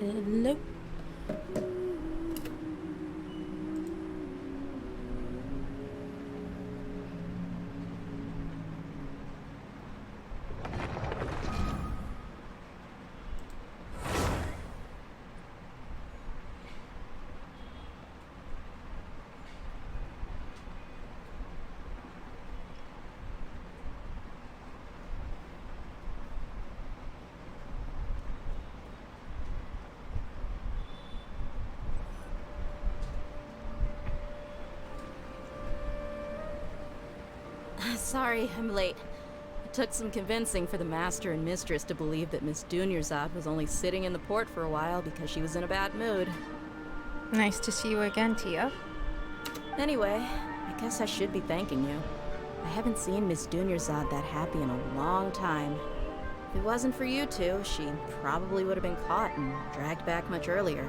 Hello. Sorry, I'm late. It took some convincing for the master and mistress to believe that Miss Dunyarzad was only sitting in the port for a while because she was in a bad mood. Nice to see you again, Tia. Anyway, I guess I should be thanking you. I haven't seen Miss Dunyarzad that happy in a long time. If it wasn't for you two, she probably would have been caught and dragged back much earlier.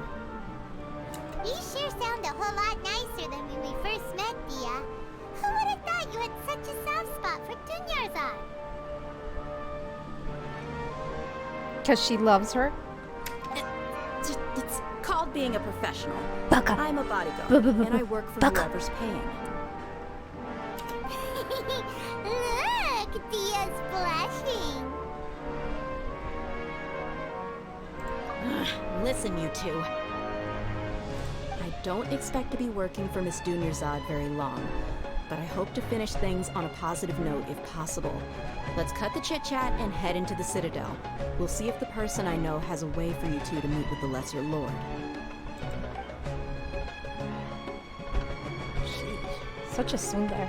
You sure sound a whole lot nicer than when we first met, Dia. Who would have thought you had such a soft spot for Dunyarzad? Because she loves her? It's called being a professional. Baka. I'm a bodyguard, and I work for Baka. whoever's paying. Look, Dia's blushing. Listen, you two. I don't expect to be working for Miss Dunyarzad very long, but I hope to finish things on a positive note if possible. Let's cut the chit-chat and head into the Citadel. We'll see if the person I know has a way for you two to meet with the Lesser Lord. Such a tsundere.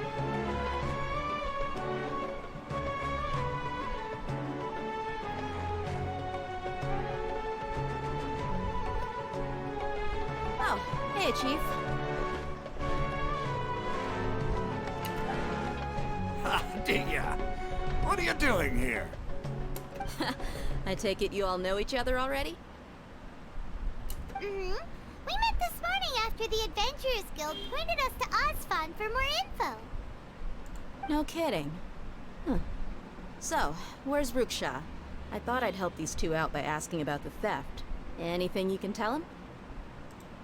Oh, hey, Chief. Dia, what are you doing here? I take it you all know each other already? We met this morning after the Adventurers Guild pointed us to Osfon for more info. No kidding. Huh. So, where's Ruksha? I thought I'd help these two out by asking about the theft. Anything you can tell him?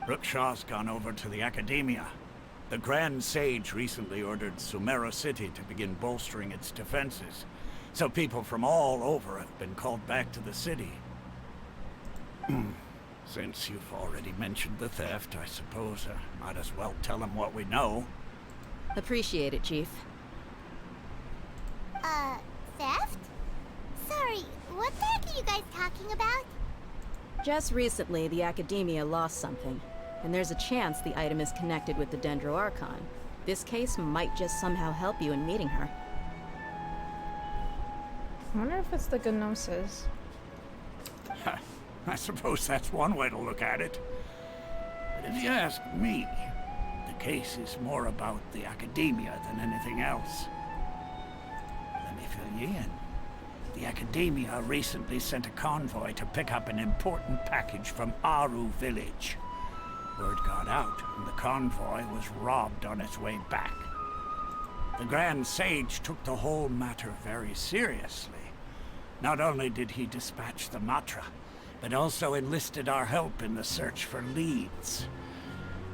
Rukshaw's gone over to the Academia. The Grand Sage recently ordered Sumeru City to begin bolstering its defenses, so people from all over have been called back to the city. Since you've already mentioned the theft, I suppose I might as well tell them what we know. Appreciate it, Chief. Theft? Sorry, what the heck are you guys talking about? Just recently, the Academia lost something, and there's a chance the item is connected with the Dendro Archon. This case might just somehow help you in meeting her. I wonder if it's the Gnosis. I suppose that's one way to look at it. But if you ask me, the case is more about the Academia than anything else. Let me fill you in. The Academia recently sent a convoy to pick up an important package from Aru village. Word got out, and the convoy was robbed on its way back. The Grand Sage took the whole matter very seriously. Not only did he dispatch the Matra, but also enlisted our help in the search for leads.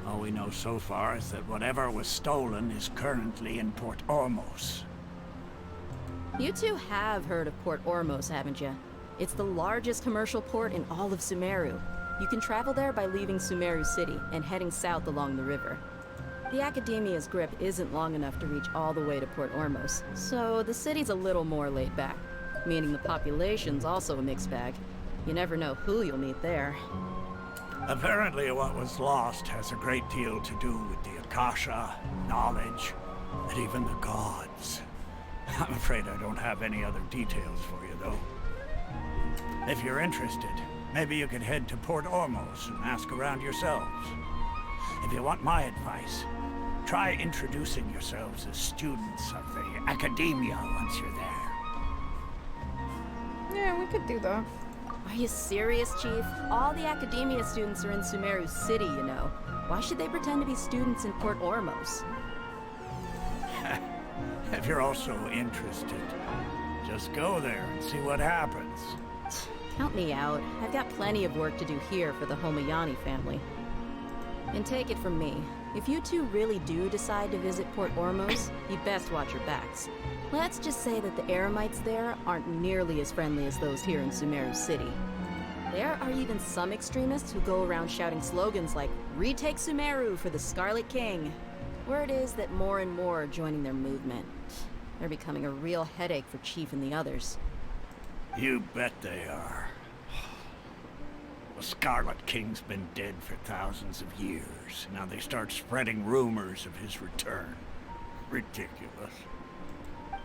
All we know so far is that whatever was stolen is currently in Port Ormos. You two have heard of Port Ormos, haven't you? It's the largest commercial port in all of Sumeru. You can travel there by leaving Sumeru City and heading south along the river. The Academia's grip isn't long enough to reach all the way to Port Ormos, so the city's a little more laid back, meaning the population's also a mixed bag. You never know who you'll meet there. Apparently what was lost has a great deal to do with the Akasha, knowledge, and even the gods. I'm afraid I don't have any other details for you, though. If you're interested, maybe you could head to Port Ormos and ask around yourselves. If you want my advice, try introducing yourselves as students of the Academia once you're there. Yeah, we could do that. Are you serious, Chief? All the Academia students are in Sumeru City, you know. Why should they pretend to be students in Port Ormos? If you're also interested, just go there and see what happens. Count me out. I've got plenty of work to do here for the Homayani family. And take it from me, if you two really do decide to visit Port Ormos, you'd best watch your backs. Let's just say that the Eremites there aren't nearly as friendly as those here in Sumeru City. There are even some extremists who go around shouting slogans like, "Retake Sumeru for the Scarlet King." Word is that more and more are joining their movement. They're becoming a real headache for Chief and the others. You bet they are. The Scarlet King's been dead for thousands of years. Now they start spreading rumors of his return. Ridiculous.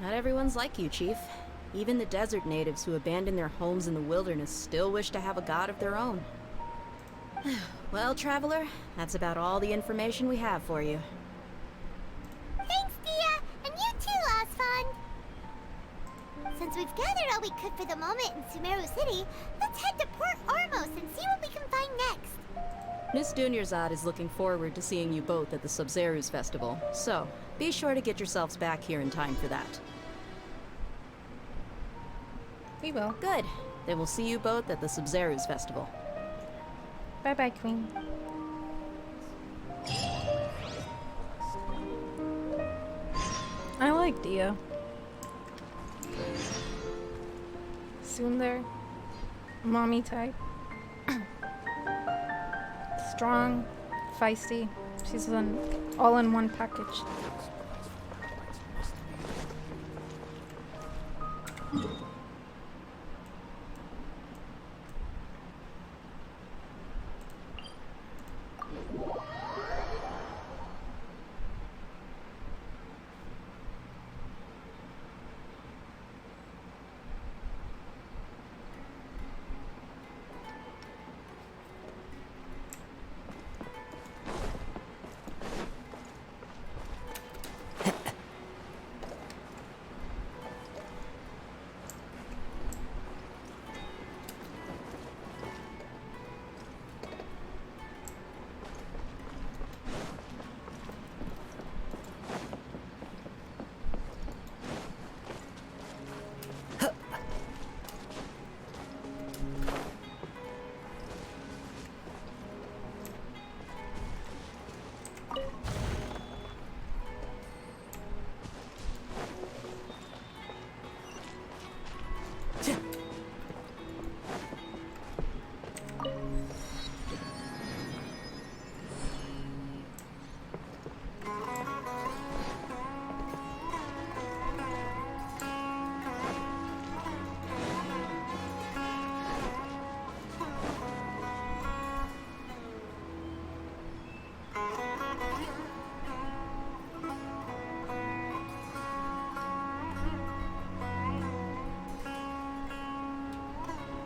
Not everyone's like you, Chief. Even the desert natives who abandoned their homes in the wilderness still wish to have a god of their own. Well, Traveler, that's about all the information we have for you. Thanks, Dia! And you too, Osfond! Since we've gathered all we could for the moment in Sumeru City, let's head to Port Ormos and see what we can find next. Miss Dunyarzad is looking forward to seeing you both at the Sub-Zerus Festival, so be sure to get yourselves back here in time for that. We will. Good. Then we'll see you both at the Sub-Zerus Festival. Bye-bye, Queen. I like Dia. Tsundere. Mommy type. Strong. Feisty. She's an all-in-one package.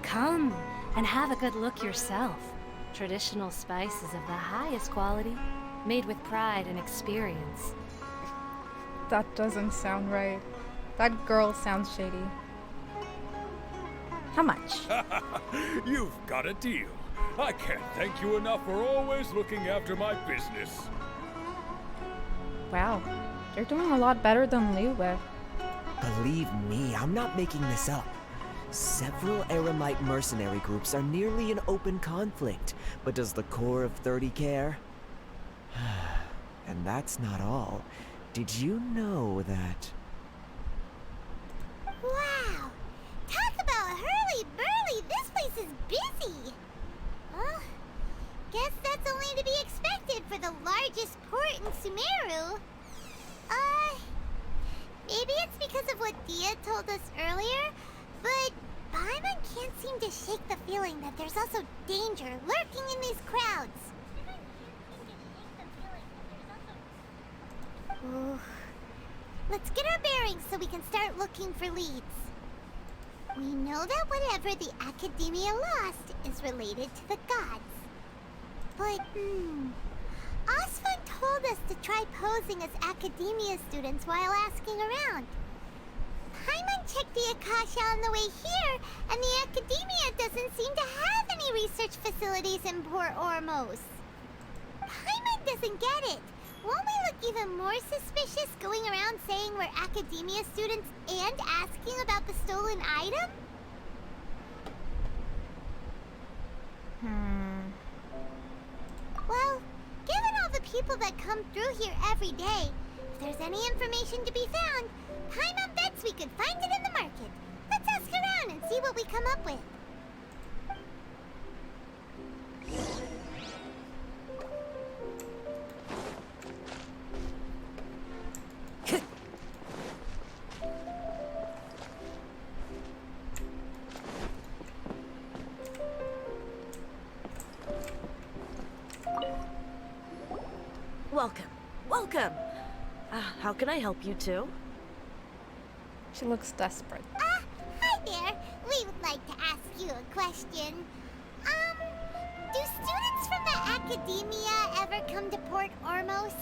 Come and have a good look yourself. Traditional spices of the highest quality, made with pride and experience. That doesn't sound right. That girl sounds shady. How much? You've got a deal. I can't thank you enough for always looking after my business. Wow. You're doing a lot better than Liyue. Believe me, I'm not making this up. Several Eremite mercenary groups are nearly in open conflict, but does the core of 30 care? And that's not all. Did you know that... Wow! Talk about hurly-burly! This place is busy! Well, guess that's only to be expected for the largest port in Sumeru. Maybe it's because of what Dia told us earlier, but Paimon can't seem to shake the feeling that there's also danger lurking in these crowds. Ooh. Let's get our bearings so we can start looking for leads. We know that whatever the Academia lost is related to the gods. But, Osfond told us to try posing as Academia students while asking around. Paimon checked the Akasha on the way here, and the Academia doesn't seem to have any research facilities in Port Ormos. Paimon doesn't get it. Won't we look even more suspicious going around saying we're Academia students and asking about the stolen item? people that come through here every day. If there's any information to be found, Paimon bets we could find it in the market. Let's ask around and see what we come up with. Welcome. Welcome. How can I help you two? She looks desperate. Hi there. We would like to ask you a question. Do students from the academia ever come to Port Ormos?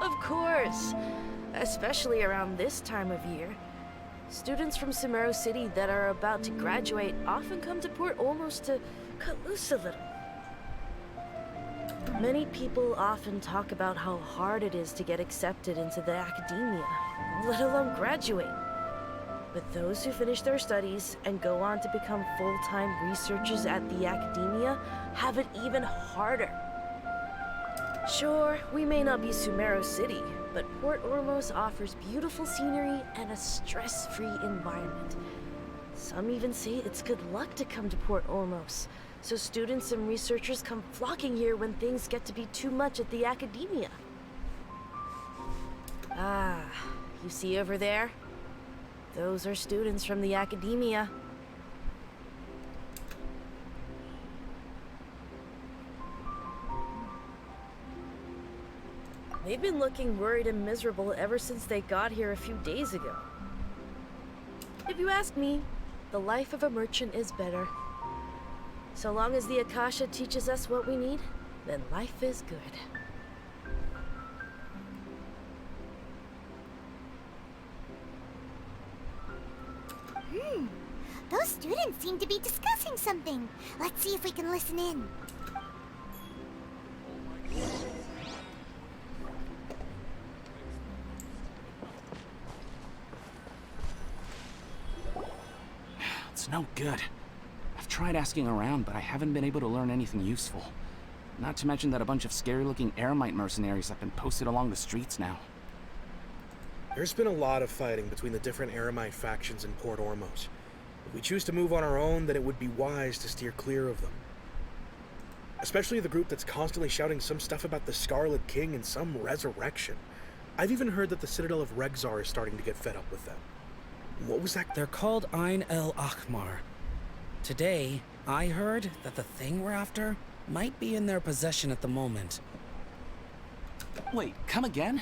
Of course. Especially around this time of year. Students from Sumeru City that are about to graduate often come to Port Ormos to cut loose a little. Many people often talk about how hard it is to get accepted into the academia, let alone graduate. But those who finish their studies and go on to become full-time researchers at the academia have it even harder. Sure, we may not be Sumeru City, but Port Ormos offers beautiful scenery and a stress-free environment. Some even say it's good luck to come to Port Ormos, so students and researchers come flocking here when things get to be too much at the academia. Ah, you see over there? Those are students from the academia. They've been looking worried and miserable ever since they got here a few days ago. If you ask me, the life of a merchant is better. So long as the Akasha teaches us what we need, then life is good. Those students seem to be discussing something. Let's see if we can listen in. It's no good. I've tried asking around, but I haven't been able to learn anything useful. Not to mention that a bunch of scary-looking Eremite mercenaries have been posted along the streets now. There's been a lot of fighting between the different Eremite factions in Port Ormos. If we choose to move on our own, then it would be wise to steer clear of them. Especially the group that's constantly shouting some stuff about the Scarlet King and some resurrection. I've even heard that the Citadel of Regzar is starting to get fed up with them. What was that? They're called Ain el Akhmar. Today, I heard that the thing we're after might be in their possession at the moment. Wait, come again?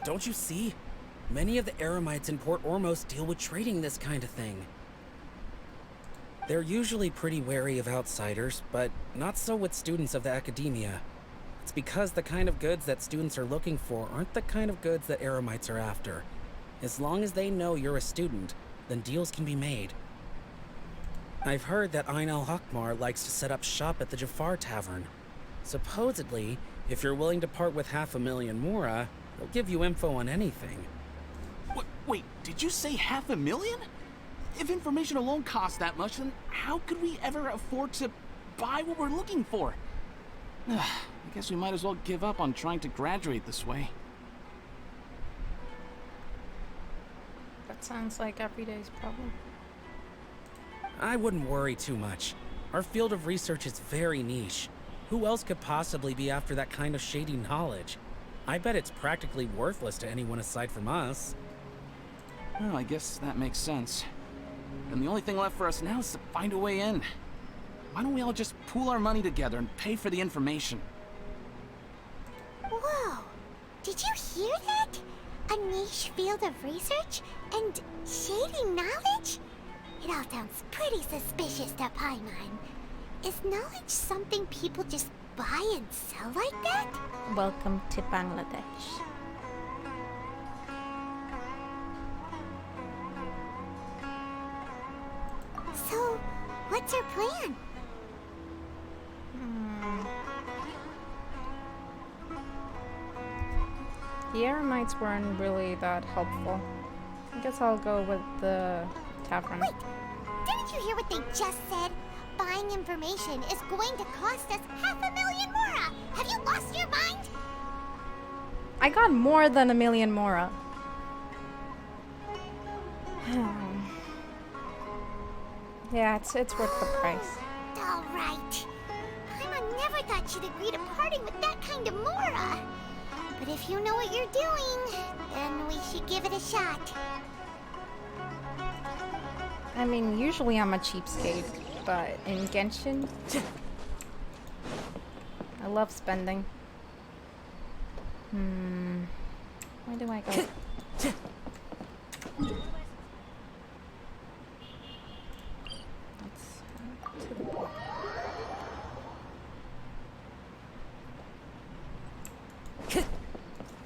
Don't you see? Many of the Eremites in Port Ormos deal with trading this kind of thing. They're usually pretty wary of outsiders, but not so with students of the academia. It's because the kind of goods that students are looking for aren't the kind of goods that Eremites are after. As long as they know you're a student, then deals can be made. I've heard that Ain el Akhmar likes to set up shop at the Jafar Tavern. Supposedly, if you're willing to part with 500,000 Mora, they'll give you info on anything. Wait, did you say 500,000? If information alone costs that much, then how could we ever afford to buy what we're looking for? I guess we might as well give up on trying to graduate this way. That sounds like everyday's problem. I wouldn't worry too much. Our field of research is very niche. Who else could possibly be after that kind of shady knowledge? I bet it's practically worthless to anyone aside from us. Well, I guess that makes sense. And the only thing left for us now is to find a way in. Why don't we all just pool our money together and pay for the information? Whoa! Did you hear that? A niche field of research and shady knowledge? It all sounds pretty suspicious to Paimon. Is knowledge something people just buy and sell like that? Welcome to Bangladesh. So, what's our plan? The Eremites weren't really that helpful. I guess I'll go with the tavern. Wait! Didn't you hear what they just said? buying information is going to cost us 500,000 mora. Have you lost your mind? I got more than 1,000,000 mora. Yeah, it's worth the price. All right. Paimon never thought she'd agree to parting with that kind of mora. But if you know what you're doing, then we should give it a shot. I mean, usually I'm a cheapskate, but in Genshin, I love spending. Where do I go?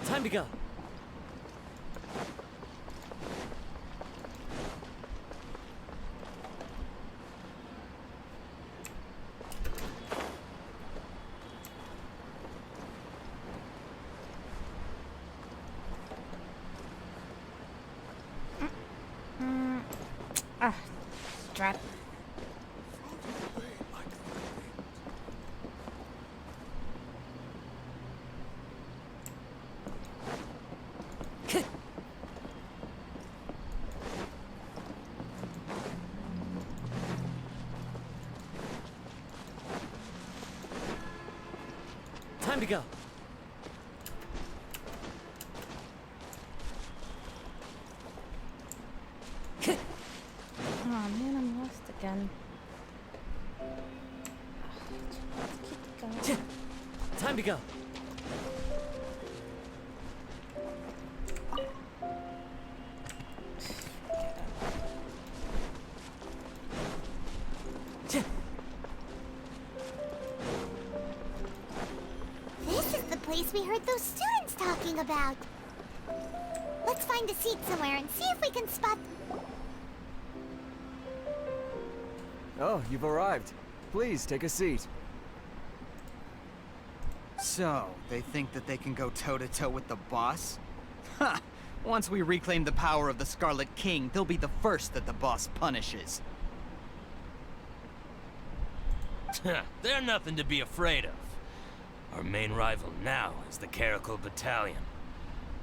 Time to go. Ah, drat. Time to go. Oh man, I'm lost again. Keep going. Time to go. This is the place we heard those students talking about. Let's find a seat somewhere and see if we can spot... Oh, you've arrived. Please, take a seat. So, they think that they can go toe-to-toe with the boss? Ha! Once we reclaim the power of the Scarlet King, they'll be the first that the boss punishes. They're nothing to be afraid of. Our main rival now is the Caracal Battalion.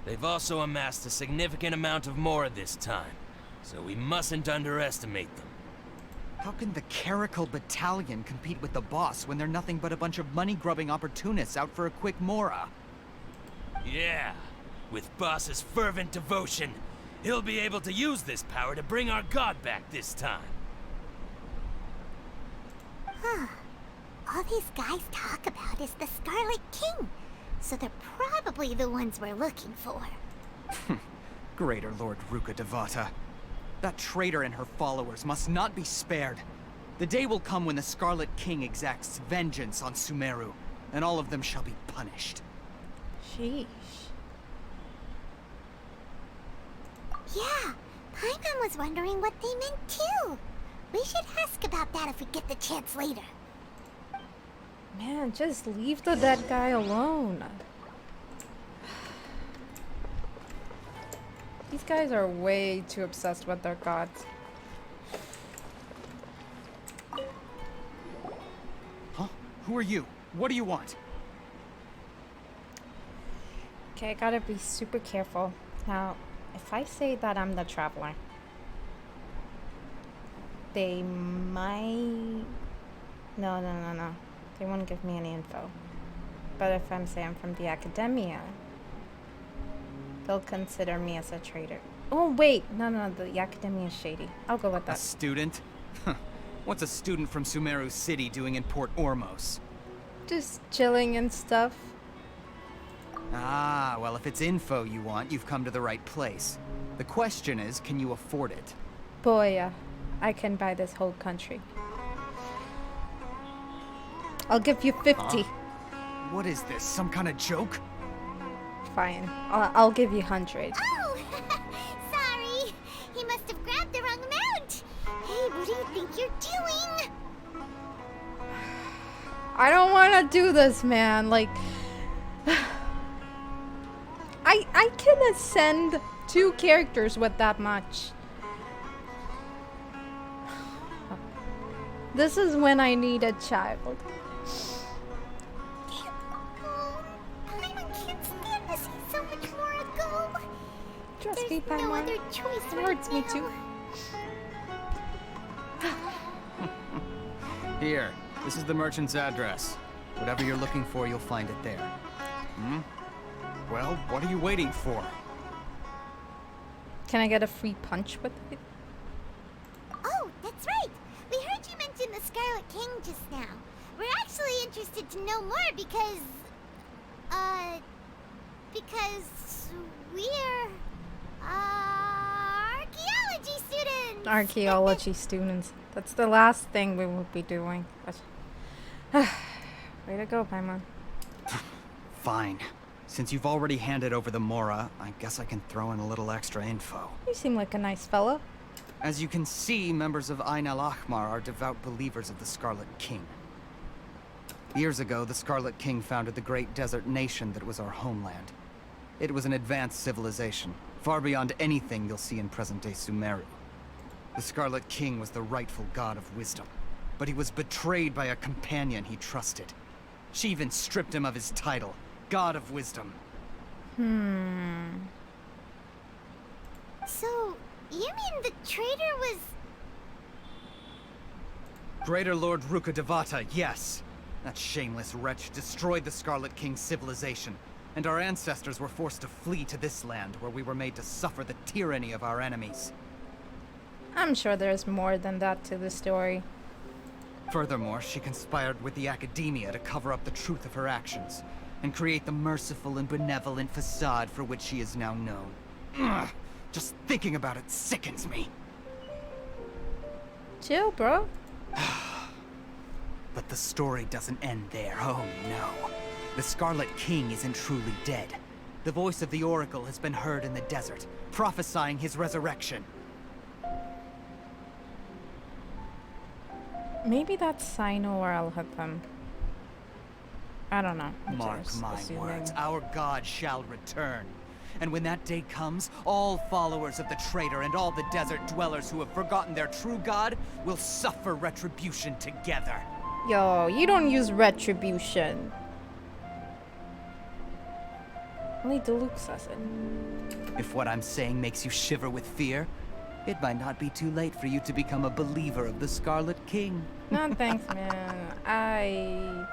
They've also amassed a significant amount of Mora this time, so we mustn't underestimate them. How can the Caracal Battalion compete with the boss when they're nothing but a bunch of money-grubbing opportunists out for a quick Mora? Yeah, with boss's fervent devotion, he'll be able to use this power to bring our god back this time. Huh. All these guys talk about is the Scarlet King, so they're probably the ones we're looking for. Greater Lord Ruka Devata. That traitor and her followers must not be spared. The day will come when the Scarlet King exacts vengeance on Sumeru, and all of them shall be punished. Sheesh. Yeah, Paimon was wondering what they meant too. We should ask about that if we get the chance later. Man, just leave the dead guy alone. These guys are way too obsessed with their gods. Huh? Who are you? What do you want? Okay, I gotta be super careful. Now, if I say that I'm the traveler, they might... No. They won't give me any info. But if I'm saying I'm from the Academia, they'll consider me as a traitor. Oh, wait. No, the Academia is shady. I'll go with that. A student? What's a student from Sumeru City doing in Port Ormos? Just chilling and stuff. Ah, well, if it's info you want, you've come to the right place. The question is, can you afford it? Boy, I can buy this whole country. I'll give you 50. What is this, some kind of joke? Fine. I'll give you 100. Oh! Sorry! He must have grabbed the wrong amount! Hey, what do you think you're doing? I don't want to do this, man. Like... I can ascend 2 characters with that much. This is when I need a child. Paimon can't stand to see so much more go. Trust There's me, no Paimon. other choice It right hurts me now. too. Here, this is the merchant's address. Whatever you're looking for, you'll find it there. Hmm? Well, what are you waiting for? Can I get a free punch with it? Oh, that's right. We heard you mention the Scarlet King just now. We're actually interested to know more because we're archaeology students. Archaeology students. That's the last thing we will be doing. Way to go, Paimon. Fine. Since you've already handed over the Mora, I guess I can throw in a little extra info. You seem like a nice fella. As you can see, members of Ain al-Ahmar are devout believers of the Scarlet King. Years ago, the Scarlet King founded the great desert nation that was our homeland. It was an advanced civilization, far beyond anything you'll see in present-day Sumeru. The Scarlet King was the rightful god of wisdom, but he was betrayed by a companion he trusted. She even stripped him of his title, God of Wisdom. So, you mean the traitor was... Greater Lord Ruka Devata, yes. That shameless wretch destroyed the Scarlet King's civilization, and our ancestors were forced to flee to this land where we were made to suffer the tyranny of our enemies. I'm sure there's more than that to the story. Furthermore, she conspired with the Academia to cover up the truth of her actions, and create the merciful and benevolent facade for which she is now known. Ugh, just thinking about it sickens me. Chill, bro. But the story doesn't end there, oh no. The Scarlet King isn't truly dead. The voice of the Oracle has been heard in the desert, prophesying his resurrection. Maybe that's Sino or I'll hit them. I don't know. I'm Mark just my assuming. words, our god shall return. And when that day comes, all followers of the traitor and all the desert dwellers who have forgotten their true god will suffer retribution together. Yo, you don't use retribution. Only Diluc says it. If what I'm saying makes you shiver with fear, it might not be too late for you to become a believer of the Scarlet King. No, thanks, man. I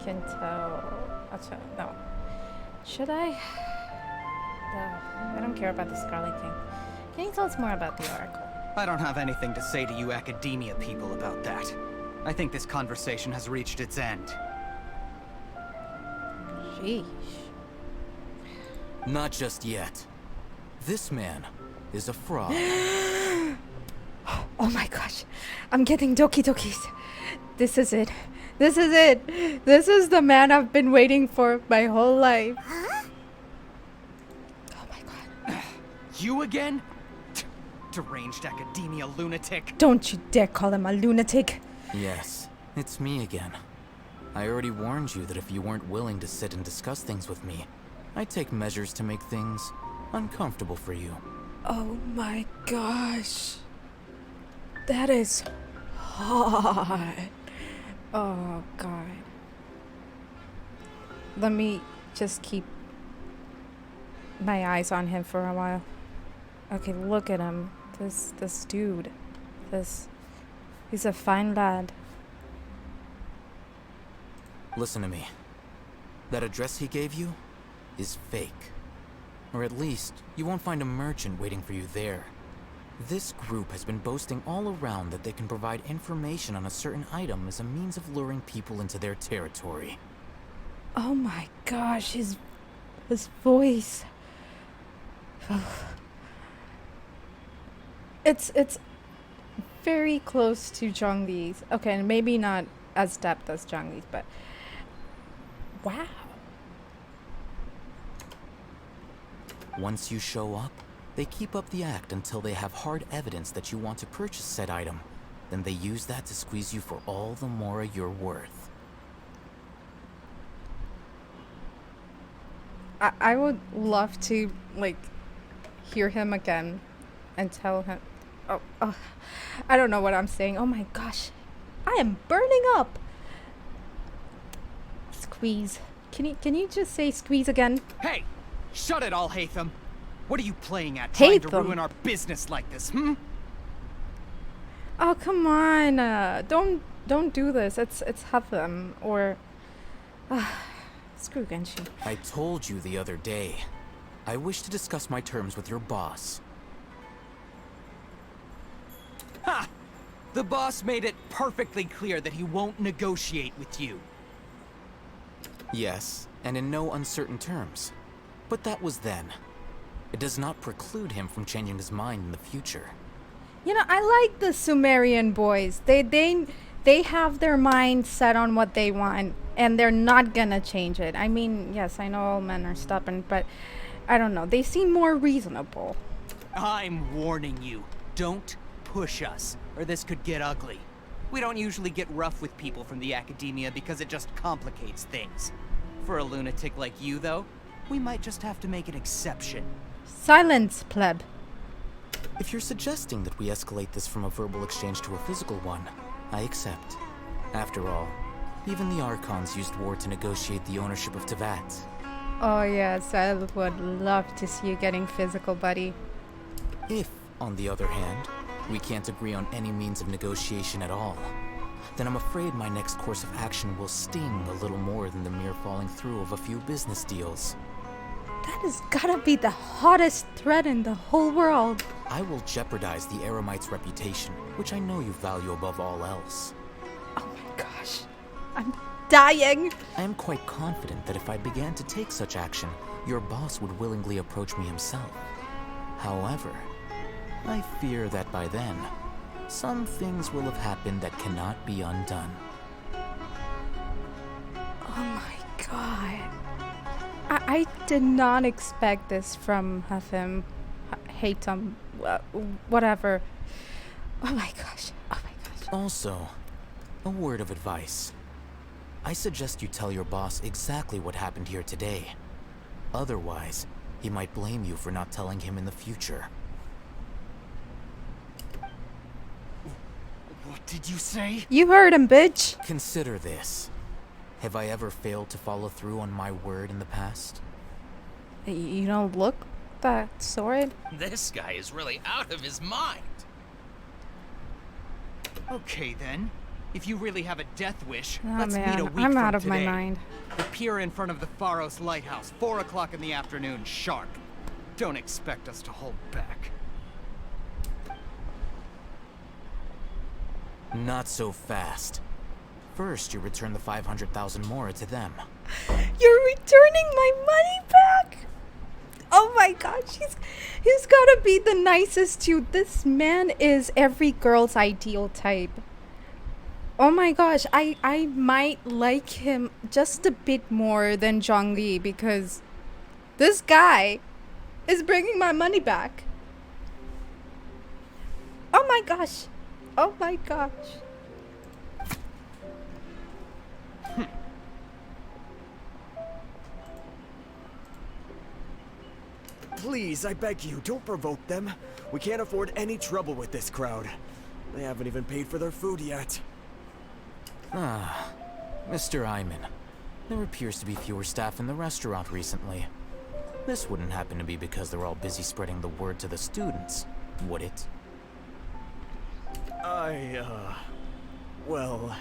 can tell. No. Should I? No, I don't care about the Scarlet King. Can you tell us more about the Oracle? I don't have anything to say to you Academia people about that. I think this conversation has reached its end. Sheesh. Not just yet. This man is a fraud. Oh my gosh. I'm getting doki dokis. This is it. This is it. This is the man I've been waiting for my whole life. Huh? Oh my god. You again? Deranged Academia lunatic. Don't you dare call him a lunatic. Yes, it's me again. I already warned you that if you weren't willing to sit and discuss things with me, I'd take measures to make things uncomfortable for you. Oh my gosh. That is hot. Oh god. Let me just keep my eyes on him for a while. Okay, look at him. This dude. He's a fine lad. Listen to me. That address he gave you is fake. Or at least, you won't find a merchant waiting for you there. This group has been boasting all around that they can provide information on a certain item as a means of luring people into their territory. Oh my gosh, his voice. It's very close to Zhongli's. Okay, maybe not as depth as Zhongli's, but wow. Once you show up, they keep up the act until they have hard evidence that you want to purchase said item. Then they use that to squeeze you for all the more you're worth. I would love to, like, hear him again and tell him, Oh, I don't know what I'm saying. Oh my gosh. I am burning up. Squeeze. Can you just say squeeze again? Hey! Shut it all, Hatham! What are you playing at, trying to Hatham. ruin our business like this, hmm? Oh, come on. Don't do this. It's Huffam or screw Genshi. I told you the other day. I wish to discuss my terms with your boss. Ha! The boss made it perfectly clear that he won't negotiate with you. Yes, and in no uncertain terms. But that was then. It does not preclude him from changing his mind in the future. You know, I like the Sumerian boys. They have their mind set on what they want, and they're not gonna change it. I mean, yes, I know all men are stubborn, but I don't know. They seem more reasonable. I'm warning you. Don't push us, or this could get ugly. We don't usually get rough with people from the academia because it just complicates things. For a lunatic like you, though, we might just have to make an exception. Silence, pleb. If you're suggesting that we escalate this from a verbal exchange to a physical one, I accept. After all, even the Archons used war to negotiate the ownership of Teyvat. Oh yes, I would love to see you getting physical, buddy. If, on the other hand, we can't agree on any means of negotiation at all, then I'm afraid my next course of action will sting a little more than the mere falling through of a few business deals. That has gotta be the hottest threat in the whole world. I will jeopardize the Eremite's reputation, which I know you value above all else. Oh my gosh, I'm dying. I am quite confident that if I began to take such action, your boss would willingly approach me himself. However, I fear that by then, some things will have happened that cannot be undone. Oh my god. I did not expect this from Hatham, Hatham, whatever. Oh my gosh. Oh my gosh. Also, a word of advice. I suggest you tell your boss exactly what happened here today. Otherwise, he might blame you for not telling him in the future. What did you say? You heard him, bitch. Consider this. Have I ever failed to follow through on my word in the past? You don't look that sort. This guy is really out of his mind. Okay then. If you really have a death wish, Oh, let's man, meet a week I'm from out of my today. mind. Appear in front of the Pharos Lighthouse, 4 o'clock in the afternoon, sharp. Don't expect us to hold back. Not so fast. First, you return the 500,000 Mora to them. You're returning my money back? Oh my gosh, he's gotta be the nicest too. This man is every girl's ideal type. Oh my gosh, I might like him just a bit more than Zhongli because this guy is bringing my money back. Oh my gosh. Oh my gosh. Please, I beg you, don't provoke them. We can't afford any trouble with this crowd. They haven't even paid for their food yet. Ah, Mr. Iman. There appears to be fewer staff in the restaurant recently. This wouldn't happen to be because they're all busy spreading the word to the students, would it? Well...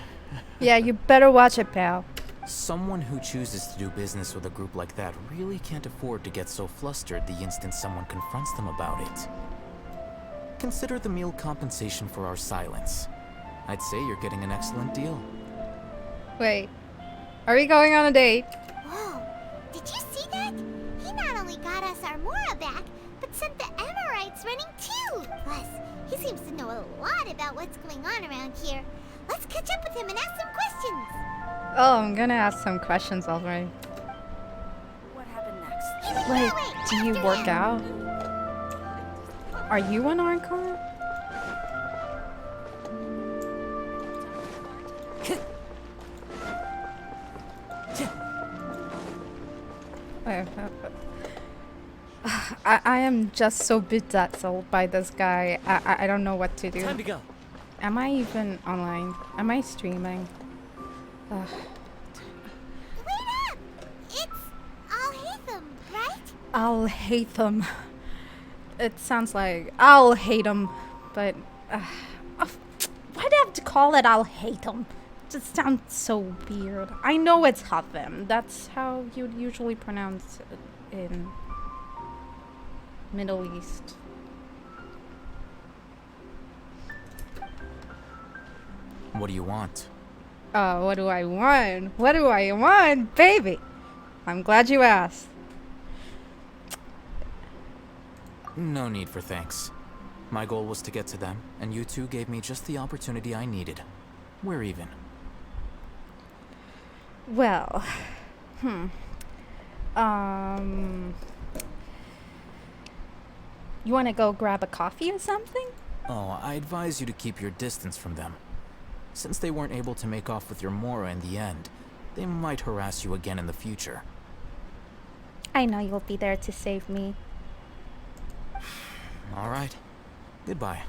Yeah, you better watch it, pal. Someone who chooses to do business with a group like that really can't afford to get so flustered the instant someone confronts them about it. Consider the meal compensation for our silence. I'd say you're getting an excellent deal. Wait, are we going on a date? Whoa, did you see that? He not only got us our Mora back, but sent the Amorites running too. Plus, he seems to know a lot about what's going on around here. Let's catch up with him and ask some questions. Oh, I'm gonna ask some questions already. What happened next? Like, do you work out? Are you an Archon? I am just so bedazzled by this guy. I don't know what to do. Time to go. Am I even online? Am I streaming? Ugh. Wait up! It's I'll hate them, right? I'll hate them. It sounds like I'll hate them, but why do I have to call it I'll hate them? It just sounds so weird. I know it's Havim. That's how you'd usually pronounce it in Middle East. What do you want? What do I want? What do I want, baby? I'm glad you asked. No need for thanks. My goal was to get to them, and you two gave me just the opportunity I needed. We're even. Well, you want to go grab a coffee or something? Oh, I advise you to keep your distance from them. Since they weren't able to make off with your Mora in the end, they might harass you again in the future. I know you'll be there to save me. All right. Goodbye.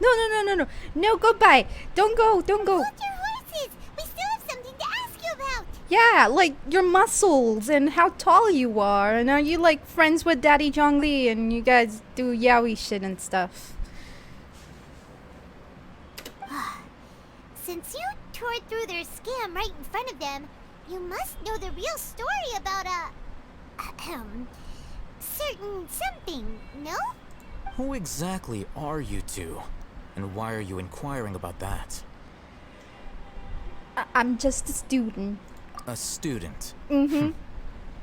No, goodbye. Don't go. Hold your horses! We still have something to ask you about! Yeah, like your muscles and how tall you are. And are you like friends with Daddy Zhongli and you guys do yaoi shit and stuff? Since you tore through their scam right in front of them, you must know the real story about certain something, no? Who exactly are you two? And why are you inquiring about that? I'm just a student. A student? Mm-hmm.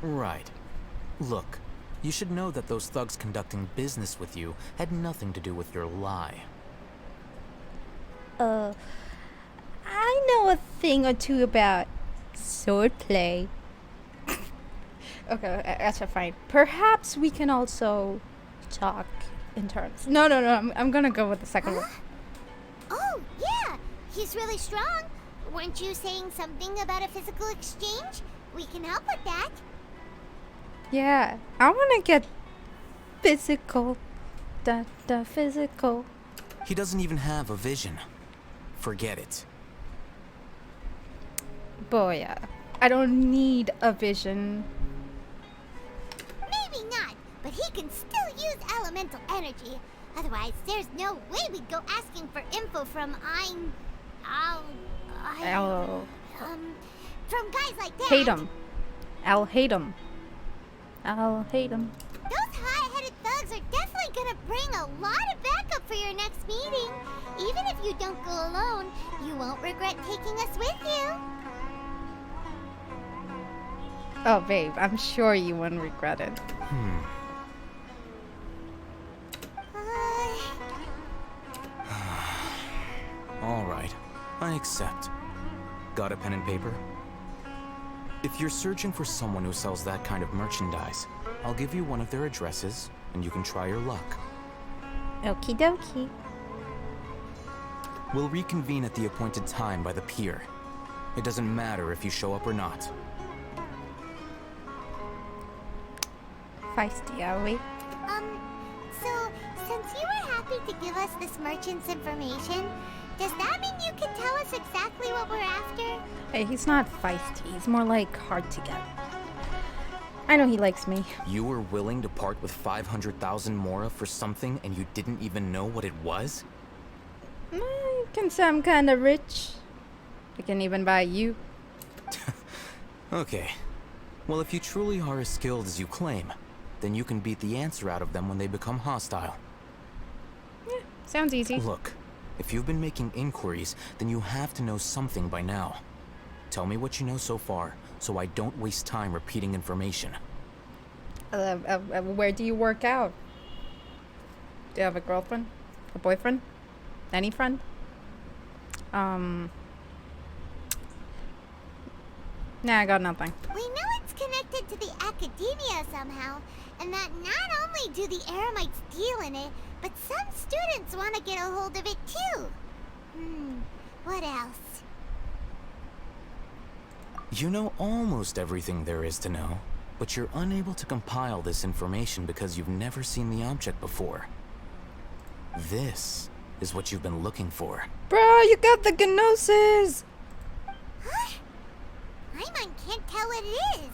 Right. Look, you should know that those thugs conducting business with you had nothing to do with your lie. I know a thing or two about swordplay. Okay, that's fine. Perhaps we can also talk in terms. No, I'm gonna go with the second one. Oh, yeah! He's really strong. Weren't you saying something about a physical exchange? We can help with that. Yeah, I wanna get physical. The physical. He doesn't even have a vision. Forget it. Boy, I don't need a vision. Maybe not, but he can still use elemental energy. Otherwise, there's no way we'd go asking for info from from guys like that. Hate him. I'll hate him. I'll hate him. Those high-headed thugs are definitely gonna bring a lot of backup for your next meeting. Even if you don't go alone, you won't regret taking us with you. Oh, babe, I'm sure you wouldn't regret it. All right, I accept. Got a pen and paper? If you're searching for someone who sells that kind of merchandise, I'll give you one of their addresses, and you can try your luck. Okie dokie. We'll reconvene at the appointed time by the pier. It doesn't matter if you show up or not. Feisty, are we? So, since you were happy to give us this merchant's information, does that mean you can tell us exactly what we're after? Hey, he's not feisty. He's more like hard to get. I know he likes me. You were willing to part with 500,000 Mora for something and you didn't even know what it was? You can say I'm kinda rich. I can even buy you. Okay. Well, if you truly are as skilled as you claim, then you can beat the answer out of them when they become hostile. Yeah, sounds easy. Look, if you've been making inquiries, then you have to know something by now. Tell me what you know so far, so I don't waste time repeating information. Where do you work out? Do you have a girlfriend? A boyfriend? Any friend? Nah, I got nothing. We know it's connected to the academia somehow, and that not only do the Eremites deal in it, but some students want to get a hold of it too. What else? You know almost everything there is to know. But you're unable to compile this information because you've never seen the object before. This is what you've been looking for. Bro, you got the gnosis! Huh? Paimon can't tell what it is.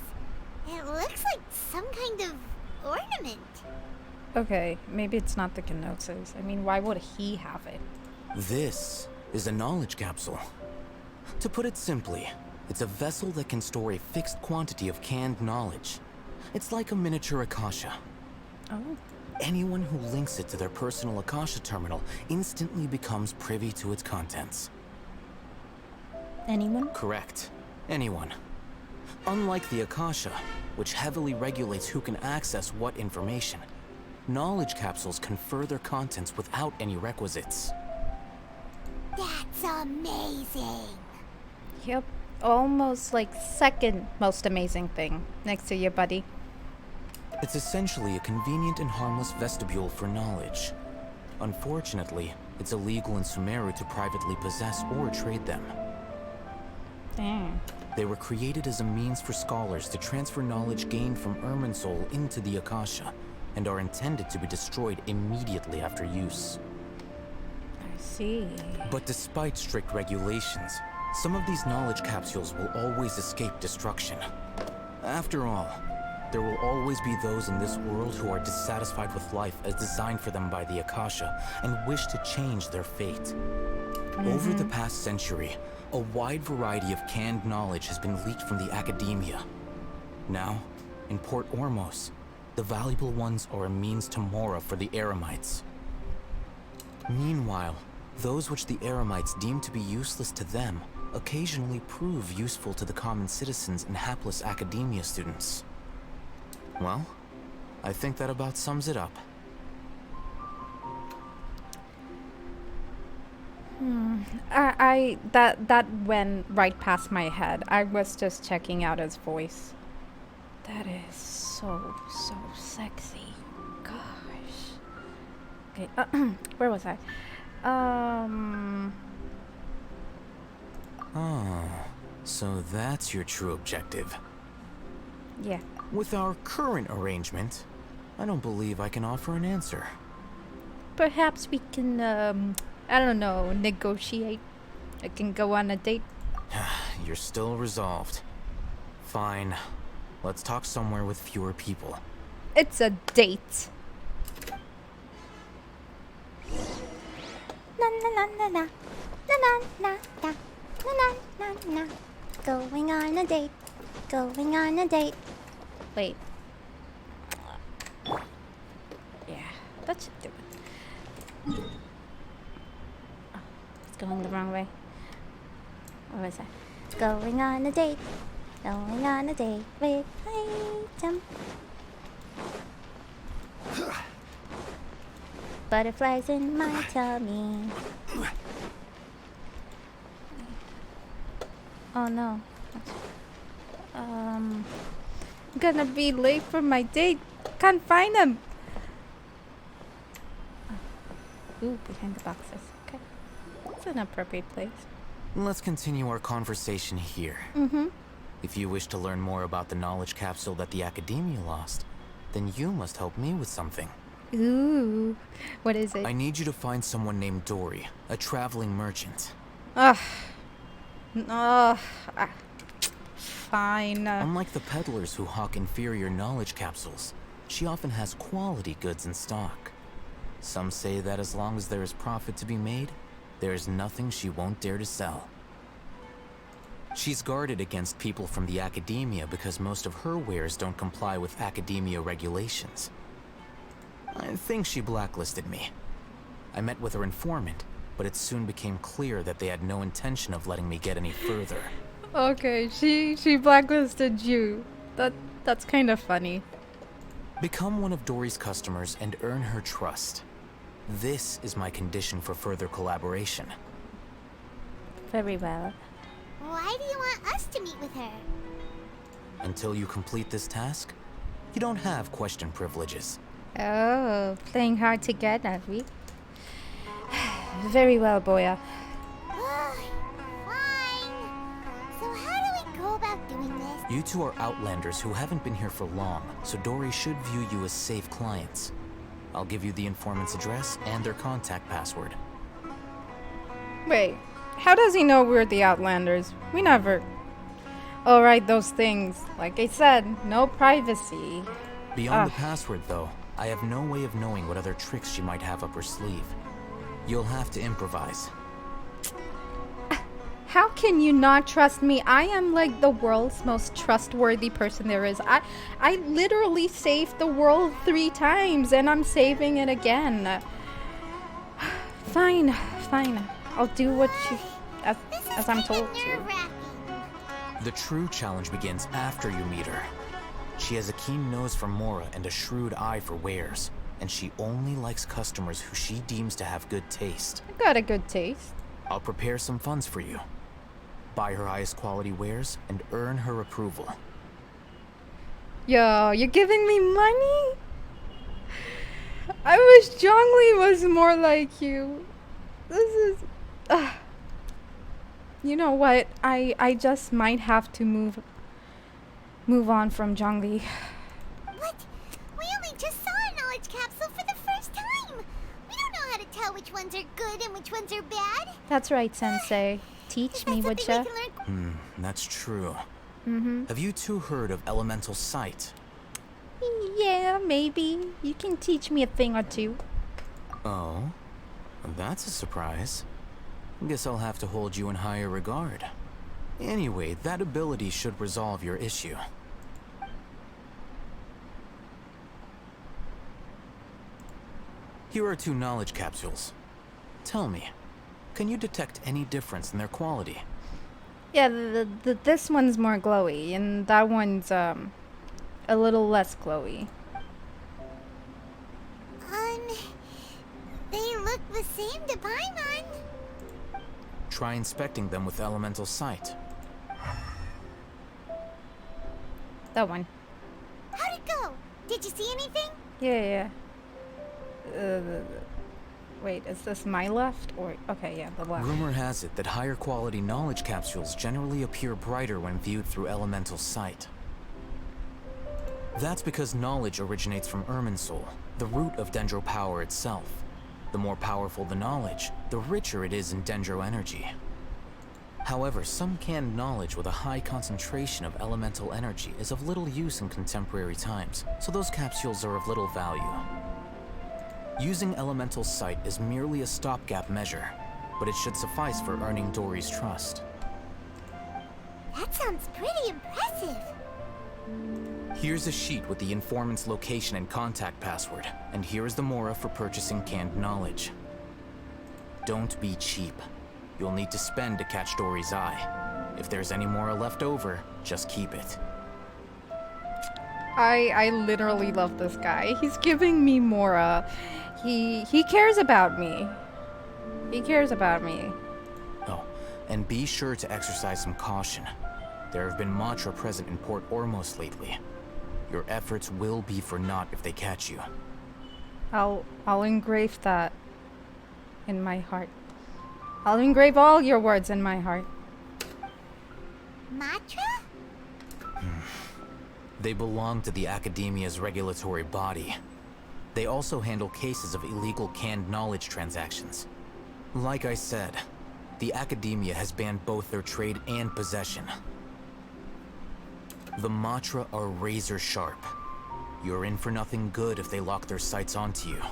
It looks like some kind of ornament. Okay, maybe it's not the gnosis. I mean, why would he have it? This is a knowledge capsule. To put it simply, it's a vessel that can store a fixed quantity of canned knowledge. It's like a miniature Akasha. Oh. Anyone who links it to their personal Akasha terminal instantly becomes privy to its contents. Anyone? Correct. Anyone. Unlike the Akasha, which heavily regulates who can access what information, knowledge capsules confer their contents without any requisites. That's amazing. Yep. Almost like second most amazing thing next to you, buddy. It's essentially a convenient and harmless vestibule for knowledge. Unfortunately, it's illegal in Sumeru to privately possess or trade them. Dang. They were created as a means for scholars to transfer knowledge gained from Irminsul into the Akasha, and are intended to be destroyed immediately after use. I see. But despite strict regulations, some of these knowledge capsules will always escape destruction. After all, there will always be those in this world who are dissatisfied with life as designed for them by the Akasha and wish to change their fate. Over the past century, a wide variety of canned knowledge has been leaked from the academia. Now, in Port Ormos, the valuable ones are a means to Mora for the Eremites. Meanwhile, those which the Eremites deem to be useless to them occasionally prove useful to the common citizens and hapless academia students. Well, I think that about sums it up. That went right past my head. I was just checking out his voice. That is so sexy. Gosh. Okay, where was I? Oh, so that's your true objective. Yeah. With our current arrangement, I don't believe I can offer an answer. Perhaps we can, I don't know, negotiate. I can go on a date. You're still resolved. Fine. Let's talk somewhere with fewer people. It's a date. Na na na na na. Na na na na. Na na na na. Going on a date. Going on a date. Wait. Yeah, that should do it. Oh, it's going the wrong way. What was that? Going on a date. Going on a date with Item. Butterflies in my tummy. Oh no. I'm gonna be late for my date. Can't find him. Oh. Ooh, behind the boxes. Okay. It's an appropriate place. Let's continue our conversation here. If you wish to learn more about the knowledge capsule that the Academia lost, then you must help me with something. Ooh. What is it? I need you to find someone named Dory, a traveling merchant. Ugh. Ugh. Fine. Unlike the peddlers who hawk inferior knowledge capsules, she often has quality goods in stock. Some say that as long as there is profit to be made, there is nothing she won't dare to sell. She's guarded against people from the Academia because most of her wares don't comply with Academia regulations. I think she blacklisted me. I met with her informant, but it soon became clear that they had no intention of letting me get any further. Okay, she blacklisted you. That's kind of funny. Become one of Dory's customers and earn her trust. This is my condition for further collaboration. Very well. Why do you want us to meet with her? Until you complete this task, you don't have question privileges. Oh, playing hard to get, have we? Very well, Boya. Fine. So how do we go about doing this? You two are outlanders who haven't been here for long, so Dory should view you as safe clients. I'll give you the informant's address and their contact password. Wait, how does he know we're the Outlanders? We never... Oh, right, those things. Like I said, no privacy. Beyond the password, though, I have no way of knowing what other tricks she might have up her sleeve. You'll have to improvise. How can you not trust me? I am like the world's most trustworthy person there is. I literally saved the world 3 times and I'm saving it again. Fine, fine. I'll do what you as I'm told to. The true challenge begins after you meet her. She has a keen nose for Mora and a shrewd eye for wares, and she only likes customers who she deems to have good taste. I got a good taste. I'll prepare some funds for you. Buy her highest quality wares and earn her approval. Yo, you're giving me money? I wish Zhongli was more like you. This is... You know what? I just might have to move on from Zhongli. What? We only just saw a knowledge capsule for the first time. We don't know how to tell which ones are good and which ones are bad. That's right, Sensei. Teach me, would ya? That's true. Mm-hmm. Have you two heard of elemental sight? Yeah, maybe. You can teach me a thing or two. Oh? That's a surprise. Guess I'll have to hold you in higher regard. Anyway, that ability should resolve your issue. Here are 2 knowledge capsules. Tell me, can you detect any difference in their quality? Yeah, this one's more glowy, and that one's a little less glowy. They look the same to Paimon. Try inspecting them with elemental sight. That one. How'd it go? Did you see anything? Yeah. Wait, is this my left or... Okay, yeah, the left. Rumor has it that higher quality knowledge capsules generally appear brighter when viewed through elemental sight. That's because knowledge originates from Irminsul, the root of Dendro power itself. The more powerful the knowledge, the richer it is in Dendro energy. However, some canned knowledge with a high concentration of elemental energy is of little use in contemporary times, so those capsules are of little value. Using elemental sight is merely a stopgap measure, but it should suffice for earning Dory's trust. That sounds pretty impressive. Here's a sheet with the informant's location and contact password, and here is the Mora for purchasing canned knowledge. Don't be cheap. You'll need to spend to catch Dory's eye. If there's any Mora left over, just keep it. I literally love this guy. He's giving me Mora. He cares about me. He cares about me. Oh, and be sure to exercise some caution. There have been Matra present in Port Ormos lately. Your efforts will be for naught if they catch you. I'll engrave that in my heart. I'll engrave all your words in my heart. Matra? They belong to the Academia's regulatory body. They also handle cases of illegal canned knowledge transactions. Like I said, the Academia has banned both their trade and possession. The Matra are razor sharp. You're in for nothing good if they lock their sights onto you.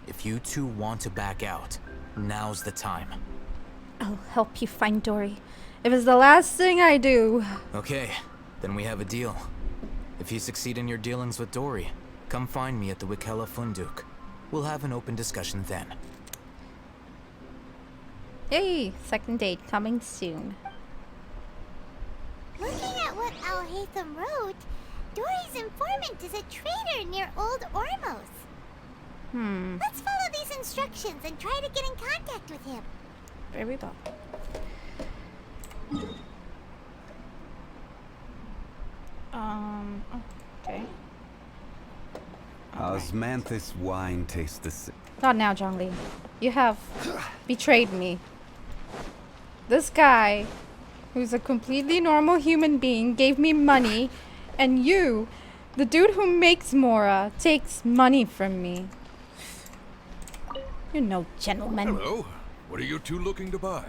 If you two want to back out, now's the time. I'll help you find Dory. If it's the last thing I do. Okay, then we have a deal. If you succeed in your dealings with Dory, come find me at the Wikela Funduk. We'll have an open discussion then. Yay! Second date coming soon. Looking at what Al-Haytham wrote, Dory's informant is a trader near Old Ormos. Let's follow these instructions and try to get in contact with him. Very well. Okay. Osmanthus wine tastes the same. Not now, Zhongli. You have betrayed me. This guy who's a completely normal human being, gave me money, and you, the dude who makes Mora, takes money from me. You're no gentleman. Hello. What are you two looking to buy?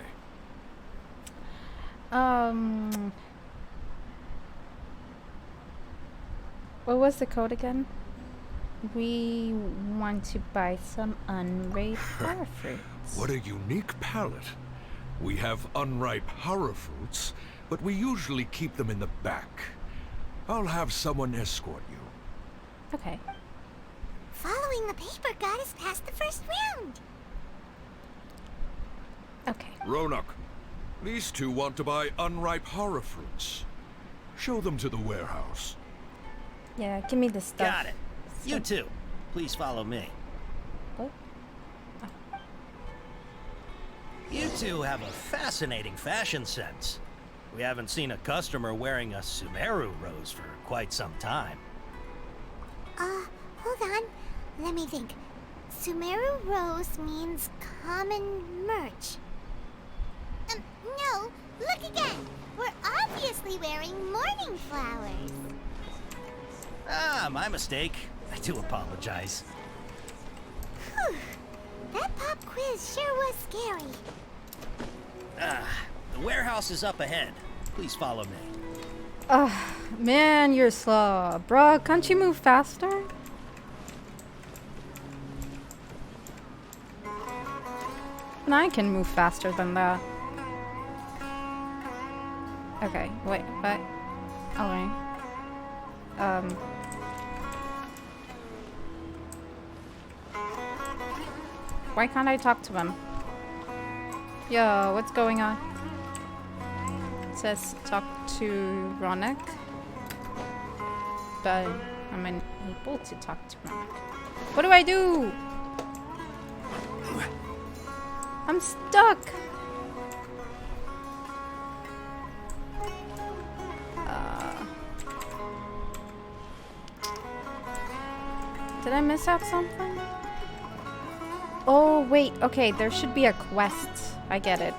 What was the code again? We want to buy some unripe horror fruits. What a unique palate. We have unripe horror fruits, but we usually keep them in the back. I'll have someone escort you. Okay. Following the paper got us past the first round. Okay. Ronak, these two want to buy unripe horror fruits. Show them to the warehouse. Yeah, give me the stuff. Got it. You too. Please follow me. What? You two have a fascinating fashion sense. We haven't seen a customer wearing a Sumeru rose for quite some time. Hold on. Let me think. Sumeru rose means common merch. No. Look again. We're obviously wearing morning flowers. Ah, my mistake. I do apologize. Whew. That pop quiz sure was scary. The warehouse is up ahead. Please follow me. Man, you're slow. Bruh, can't you move faster? And I can move faster than that. Okay, wait, what? Okay. Why can't I talk to him? Yo, what's going on? It says talk to Ronak, but I'm unable to talk to Ronak. What do I do? I'm stuck. Did I miss out something? Oh, wait. Okay, there should be a quest. I get it.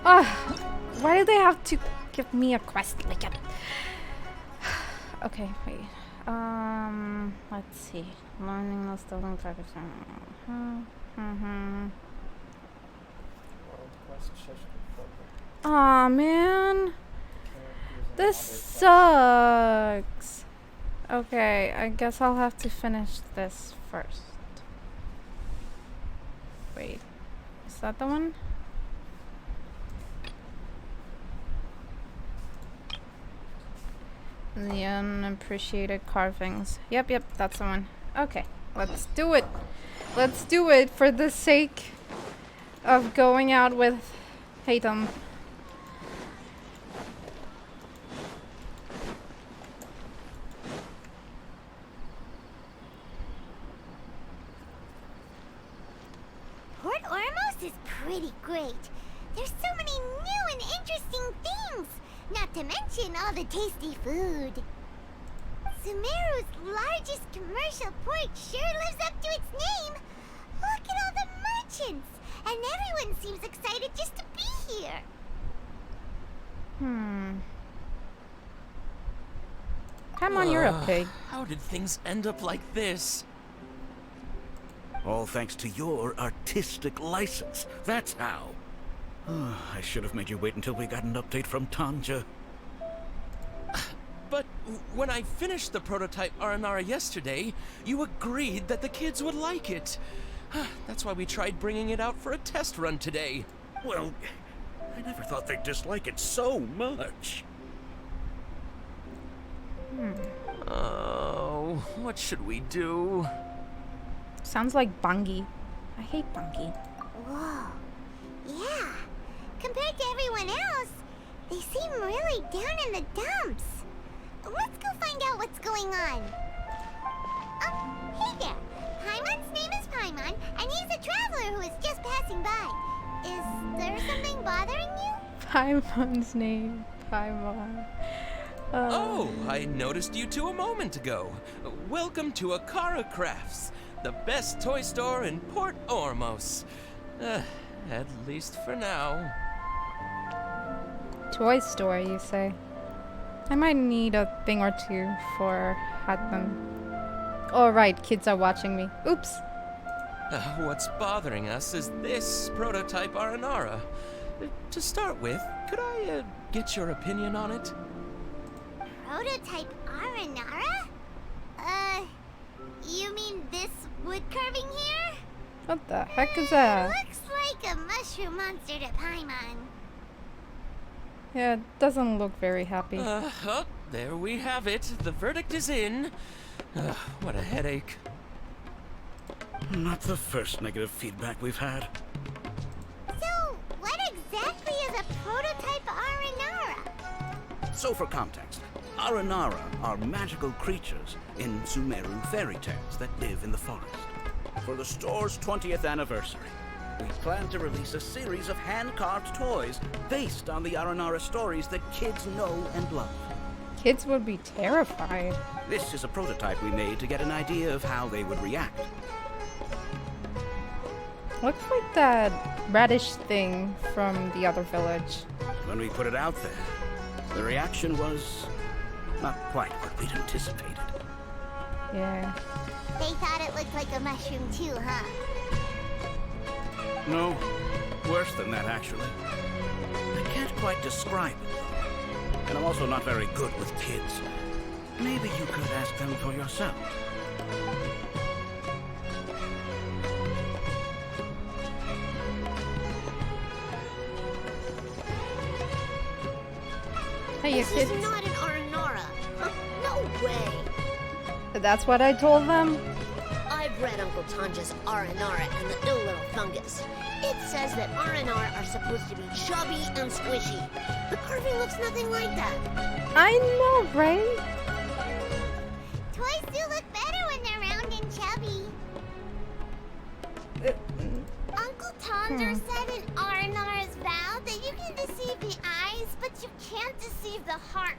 Why do they have to give me a quest like it? Okay, wait. Let's see. Learning the stolen target. Aw, man. This sucks. Okay, I guess I'll have to finish this first. Wait, is that the one? The unappreciated carvings. Yep, that's the one. Okay, let's do it. Let's do it for the sake of going out with Haytham. Port Ormos is pretty great. There's so many new and interesting things, not to mention all the tasty food. Sumeru's largest commercial port sure lives up to its name. Look at all the merchants, and everyone seems excited just to be here. Come on, you're a pig. How did things end up like this? All thanks to your artistic license. That's how. I should have made you wait until we got an update from Tanja. But when I finished the prototype Aranara yesterday, you agreed that the kids would like it. That's why we tried bringing it out for a test run today. Well, I never thought they'd dislike it so much. Oh, what should we do? Sounds like Bungie. I hate Bungie. Whoa. Yeah. Compared to everyone else, they seem really down in the dumps. Let's go find out what's going on. Hey there. Paimon's name is Paimon, and he's a traveler who is just passing by. Is there something bothering you? Paimon's name. Paimon. Oh, I noticed you two a moment ago. Welcome to Akara Crafts, the best toy store in Port Ormos. At least for now. Toy store, you say? I might need a thing or two for Hatham. Oh right, kids are watching me. Oops. What's bothering us is this prototype Aranara. To start with, could I get your opinion on it? Prototype Aranara? You mean this wood carving here? What the heck is that? Looks like a mushroom monster to Paimon. Yeah, it doesn't look very happy. Oh, there we have it. The verdict is in. What a headache. Not the first negative feedback we've had. So, what exactly is a prototype Aranara? So for context, Aranara are magical creatures in Sumeru fairy tales that live in the forest. For the store's 20th anniversary, we plan to release a series of hand-carved toys based on the Aranara stories that kids know and love. Kids would be terrified. This is a prototype we made to get an idea of how they would react. Looks like that radish thing from the other village. When we put it out there, the reaction was not quite what we'd anticipated. Yeah. They thought it looked like a mushroom too, huh? No, worse than that actually. I can't quite describe it though. And I'm also not very good with kids. Maybe you could ask them for yourself. Hey, you This kids. is not an Aranara. No way. That's what I told them? I've read Uncle Tanja's Aranara and the ill little fungus. It says that Aranara are supposed to be chubby and squishy. The carving looks nothing like that. I know, right? Toys do look better when they're round and chubby. Uncle Tanja said in Aranara's vow that you can deceive the eyes, but you can't deceive the heart.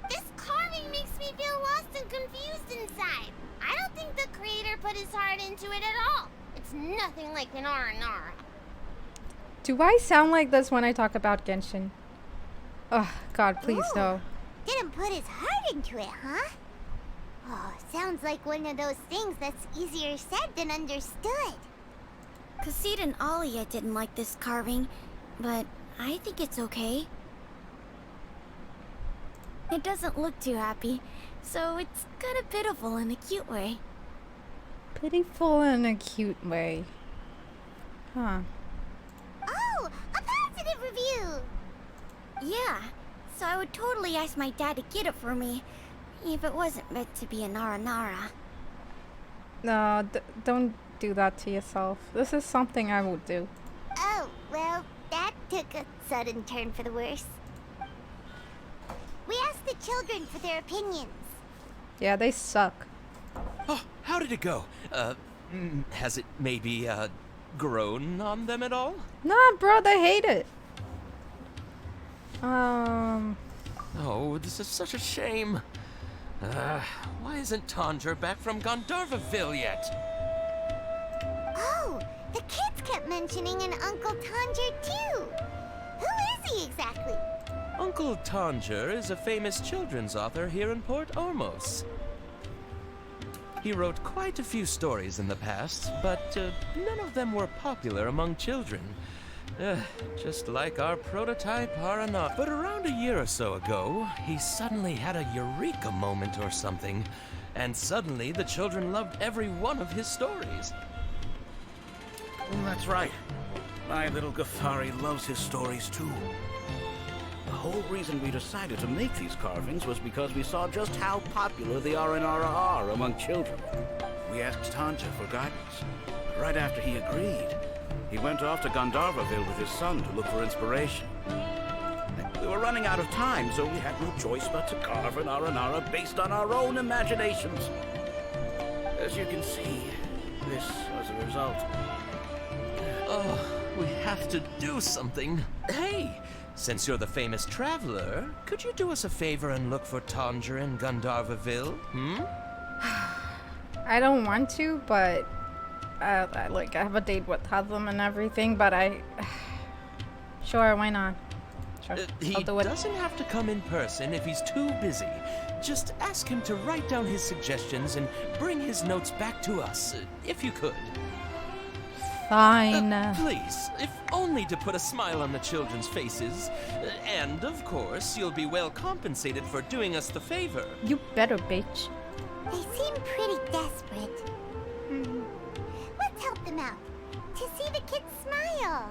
This carving makes me feel lost and confused inside. I don't think the creator put his heart into it at all. It's nothing like an Aranara. Do I sound like this when I talk about Genshin? Oh, God, please Ooh, no. Didn't put his heart into it, huh? Oh, sounds like one of those things that's easier said than understood. Kassid and Alia didn't like this carving, but I think it's okay. It doesn't look too happy, so it's kind of pitiful in a cute way. Pitiful in a cute way. Huh. Oh, a positive review! Yeah, so I would totally ask my dad to get it for me, if it wasn't meant to be an Aranara. No, don't do that to yourself. This is something I would do. Oh, well, that took a sudden turn for the worse. We asked the children for their opinions. Yeah, they suck. Oh, how did it go? Has it maybe, grown on them at all? Nah, bro, they hate it. Oh, this is such a shame. Why isn't Tanja back from Gandharvaville yet? Oh, the kids kept mentioning an Uncle Tanger too. Who is he exactly? Uncle Tanger is a famous children's author here in Port Ormos. He wrote quite a few stories in the past, but none of them were popular among children. Just like our prototype Aranara. But around a year or so ago, he suddenly had a eureka moment or something, and suddenly the children loved every one of his stories. That's right. My little Ghaffari loves his stories too. The whole reason we decided to make these carvings was because we saw just how popular the Aranara are among children. We asked Tanja for guidance. Right after he agreed, he went off to Gandharvaville with his son to look for inspiration. We were running out of time, so we had no choice but to carve an Aranara based on our own imaginations. As you can see, this was the result. Oh, we have to do something. Hey, since you're the famous traveler, could you do us a favor and look for Tanger in Gandharvaville, I don't want to, but I have a date with Hatham and everything, but sure, why not? Sure. He I'll do it. doesn't have to come in person if he's too busy. Just ask him to write down his suggestions and bring his notes back to us, if you could. Fine. Please, if only to put a smile on the children's faces. And, of course, you'll be well compensated for doing us the favor. You better, bitch. They seem pretty desperate. Let's help them out. To see the kids smile.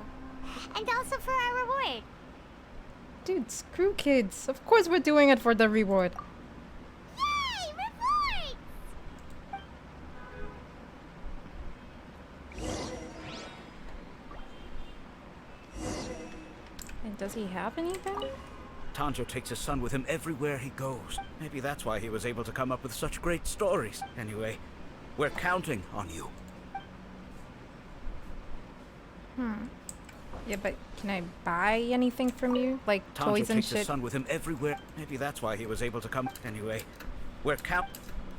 And also for our reward. Dude, screw kids. Of course we're doing it for the reward. Yay! Reward! And does he have anything? Tanjo takes his son with him everywhere he goes. Maybe that's why he was able to come up with such great stories. Anyway, we're counting on you. Yeah, but can I buy anything from you? Like Tanjo toys and takes his shit? son with him everywhere. Maybe that's why he was able to come. Anyway, we're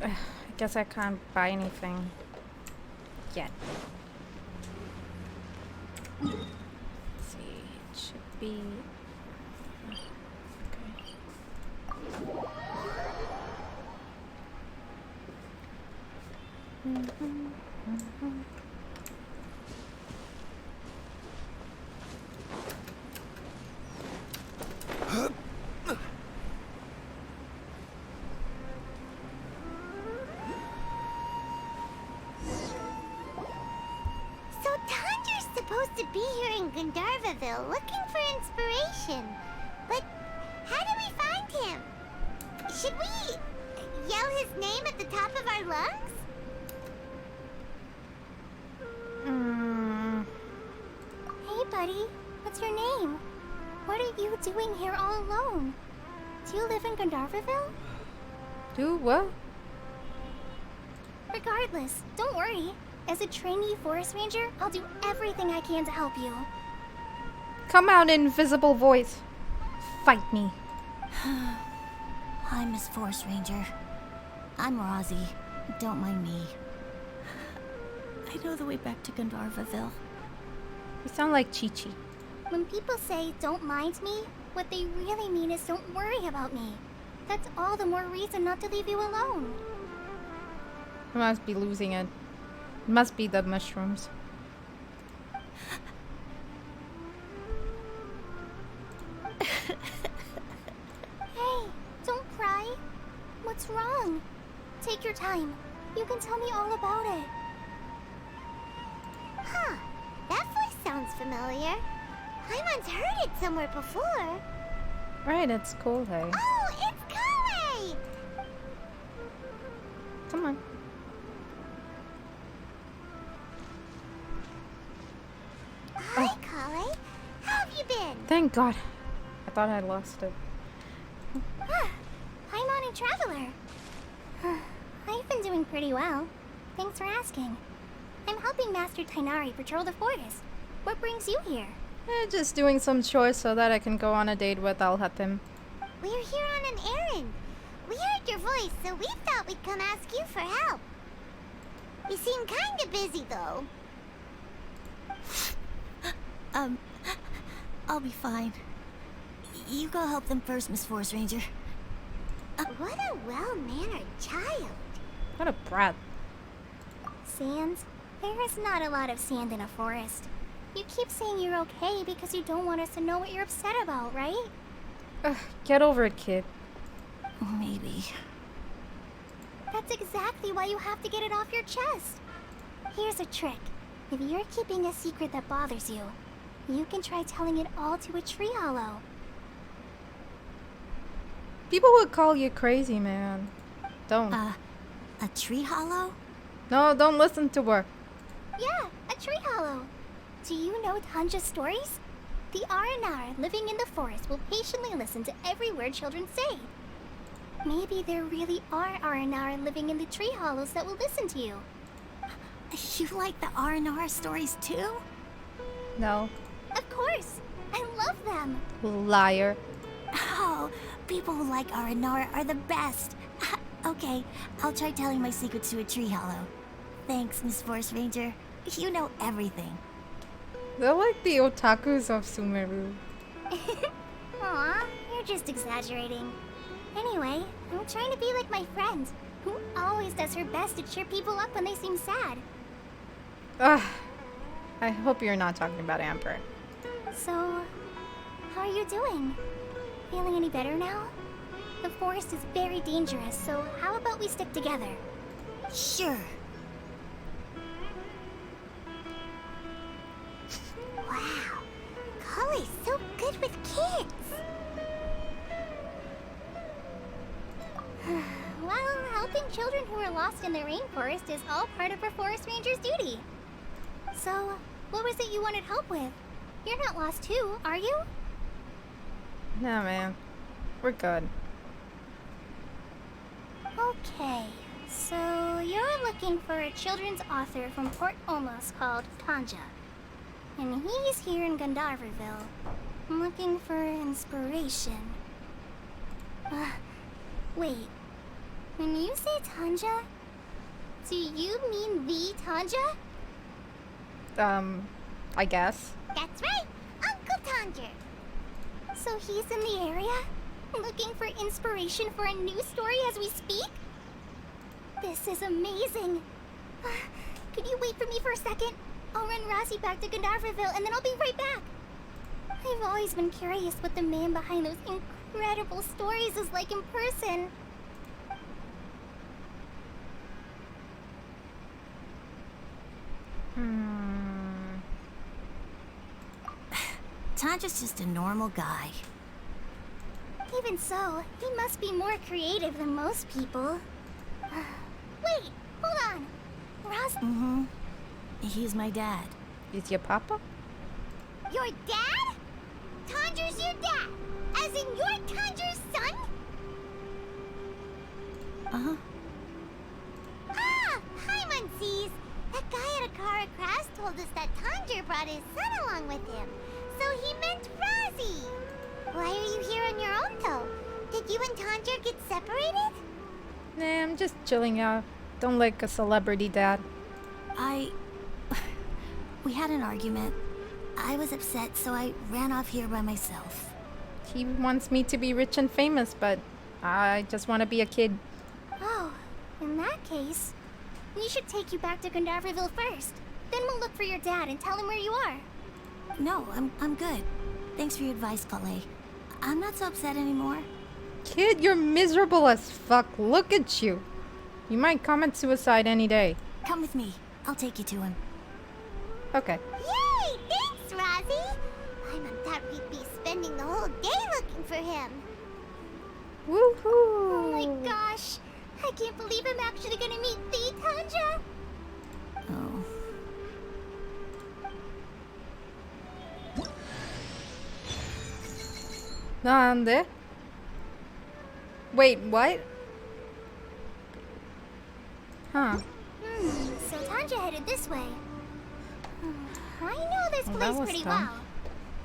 I guess I can't buy anything yet. Let's see, it should be. So Tanja's supposed to be here in Gandharvaville looking for inspiration. But how do we find him? Should we yell his name at the top of our lungs? Hey, buddy. What's your name? What are you doing here all alone? Do you live in Gandharvaville? Do what? Regardless, don't worry. As a trainee forest ranger, I'll do everything I can to help you. Come out, invisible voice. Fight me. Hi, Miss Forest Ranger. I'm Rozzy. Don't mind me. I know the way back to Gandharvaville. You sound like Chi-Chi. When people say, don't mind me, what they really mean is don't worry about me. That's all the more reason not to leave you alone. I must be losing it. It must be the mushrooms. Hey, don't cry. What's wrong? Take your time. You can tell me all about it. Huh. That voice sounds familiar. I once heard it somewhere before. Right, it's cool, hey. Oh, it's Kale! Come on. Hi, Kale. How have you been? Thank God. I thought I lost it. I'm on a traveler. I've been doing pretty well. Thanks for asking. I'm helping Master Tighnari patrol the forest. What brings you here? Just doing some chores so that I can go on a date with Alhathim. We're here on an errand. We heard your voice, so we thought we'd come ask you for help. You seem kinda busy, though. I'll be fine. You go help them first, Miss Forest Ranger. What a well-mannered child. What a brat. Sand? There is not a lot of sand in a forest. You keep saying you're okay because you don't want us to know what you're upset about, right? Ugh, get over it, kid. Maybe. That's exactly why you have to get it off your chest. Here's a trick. If you're keeping a secret that bothers you, you can try telling it all to a tree hollow. People would call you crazy, man. Don't. A tree hollow? No, don't listen to her. Yeah, a tree hollow. Do you know Tanja's stories? The Aranara living in the forest will patiently listen to every word children say. Maybe there really are Aranara living in the tree hollows that will listen to you. You like the Aranara stories too? No. Of course. I love them. Liar. Oh, people who like Aranara are the best. Okay, I'll try telling my secrets to a tree hollow. Thanks, Miss Forest Ranger. You know everything. They're like the otakus of Sumeru. Aw, Aw, you're just exaggerating. Anyway, I'm trying to be like my friend, who always does her best to cheer people up when they seem sad. Ugh. I hope you're not talking about Amber. So, how are you doing? Feeling any better now? The forest is very dangerous, so how about we stick together? Sure. Wow, Collie's so good with kids. Well, helping children who are lost in the rainforest is all part of a forest ranger's duty. So, what was it you wanted help with? You're not lost too, are you? No, man. We're good. Okay, so you're looking for a children's author from Port Olmos called Tanja. And he's here in Gandharville, looking for inspiration. Wait, when you say Tanja, do you mean the Tanja? I guess. That's right, Uncle Tanja. So he's in the area, looking for inspiration for a new story as we speak? This is amazing. Could you wait for me for a second? I'll run Razzie back to Gandharville and then I'll be right back. I've always been curious what the man behind those incredible stories is like in person. Tanja's just a normal guy. Even so, he must be more creative than most people. Wait, hold on. Raz... He's my dad. Is your papa? Your dad? Tanja's your dad? As in you're Tanja's son? Uh-huh. Ah! Hi, Muncies! That guy at Akara Craft told us that Tanja brought his son along with him. So he meant Razzie! Why are you here on your own, though? Did you and Tanja get separated? Nah, I'm just chilling out. Don't like a celebrity dad. We had an argument. I was upset, so I ran off here by myself. He wants me to be rich and famous, but I just want to be a kid. Oh, in that case, we should take you back to Gandharville first. Then we'll look for your dad and tell him where you are. No, I'm good. Thanks for your advice, Calais. I'm not so upset anymore. Kid, you're miserable as fuck. Look at you. You might commit suicide any day. Come with me. I'll take you to him. Okay. Yay! Thanks, Razzie! I thought we'd be spending the whole day looking for him. Woohoo! Oh my gosh! I can't believe I'm actually gonna meet the Tanja! Oh. Nande? Wait, what? Huh. So Tanja headed this way. I know this Well, that place was pretty dumb.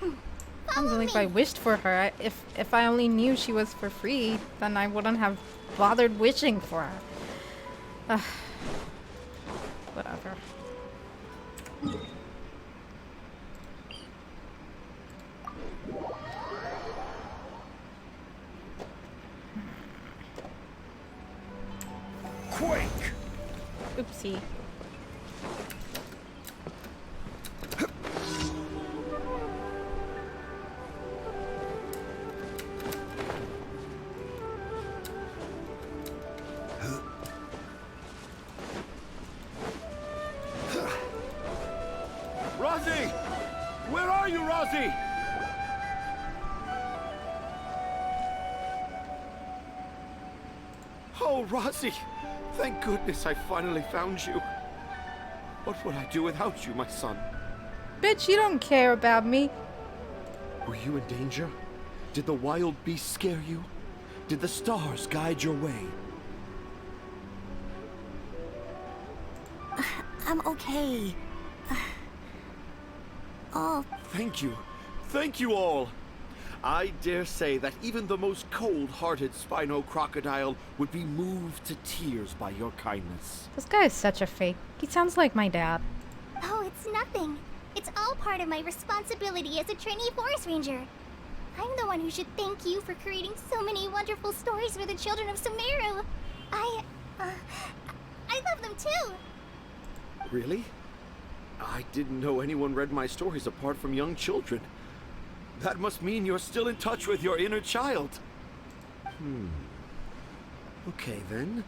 well. I don't believe I wished for her. If I only knew she was for free, then I wouldn't have bothered wishing for her. Ugh. Whatever. Quake! Oopsie. Razzie! Where are you, Razzie? Oh, Razzie! Thank goodness I finally found you. What would I do without you, my son? Bitch, you don't care about me. Were you in danger? Did the wild beasts scare you? Did the stars guide your way? I'm okay. Oh. Thank you. Thank you all. I dare say that even the most cold-hearted Spino crocodile would be moved to tears by your kindness. This guy is such a fake. He sounds like my dad. Oh, it's nothing. It's all part of my responsibility as a trainee forest ranger. I'm the one who should thank you for creating so many wonderful stories for the children of Sumeru. I love them too. Really? I didn't know anyone read my stories apart from young children. That must mean you're still in touch with your inner child. Okay then.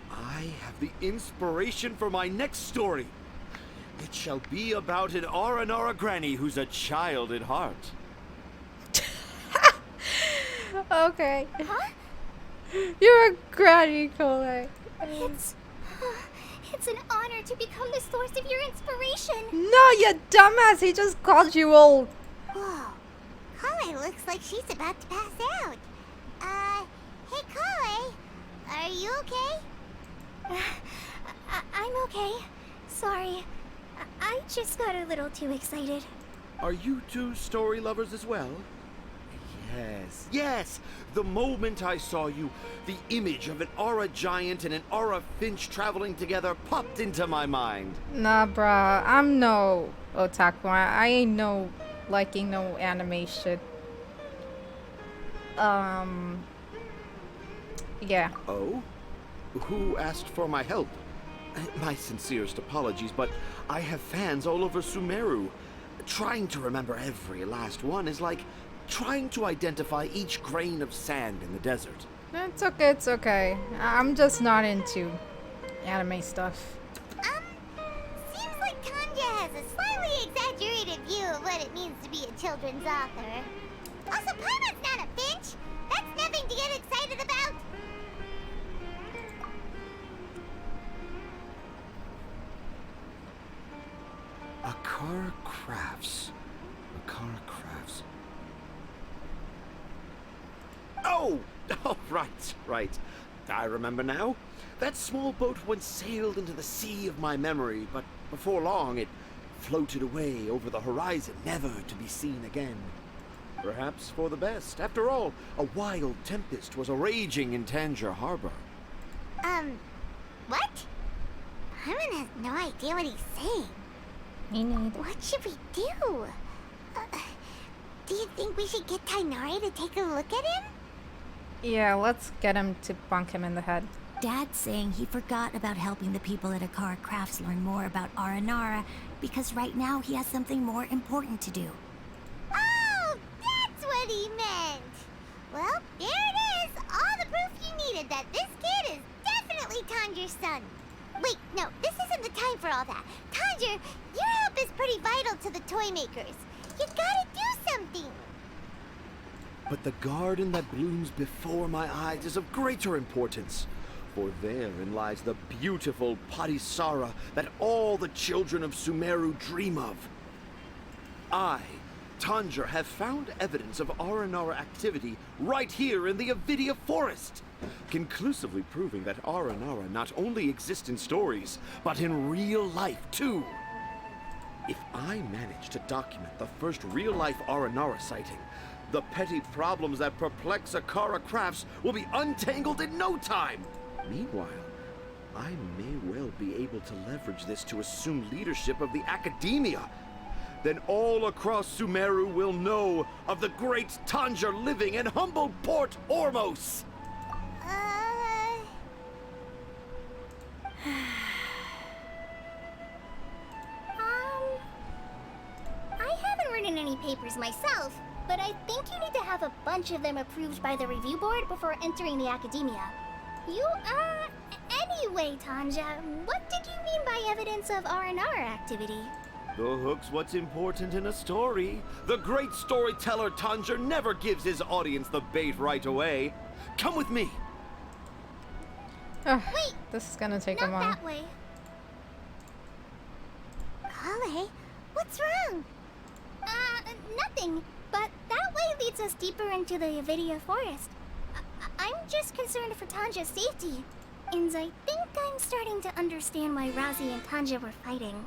I have the inspiration for my next story. It shall be about an Aranara granny who's a child at heart. Okay. Huh? You're a granny, Cole. It's an honor to become the source of your inspiration. No, you dumbass! He just called you old. Whoa. Kale looks like she's about to pass out. Hey Kale, are you okay? I'm okay. Sorry. I just got a little too excited. Are you two story lovers as well? Yes. The moment I saw you, the image of an Aura giant and an Aura finch traveling together popped into my mind. Nah, bruh. I'm no otaku. I ain't no liking no anime shit. Yeah. Oh? Who asked for my help? My sincerest apologies, but I have fans all over Sumeru. Trying to remember every last one is like trying to identify each grain of sand in the desert. It's okay. I'm just not into anime stuff. Seems like Tanja has a slightly exaggerated view of what it means to be a children's author. Also, Paimon's not a finch. That's nothing to get excited about. Akara Crafts. Oh, right. I remember now. That small boat once sailed into the sea of my memory, but before long it floated away over the horizon, never to be seen again. Perhaps for the best. After all, a wild tempest was raging in Tanger Harbor. What? Paimon has no idea what he's saying. Me neither. What should we do? Do you think we should get Tighnari to take a look at him? Yeah, let's get him to bonk him in the head. Dad's saying he forgot about helping the people at Akara Crafts learn more about Aranara because right now he has something more important to do. Oh, that's what he meant! Well, there it is! All the proof you needed that this kid is definitely Tanger's son. Wait, no, this isn't the time for all that. Tanger, your help is pretty vital to the toy makers. You gotta do something! But the garden that blooms before my eyes is of greater importance. For therein lies the beautiful Patisara that all the children of Sumeru dream of. I, Tanger, have found evidence of Aranara activity right here in the Avidia Forest, conclusively proving that Aranara not only exist in stories, but in real life too. If I manage to document the first real-life Aranara sighting, the petty problems that perplex Akara Crafts will be untangled in no time. Meanwhile, I may well be able to leverage this to assume leadership of the Academia. Then all across Sumeru will know of the great Tanger living in humble Port Ormos. I haven't written any papers myself, but I think you need to have a bunch of them approved by the review board before entering the Academia. Anyway, Tanja, what did you mean by evidence of Aranara activity? The hook's what's important in a story. The great storyteller Tanger never gives his audience the bait right away. Come with me. Wait, this is gonna take a while. Not that way. Kale, what's wrong? Nothing. But that way leads us deeper into the Avidia Forest. I'm just concerned for Tanja's safety. And I think I'm starting to understand why Razi and Tanja were fighting.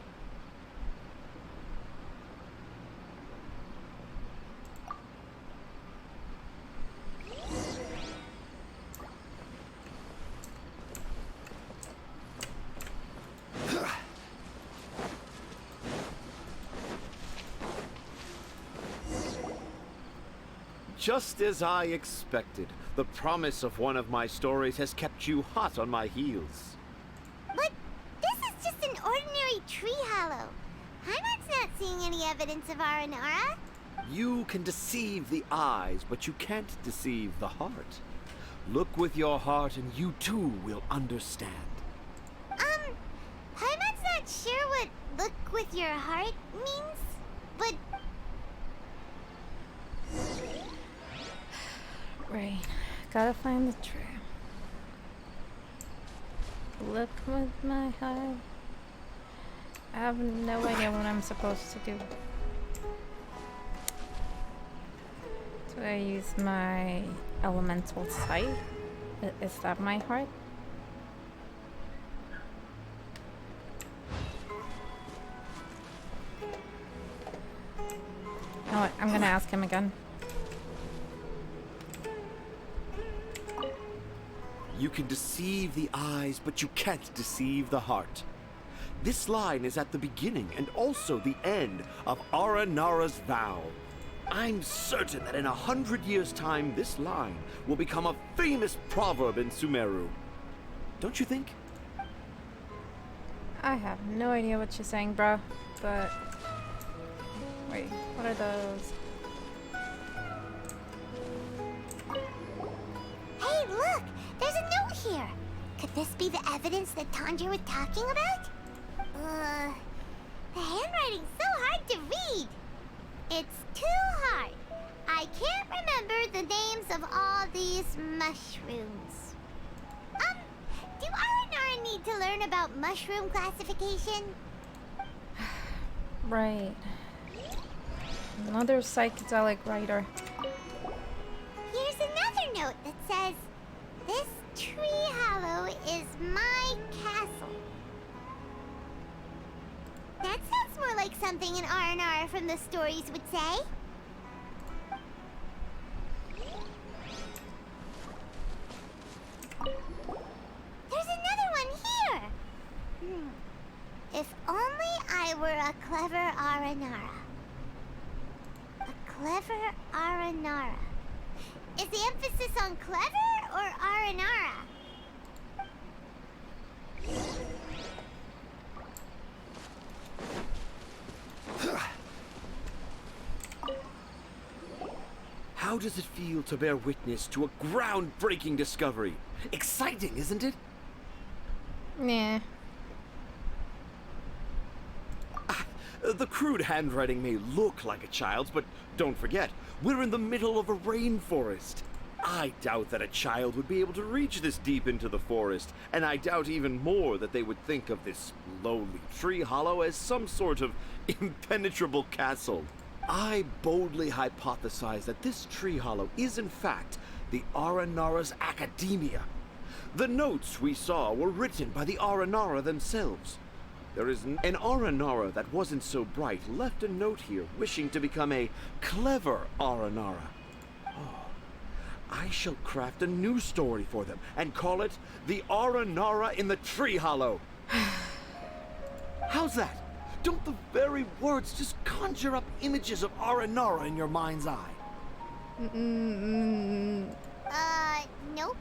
Just as I expected. The promise of one of my stories has kept you hot on my heels. But this is just an ordinary tree hollow. Heimat's not seeing any evidence of Aranara. You can deceive the eyes, but you can't deceive the heart. Look with your heart and you too will understand. Heimat's not sure what look with your heart means, but... Right. Gotta find the trail. Look with my heart. I have no idea what I'm supposed to do. Do I use my elemental sight? Is that my heart? Oh, I'm gonna ask him again. You can deceive the eyes, but you can't deceive the heart. This line is at the beginning and also the end of Aranara's vow. I'm certain that in 100 years' time, this line will become a famous proverb in Sumeru. Don't you think? I have no idea what you're saying, bro, but... Wait, what are those? Hey, look! There's a note here! Could this be the evidence that Tanja was talking about? The handwriting's so hard to read! It's too hard. I can't remember the names of all these mushrooms. Do Aranara need to learn about mushroom classification? Right. Another psychedelic writer. Here's another note that says, "This tree hollow is my castle." That sounds more like something an Aranara from the stories would say. There's another one here! If only I were a clever Aranara. A clever Aranara. Is the emphasis on clever or Aranara? How does it feel to bear witness to a groundbreaking discovery? Exciting, isn't it? Nah. The crude handwriting may look like a child's, but don't forget, we're in the middle of a rainforest. I doubt that a child would be able to reach this deep into the forest, and I doubt even more that they would think of this lowly tree hollow as some sort of impenetrable castle. I boldly hypothesize that this tree hollow is in fact the Aranara's academia. The notes we saw were written by the Aranara themselves. There is an Aranara that wasn't so bright left a note here wishing to become a clever Aranara. Oh, I shall craft a new story for them and call it The Aranara in the Tree Hollow. How's that? Don't the very words just conjure up images of Aranara in your mind's eye? Nope.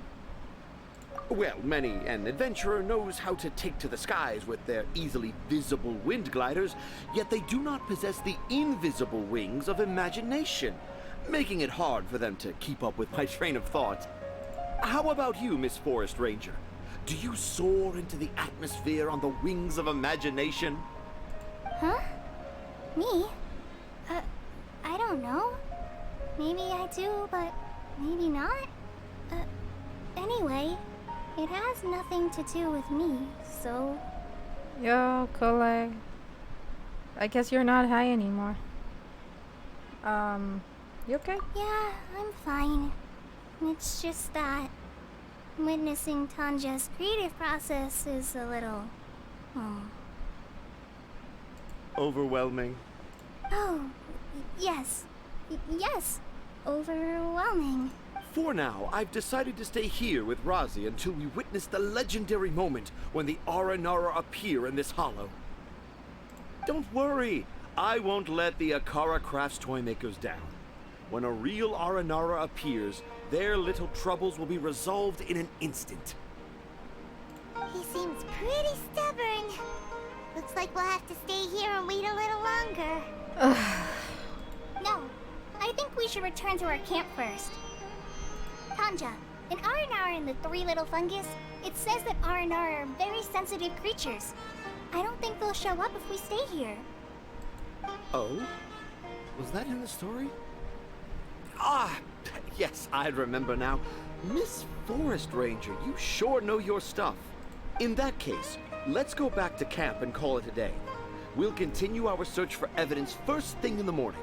Well, many an adventurer knows how to take to the skies with their easily visible wind gliders, yet they do not possess the invisible wings of imagination, making it hard for them to keep up with my train of thought. How about you, Miss Forest Ranger? Do you soar into the atmosphere on the wings of imagination? Huh? Me? I don't know. Maybe I do, but maybe not. Anyway, it has nothing to do with me, so... Yo, Cole. I guess you're not high anymore. You okay? Yeah, I'm fine. It's just that witnessing Tanja's creative process is a little... Overwhelming. Oh, yes. Yes. Overwhelming. For now, I've decided to stay here with Razi until we witness the legendary moment when the Aranara appear in this hollow. Don't worry, I won't let the Akara Crafts toy makers down. When a real Aranara appears, their little troubles will be resolved in an instant. He seems pretty stubborn. Looks like we'll have to stay here and wait a little longer. No, I think we should return to our camp first. Tanja, in Aranara and the Three Little Fungus, it says that Aranara are very sensitive creatures. I don't think they'll show up if we stay here. Oh? Was that in the story? Ah, yes, I remember now. Miss Forest Ranger, you sure know your stuff. In that case, let's go back to camp and call it a day. We'll continue our search for evidence first thing in the morning.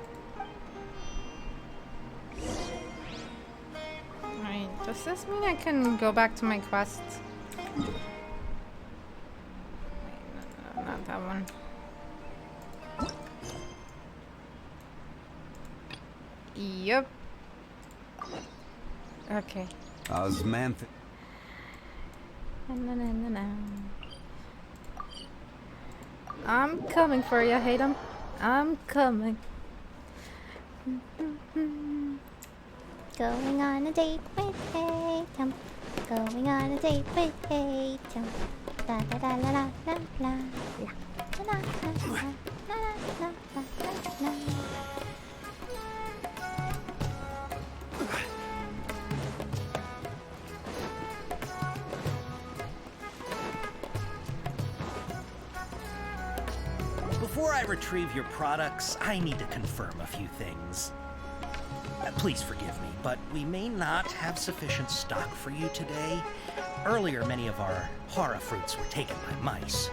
Alright, does this mean I can go back to my quests? Wait, no, not that one. Yep. Okay. Osmanth. I'm coming for you, Hayden. I'm coming. Going on a date with Hayden. Going on a date with Hayden. La la la la la la la. La la la la la la la la. Before I retrieve your products, I need to confirm a few things. Please forgive me, but we may not have sufficient stock for you today. Earlier, many of our hara fruits were taken by mice.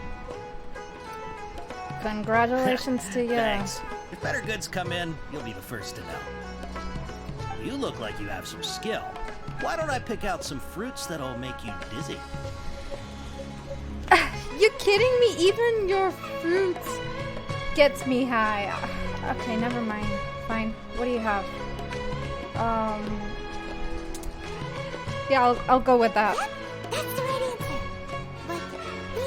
Congratulations to you. Thanks. If better goods come in, you'll be the first to know. You look like you have some skill. Why don't I pick out some fruits that'll make you dizzy? You kidding me? Even your fruits gets me high. Okay, never mind. Fine. What do you have? Yeah, I'll go with that. Yep, that's the right answer. But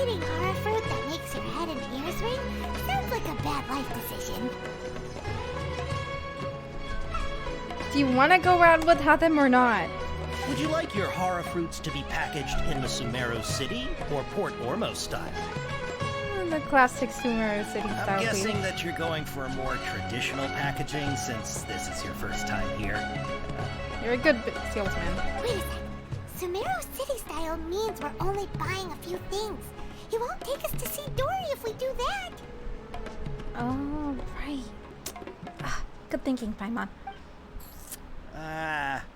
eating hara fruit that makes your head and ears ring sounds like a bad life decision. Do you want to go around with them or not? Would you like your hara fruits to be packaged in the Sumeru City or Port Ormos style? The classic Sumeru City style. I'm guessing that you're going for a more traditional packaging since this is your first time here. You're a good salesman. Wait a sec. Sumeru City style means we're only buying a few things. He won't take us to see Dory if we do that. Oh, right. Good thinking, Paimon.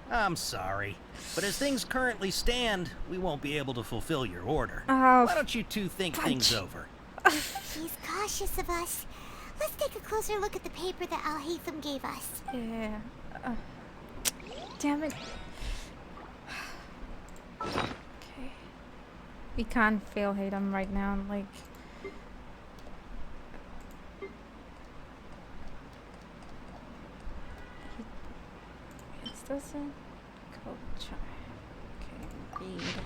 I'm sorry. But as things currently stand, we won't be able to fulfill your order. Oh, why don't you two think things over? He's cautious of us. Let's take a closer look at the paper that Al-Haytham gave us. Yeah. Damn it. Okay. We can't fail Hayden right now. Like. This doesn't go try. Okay, read.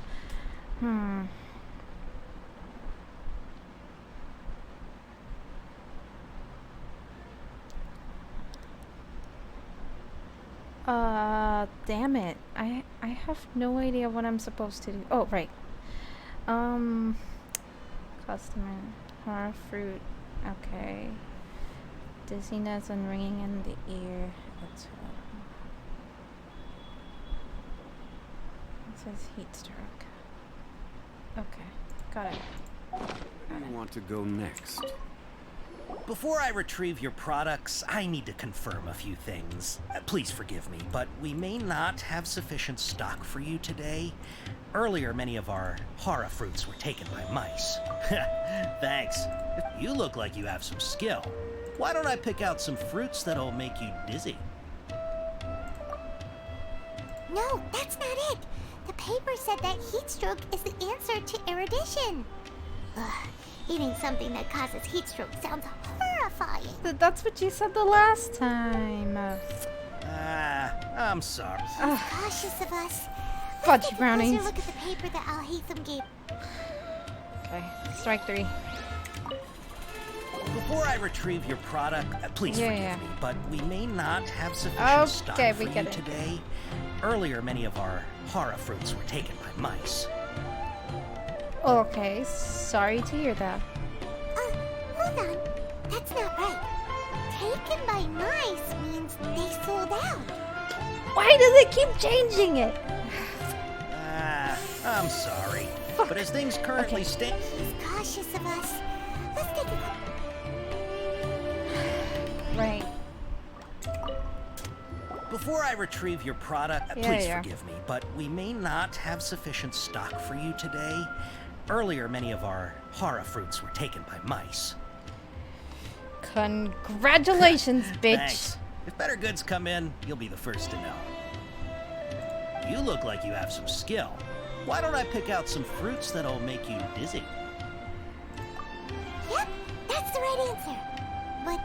Damn it. I have no idea what I'm supposed to do. Oh, right. Customer. Hara fruit. Okay. Dizziness and ringing in the ear. That's it says heat stroke. Okay. Got it. Where do you want to go next? Before I retrieve your products, I need to confirm a few things. Please forgive me, but we may not have sufficient stock for you today. Earlier, many of our hara fruits were taken by mice. Thanks. You look like you have some skill. Why don't I pick out some fruits that'll make you dizzy? No, that's not it. The paper said that heat stroke is the answer to erudition. Ugh, eating something that causes heat stroke sounds horrifying. That's what you said the last time. I'm sorry. He's cautious of us. Fudge Let's take brownies. a closer look at the paper that Al-Haytham gave. Okay, strike 3. Before I retrieve your product, please Yeah, forgive yeah. me, but we may not have sufficient stock Okay, for we get you it. today. Earlier, many of our hara fruits were taken by mice. Okay, sorry to hear that. Hold on. That's not right. Taken by mice means they sold out. Why do they keep changing it? I'm sorry. But as things currently stand... He's cautious of us. Let's take a Right. Before I retrieve your product, Yeah, please yeah. forgive me, but we may not have sufficient stock for you today. Earlier, many of our hara fruits were taken by mice. Congratulations, bitch. Thanks. If better goods come in, you'll be the first to know. You look like you have some skill. Why don't I pick out some fruits that'll make you dizzy? Yep, that's the right answer. But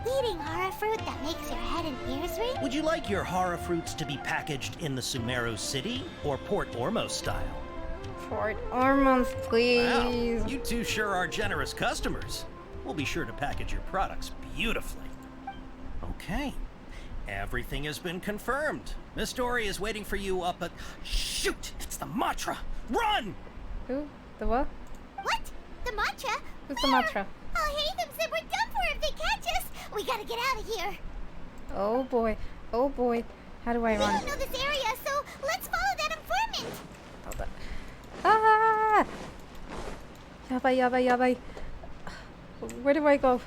eating hara fruit that makes your head and ears ring? Would you like your hara fruits to be packaged in the Sumeru City or Port Ormos style? Port Ormos, please. Wow, you two sure are generous customers. We'll be sure to package your products beautifully. Okay, everything has been confirmed. Miss Dory is waiting for you up at... Shoot, it's the Matra! Run! Who? The what? What? The Matra? Who's the Matra? Oh, Hatham said we're done for if they catch us. We gotta get out of here. Oh boy. Oh boy. How do I We run? don't know this area, so let's follow that informant. Hold on. Ah! Yabba, yabba, yabba. Where do I go?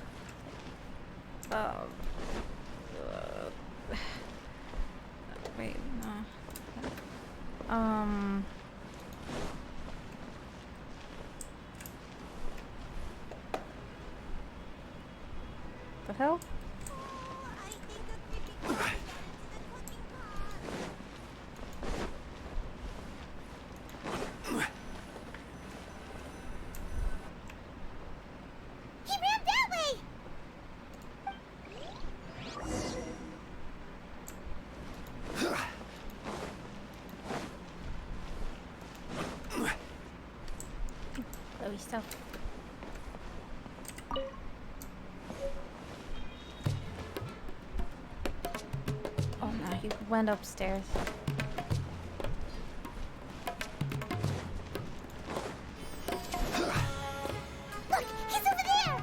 Wait, no. The hell? He ran that way. Chloe, stop. Oh no, he went upstairs. Look, he's over there.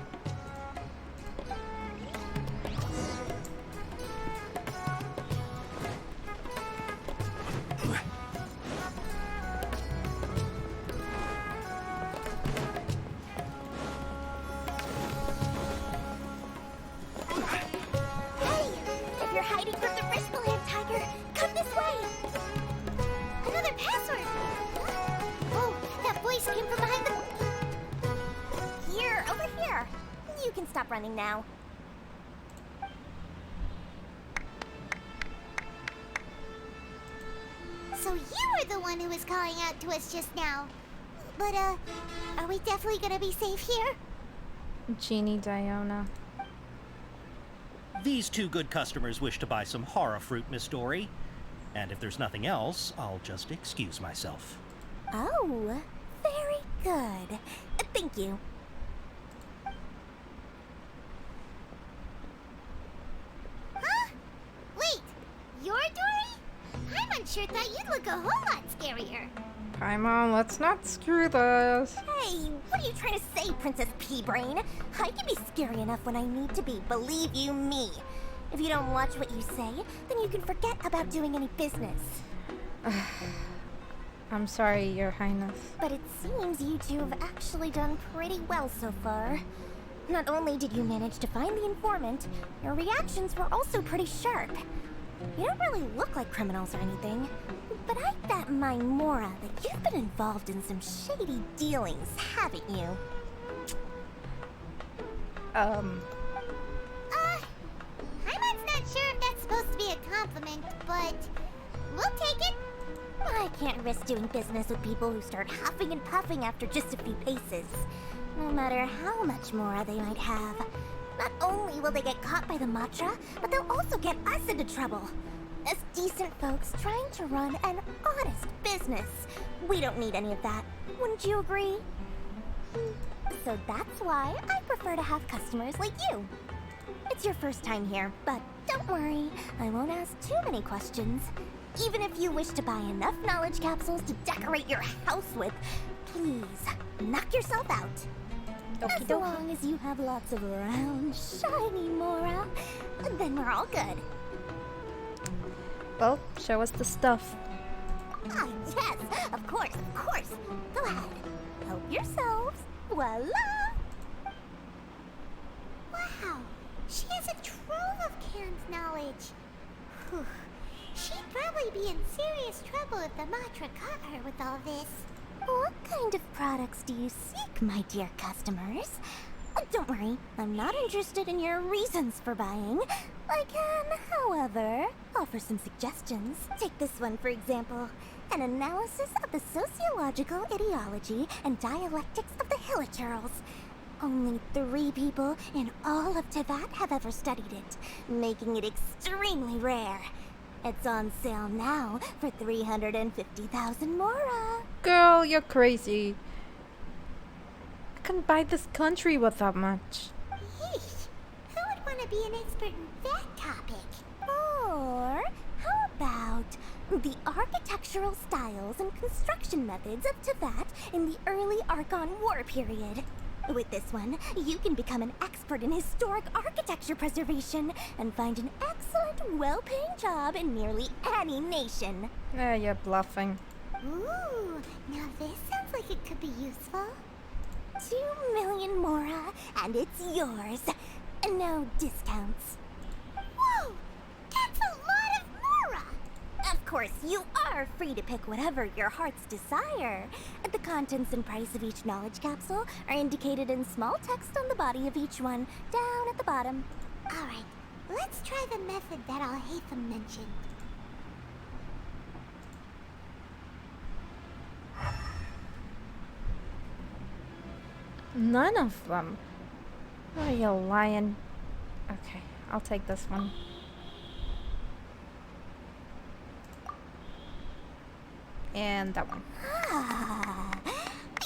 Hey, if you're hiding from the Riskland Tiger, come this way. Another password. Oh, that voice came from behind the... Here, over here. You can stop running now. So you were the one who was calling out to us just now. But, are we definitely gonna be safe here? Genie Diona. These two good customers wish to buy some hara fruit, Miss Dory. And if there's nothing else, I'll just excuse myself. Oh, very good. Thank you. Huh? Wait, you're Dory? Paimon sure thought you'd look a whole lot scarier. Paimon, let's not screw this. Hey, what are you trying to say, Princess Pea-Brain? I can be scary enough when I need to be, believe you me. If you don't watch what you say, then you can forget about doing any business. I'm sorry, Your Highness. But it seems you two have actually done pretty well so far. Not only did you manage to find the informant, your reactions were also pretty sharp. You don't really look like criminals or anything, but I bet my Mora that you've been involved in some shady dealings, haven't you? Paimon's not sure if that's supposed to be a compliment, but we'll take it. I can't risk doing business with people who start huffing and puffing after just a few paces. No matter how much Mora they might have. Not only will they get caught by the Matra, but they'll also get us into trouble. As decent folks trying to run an honest business. We don't need any of that. Wouldn't you agree? So that's why I prefer to have customers like you. It's your first time here, but don't worry, I won't ask too many questions. Even if you wish to buy enough knowledge capsules to decorate your house with, please, knock yourself out. As long as you have lots of round, shiny Mora, then we're all good. Well, show us the stuff. Ah, yes, of course, of course. Go ahead. Help yourselves. Voila! Wow, she has a trove of canned knowledge. Whew. She'd probably be in serious trouble if the Matra caught her with all this. What kind of products do you seek, my dear customers? Don't worry, I'm not interested in your reasons for buying. I can, however, offer some suggestions. Take this one, for example. An analysis of the sociological ideology and dialectics of the Hilichurls. Only 3 people in all of Teyvat have ever studied it, making it extremely rare. It's on sale now for 350,000 Mora. Girl, you're crazy. I couldn't buy this country with that much. Yeesh, who would want to be an expert in that topic? Or how about the architectural styles and construction methods of Teyvat in the early Archon War period? With this one, you can become an expert in historic architecture preservation and find an excellent, well-paying job in nearly any nation. You're bluffing. Ooh, now this sounds like it could be useful. 2 million Mora, and it's yours. No discounts. Whoa! That's a lot of Mora! Of course, you are free to pick whatever your heart's desire. The contents and price of each knowledge capsule are indicated in small text on the body of each one, down at the bottom. Alright, let's try the method that Alhaitham mentioned. None of them. Oh, you lying. Okay, I'll take this one. And that one. Ah,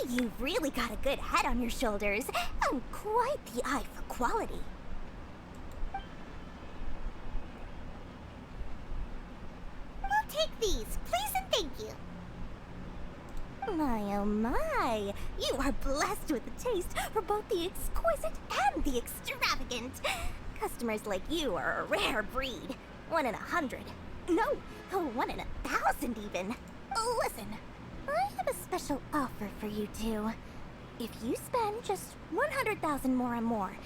you've really got a good head on your shoulders and quite the eye for quality. We'll take these, please and thank you. My oh my, you are blessed with a taste for both the exquisite and the extravagant. Customers like you are a rare breed. 1 in 100. No, 1 in 1,000 even. Listen, I have a special offer for you two. If you spend just 100,000 Mora more,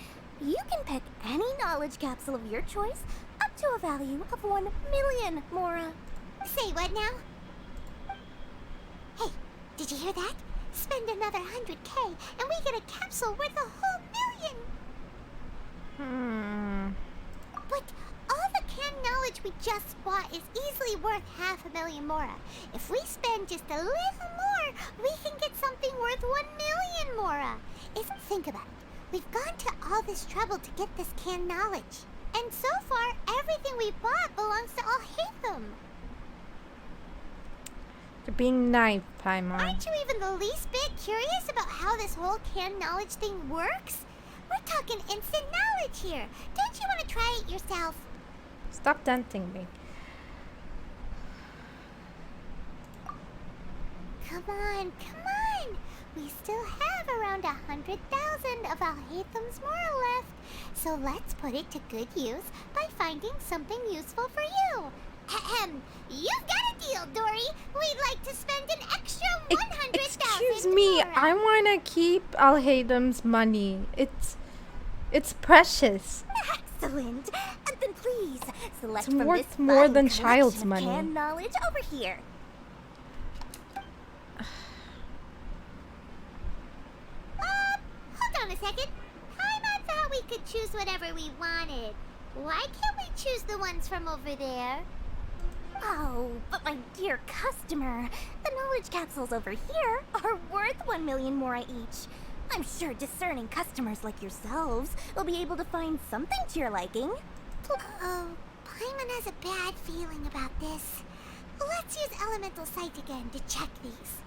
you can pick any knowledge capsule of your choice up to a value of 1 million Mora. Say what now? Hey, did you hear that? Spend another 100K and we get a capsule worth a whole million! But all the canned knowledge we just bought is easily worth 500,000 Mora. If we spend just a little more, we can get something worth 1 million Mora. Think about it. We've gone to all this trouble to get this canned knowledge. And so far, everything we bought belongs to Alhaitham. You're being naive, Paimon. Aren't you even the least bit curious about how this whole canned knowledge thing works? We're talking instant knowledge here. Don't you want to try it yourself? Stop tempting me. Come on, come on. We still have around 100,000 of Alhaitham's Mora left. So let's put it to good use by finding something useful for you. Ahem. You've got a deal, Dory. We'd like to spend an extra 100,000. Excuse me, I want to keep Alhaitham's money. It's precious. Excellent. And then please select It's from worth this more fine than collection child's of money. canned knowledge over here. Hold on a second. Paimon thought we could choose whatever we wanted. Why can't we choose the ones from over there? Oh, but my dear customer, the knowledge capsules over here are worth 1 million Mora each. I'm sure discerning customers like yourselves will be able to find something to your liking. Oh, Paimon has a bad feeling about this. Let's use Elemental Sight again to check these.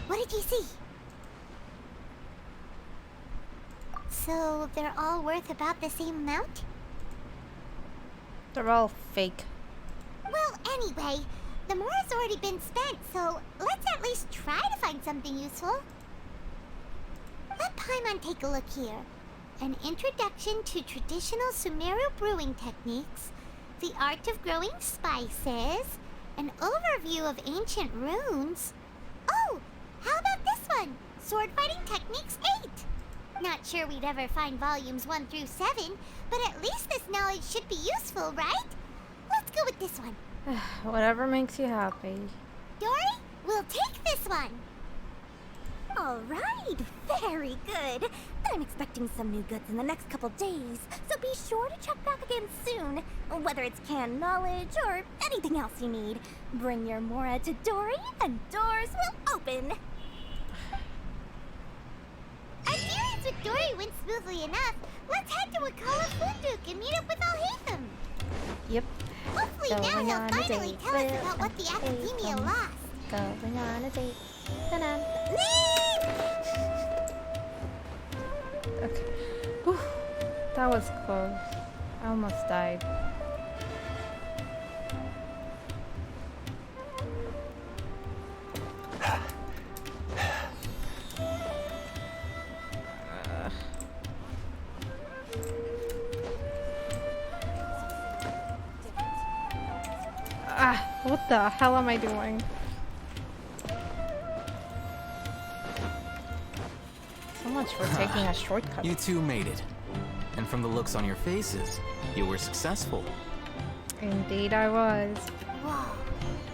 What did you see? So they're all worth about the same amount? They're all fake. Well, anyway, the more has already been spent, so let's at least try to find something useful. Let Paimon take a look here. An introduction to traditional Sumeru brewing techniques, the art of growing spices, an overview of ancient runes. Oh, how about this one? Sword Fighting Techniques 8. Not sure we'd ever find volumes 1 through 7, but at least this knowledge should be useful, right? Let's go with this one. Whatever makes you happy. Dory, we'll take this one. All right, very good. I'm expecting some new goods in the next couple days, so be sure to check back again soon. Whether it's canned knowledge or anything else you need, bring your Mora to Dory and doors will open. Our dealings with Dory went smoothly enough. Let's head to Wakala Funduk and meet up with Alhaitham. Yep. Hopefully Going now he'll on a finally date tell us with about what the Academia lost. Going on a date. Ta-da. Okay. Whew. That was close. I almost died. What the hell am I doing? So much for taking a shortcut. You two made it. And from the looks on your faces, you were successful. Indeed I was. Whoa,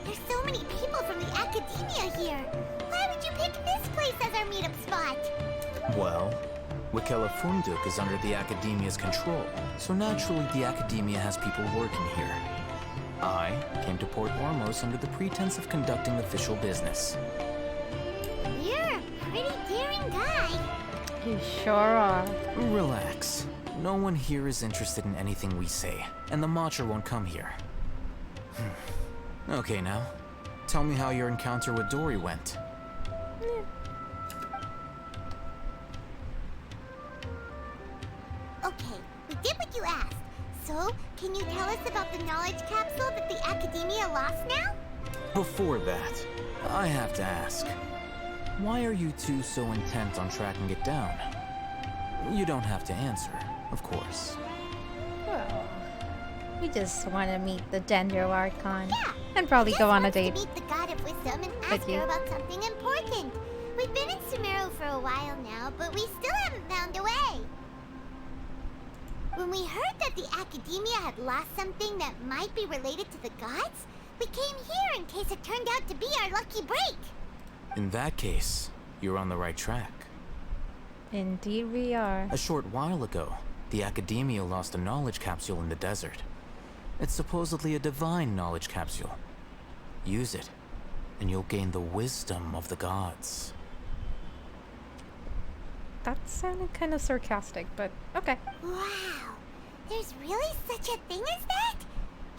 there's so many people from the Academia here. Why would you pick this place as our meetup spot? Well, Wakela Funduk is under the Academia's control, so naturally the Academia has people working here. I came to Port Ormos under the pretense of conducting official business. You're a pretty daring guy. You sure are. Relax. No one here is interested in anything we say, and the Macher won't come here. Okay now, tell me how your encounter with Dory went. Okay, we did what you asked. So, can you tell us about the knowledge capsule that the Academia lost now? Before that, I have to ask, why are you two so intent on tracking it down? You don't have to answer, of course. Well, we just want to meet the Dendro Archon. Yeah, and probably go on a date. To meet the God of Wisdom and ask you. her about something important. We've been in Sumeru for a while now, but we still haven't found a way. When we heard that the Academia had lost something that might be related to the gods, we came here in case it turned out to be our lucky break. In that case, you're on the right track. Indeed we are. A short while ago, the Academia lost a knowledge capsule in the desert. It's supposedly a divine knowledge capsule. Use it, and you'll gain the wisdom of the gods. That sounded kind of sarcastic, but okay. Wow, there's really such a thing as that?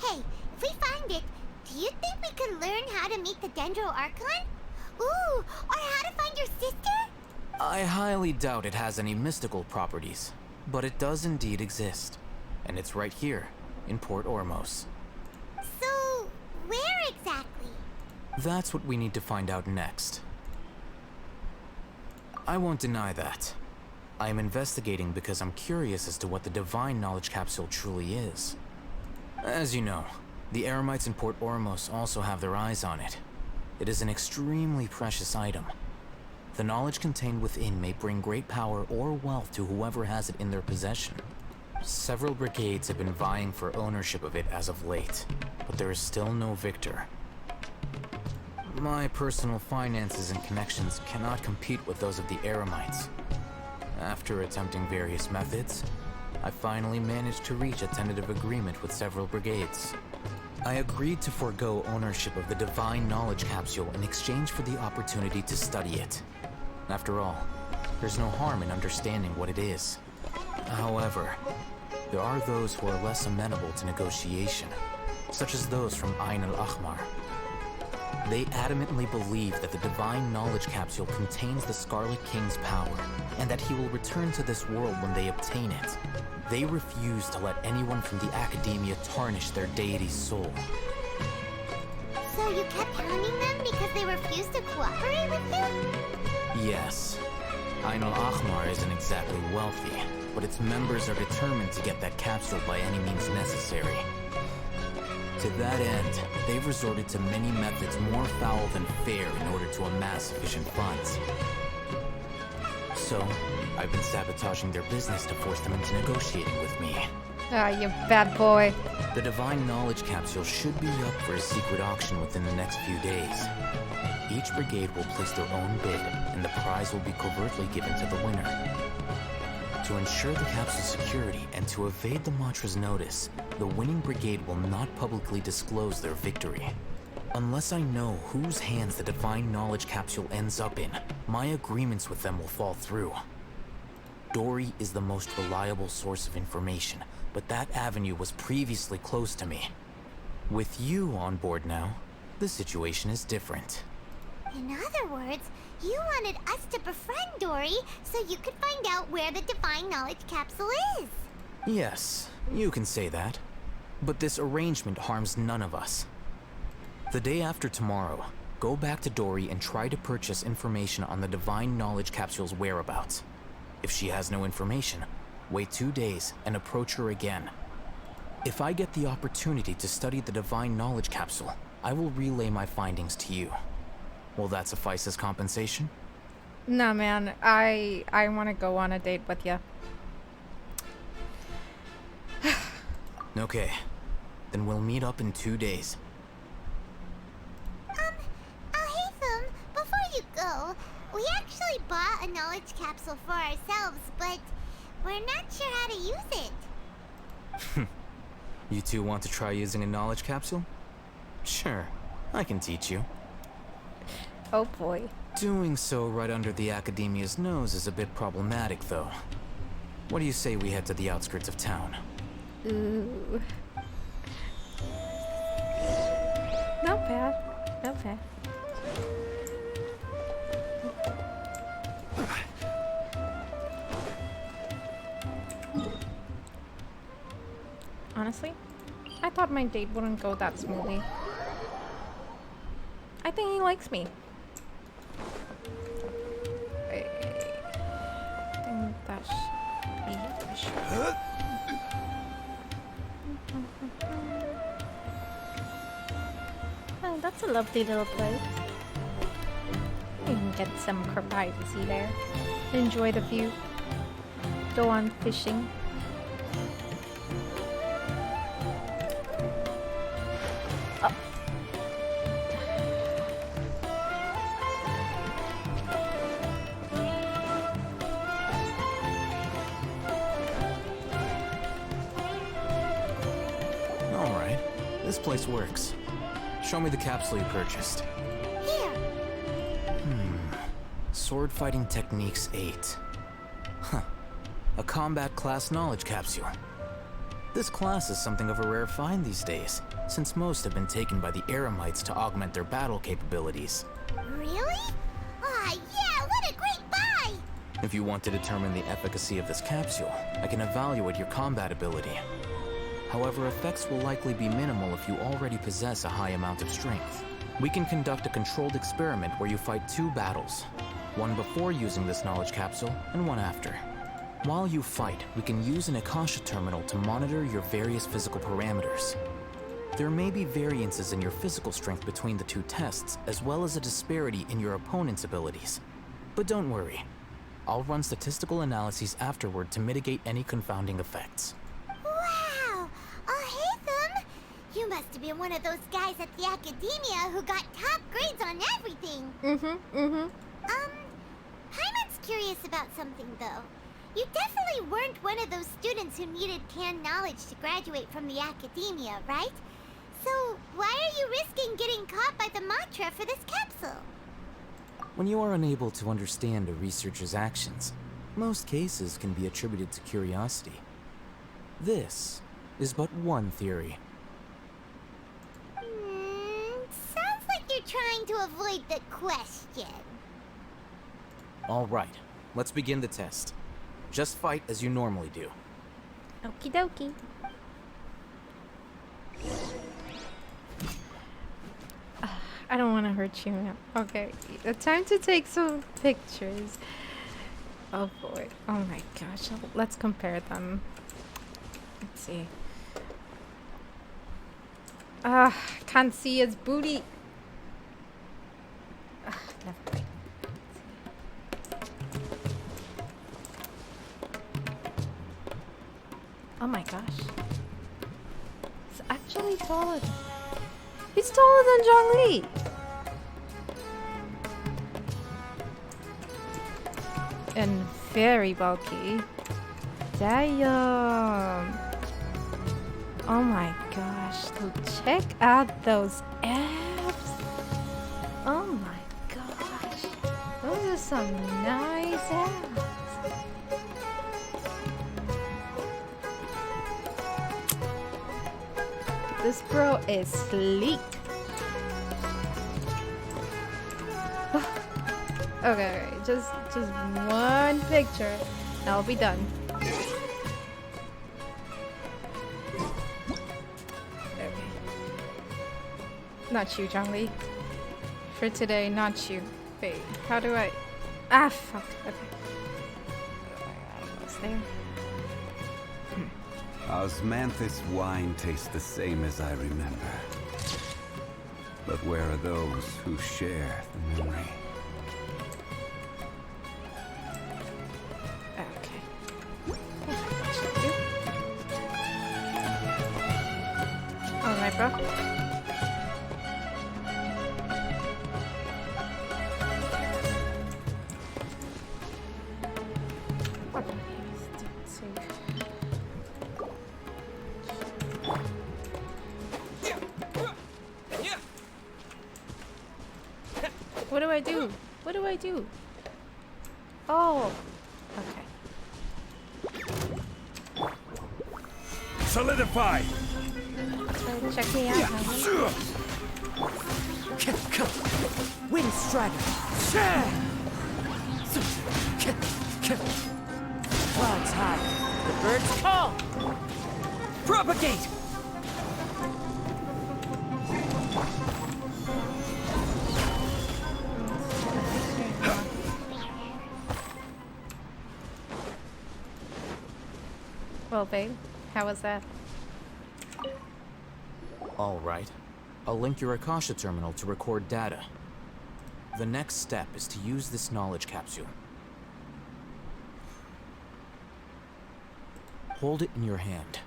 Hey, if we find it, do you think we could learn how to meet the Dendro Archon? Ooh, or how to find your sister? I highly doubt it has any mystical properties, but it does indeed exist. And it's right here, in Port Ormos. So, where exactly? That's what we need to find out next. I won't deny that. I am investigating because I'm curious as to what the divine knowledge capsule truly is. As you know, the Eremites in Port Ormos also have their eyes on it. It is an extremely precious item. The knowledge contained within may bring great power or wealth to whoever has it in their possession. Several brigades have been vying for ownership of it as of late, but there is still no victor. My personal finances and connections cannot compete with those of the Eremites. After attempting various methods, I finally managed to reach a tentative agreement with several brigades. I agreed to forego ownership of the divine knowledge capsule in exchange for the opportunity to study it. After all, there's no harm in understanding what it is. However, there are those who are less amenable to negotiation, such as those from Ain al-Ahmar. They adamantly believe that the Divine Knowledge Capsule contains the Scarlet King's power, and that he will return to this world when they obtain it. They refuse to let anyone from the Academia tarnish their deity's soul. So you kept hounding them because they refused to cooperate with you? Yes. Ainul Ahmar isn't exactly wealthy, but its members are determined to get that capsule by any means necessary. To that end, they've resorted to many methods more foul than fair in order to amass sufficient funds. So, I've been sabotaging their business to force them into negotiating with me. Ah, you bad boy. The Divine Knowledge Capsule should be up for a secret auction within the next few days. Each brigade will place their own bid, and the prize will be covertly given to the winner. To ensure the capsule's security and to evade the Matra's notice, the winning brigade will not publicly disclose their victory. Unless I know whose hands the Divine Knowledge Capsule ends up in, my agreements with them will fall through. Dory is the most reliable source of information, but that avenue was previously closed to me. With you on board now, the situation is different. In other words, you wanted us to befriend Dory so you could find out where the Divine Knowledge Capsule is. Yes, you can say that. But this arrangement harms none of us. The day after tomorrow, go back to Dory and try to purchase information on the Divine Knowledge Capsule's whereabouts. If she has no information, wait 2 days and approach her again. If I get the opportunity to study the Divine Knowledge Capsule, I will relay my findings to you. Will that suffice as compensation? No, man. I want to go on a date with you. Okay. Then we'll meet up in 2 days. Alhaitham, before you go, we actually bought a knowledge capsule for ourselves, but we're not sure how to use it. You two want to try using a knowledge capsule? Sure, I can teach you. Oh boy. Doing so right under the Academia's nose is a bit problematic, though. What do you say we head to the outskirts of town? Ooh. Not bad. Not bad. Honestly, I thought my date wouldn't go that smoothly. I think he likes me. I think that should be it. Oh, that's a lovely little place. You can get some privacy there. Enjoy the view. Go on fishing. Oh. All right, this place works. Show me the capsule you purchased. Here. Sword Fighting Techniques 8. Huh. A combat class knowledge capsule. This class is something of a rare find these days, since most have been taken by the Eremites to augment their battle capabilities. Really? Ah, yeah, what a great buy! If you want to determine the efficacy of this capsule, I can evaluate your combat ability. However, effects will likely be minimal if you already possess a high amount of strength. We can conduct a controlled experiment where you fight 2 battles, one before using this knowledge capsule and one after. While you fight, we can use an Akasha terminal to monitor your various physical parameters. There may be variances in your physical strength between the 2 tests, as well as a disparity in your opponent's abilities. But don't worry, I'll run statistical analyses afterward to mitigate any confounding effects. Wow! Alhaitham! You must have been one of those guys at the Academia who got top grades on everything! Paimon's curious about something, though. You definitely weren't one of those students who needed canned knowledge to graduate from the Academia, right? So, why are you risking getting caught by the Matra for this capsule? When you are unable to understand a researcher's actions, most cases can be attributed to curiosity. This is but one theory. Sounds like you're trying to avoid the question. All right, let's begin the test. Just fight as you normally do. Okie dokie. I don't want to hurt you now. Okay, time to take some pictures. Oh boy. Oh my gosh. Let's compare them. Let's see. Can't see his booty. Never mind. Oh my gosh. He's actually taller than... He's taller than Zhongli! And very bulky. Damn! Oh my gosh. Check out those abs! Oh my gosh. Those are some nice abs. This bro is sleek. Okay, just one picture, and I'll be done. Okay. Not you, Zhongli. For today, not you. Wait, how do I... Ah, fuck. Okay. Almost there. Osmanthus wine tastes the same as I remember. But where are those who share the memory? Alright, bro. What do I do? What do I do? Oh, okay. Solidify! So check me out, huh? Wind Strider! Clouds high, the birds call! Propagate! Well, babe, how was that? All right. I'll link your Akasha terminal to record data. The next step is to use this knowledge capsule. Hold it in your hand.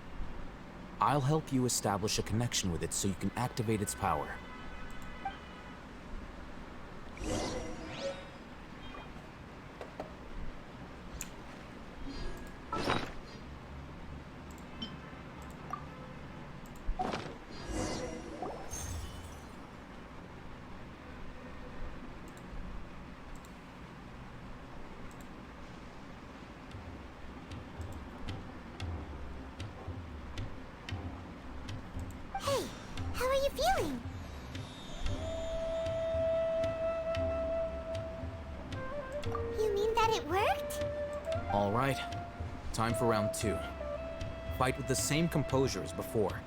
I'll help you establish a connection with it so you can activate its power. Hey, how are you feeling? You mean that it worked? All right. Time for round 2. Fight with the same composure as before.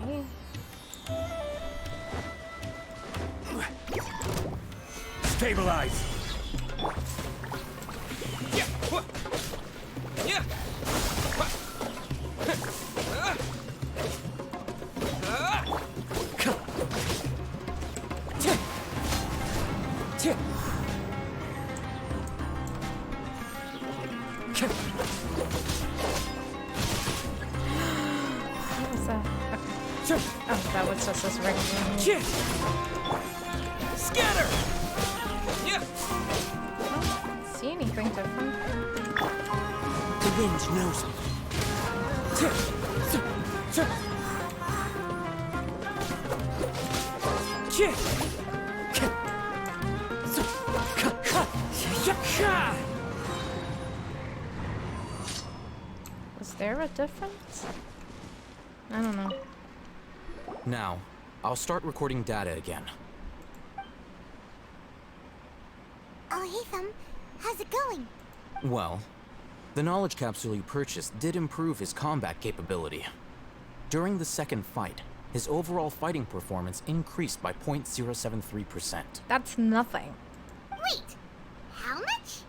Okay. Stabilize! What was that? Okay. Oh, that was just this regular. Scatter! I don't see anything different. The wind knows me. Was there a difference? I don't know. Now, I'll start recording data again. Oh, Haytham, how's it going? Well, the knowledge capsule you purchased did improve his combat capability. During the second fight, his overall fighting performance increased by 0.073%. That's nothing. Wait, how much?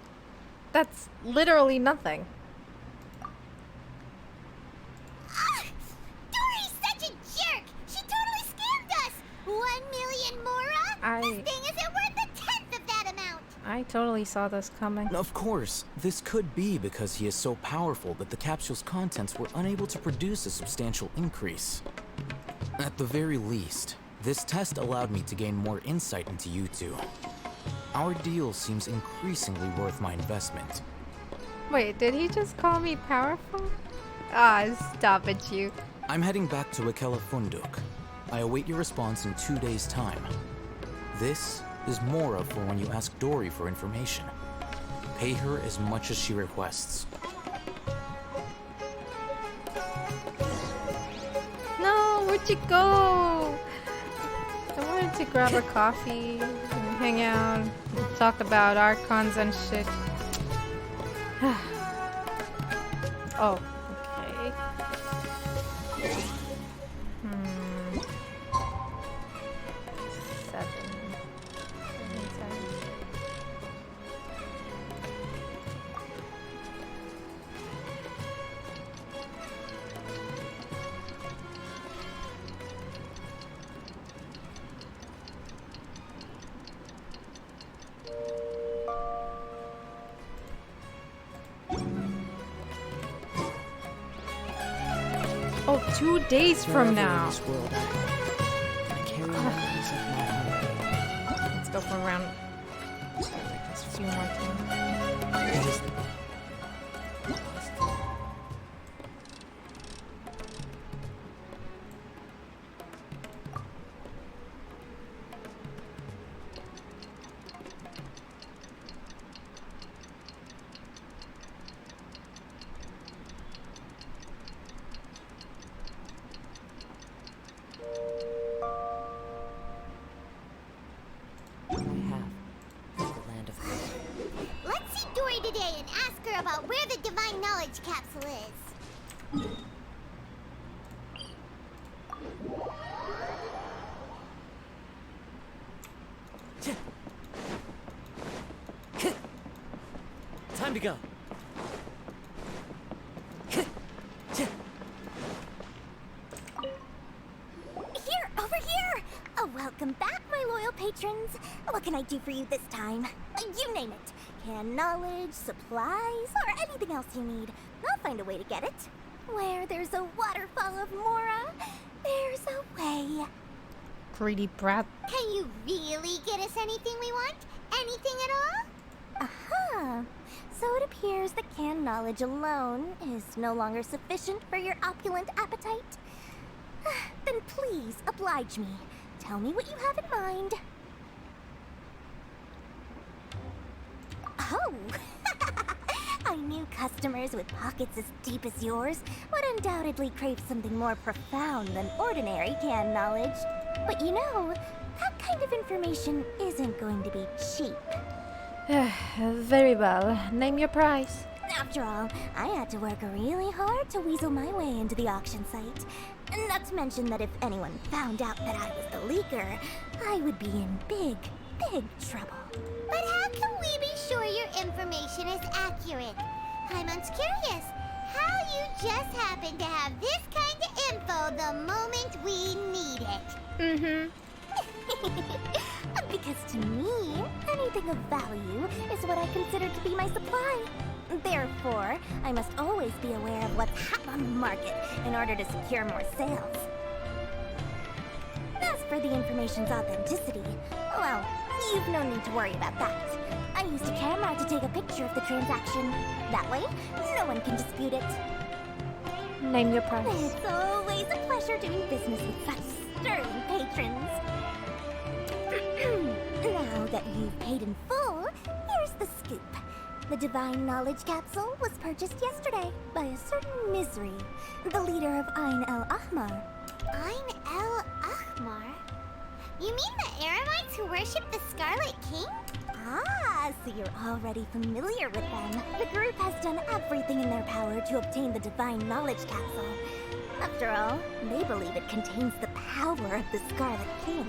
That's literally nothing. Dory's such a jerk! She totally scammed us! 1 million Mora? This thing isn't worth a tenth of that amount! I totally saw this coming. Of course, this could be because he is so powerful that the capsule's contents were unable to produce a substantial increase. At the very least, this test allowed me to gain more insight into you two. Our deal seems increasingly worth my investment. Wait, did he just call me powerful? Ah, stop it, you. I'm heading back to Akela Funduk. I await your response in 2 days' time. This is Mora for when you ask Dory for information. Pay her as much as she requests. No, where'd you go? I wanted to grab a coffee and hang out, and talk about Archons and shit. Oh, okay. Seven. Oh, 2 days from now. Let's go for around a few more times. Let's see Dory today and ask her about where the Divine Knowledge Capsule is. Time to go. Here, over here! Oh, welcome back, my loyal patrons. What can I do for you this time? You name it. Canned knowledge, supplies, or anything else you need. I'll find a way to get it. Where there's a waterfall of Mora, there's a way. Greedy brat. Can you really get us anything we want? Anything at all? Aha! So it appears that canned knowledge alone is no longer sufficient for your opulent appetite. Then please oblige me. Tell me what you have in mind. Oh! I knew customers with pockets as deep as yours would undoubtedly crave something more profound than ordinary canned knowledge. But you know, that kind of information isn't going to be cheap. Very well. Name your price. After all, I had to work really hard to weasel my way into the auction site. Not to mention that if anyone found out that I was the leaker, I would be in big, big trouble. But how can we be sure your information is accurate? Paimon's curious how you just happen to have this kind of info the moment we need it. Because to me, anything of value is what I consider to be my supply. Therefore, I must always be aware of what's hot on the market in order to secure more sales. As for the information's authenticity, well, you've no need to worry about that. I used a camera to take a picture of the transaction. That way, no one can dispute it. Name your price. It's always a pleasure doing business with such sterling patrons. Now that you've paid in full, here's the scoop. The Divine Knowledge Capsule was purchased yesterday by a certain Misery, the leader of Ain el Ahmar. Ain el You mean the Eremites who worship the Scarlet King? Ah, so you're already familiar with them. The group has done everything in their power to obtain the Divine Knowledge Capsule. After all, they believe it contains the power of the Scarlet King.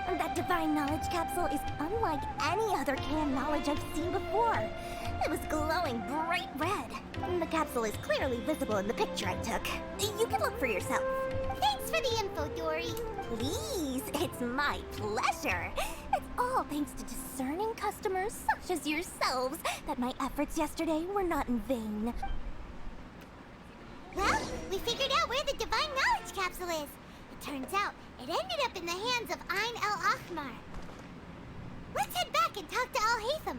And that Divine Knowledge Capsule is unlike any other can knowledge I've seen before. It was glowing bright red. And the capsule is clearly visible in the picture I took. You can look for yourself. Thanks for the info, Dory. Please, it's my pleasure. It's all thanks to discerning customers such as yourselves that my efforts yesterday were not in vain. Well, we figured out where the Divine Knowledge Capsule is. It turns out it ended up in the hands of Ain el-Ahmar. Let's head back and talk to Al-Haytham.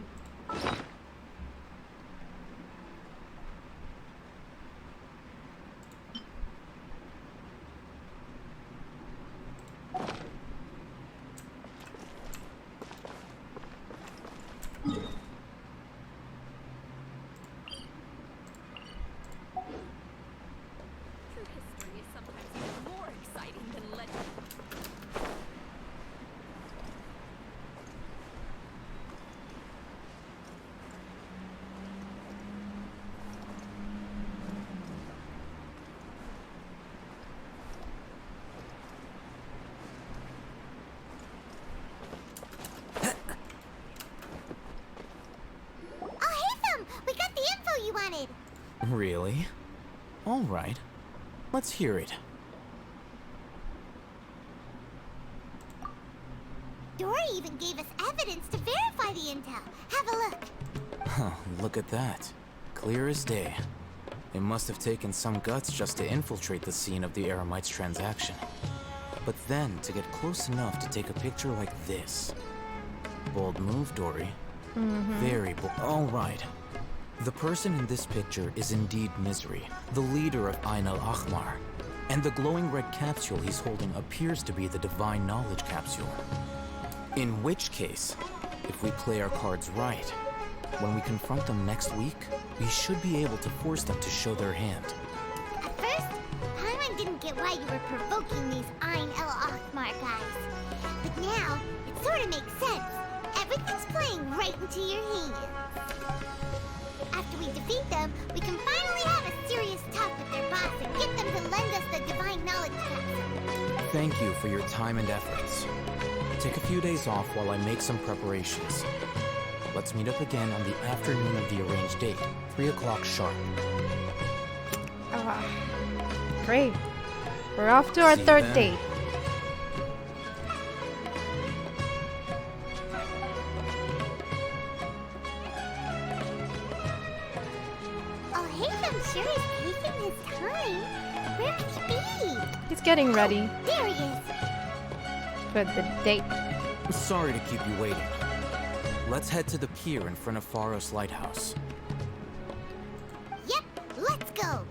Really? All right. Let's hear it. Dory even gave us evidence to verify the intel. Have a look. Huh, look at that. Clear as day. It must have taken some guts just to infiltrate the scene of the Eremites' transaction. But then to get close enough to take a picture like this. Bold move, Dory. Very bold. All right. The person in this picture is indeed Misery, the leader of Ain el-Ahmar. And the glowing red capsule he's holding appears to be the Divine Knowledge Capsule. In which case, if we play our cards right, when we confront them next week, we should be able to force them to show their hand. At first, Paimon didn't get why you were provoking these Ain el-Ahmar guys. But now, it sort of makes sense. Everything's playing right into your hands. After we defeat them, we can finally have a serious talk with their boss and get them to lend us the Divine Knowledge Capsule. Thank you for your time and efforts. Take a few days off while I make some preparations. Let's meet up again on the afternoon of the arranged date, 3 o'clock sharp. Great. We're off to our third date. Al-Haytham sure is taking his time. Where could he be? He's getting ready There he is. for the date. Sorry to keep you waiting. Let's head to the pier in front of Pharos Lighthouse. Yep, let's go.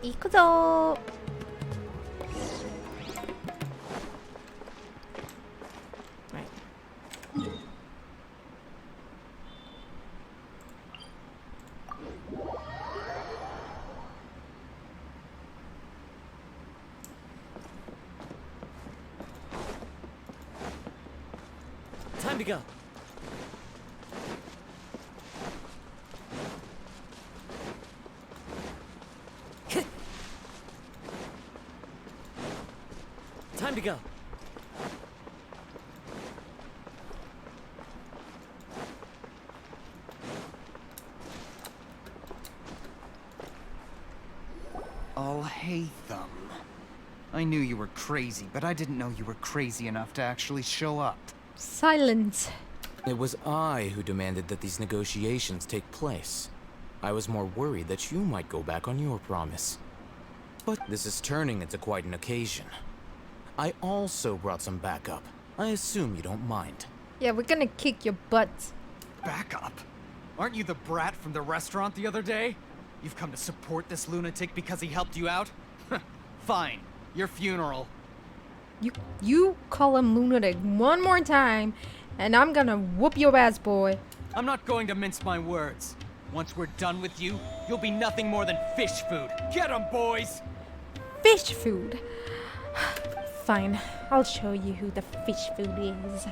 이쿠도. Time to go. Time to go. Al-Haytham. I knew you were crazy, but I didn't know you were crazy enough to actually show up. Silence. It was I who demanded that these negotiations take place. I was more worried that you might go back on your promise. But this is turning into quite an occasion. I also brought some backup. I assume you don't mind. Yeah, we're gonna kick your butt. Backup? Aren't you the brat from the restaurant the other day? You've come to support this lunatic because he helped you out? Fine. Your funeral. You call him lunatic one more time, and I'm gonna whoop your ass, boy. I'm not going to mince my words. Once we're done with you, you'll be nothing more than fish food. Get 'em, boys! Fish food. Fine, I'll show you who the fish food is.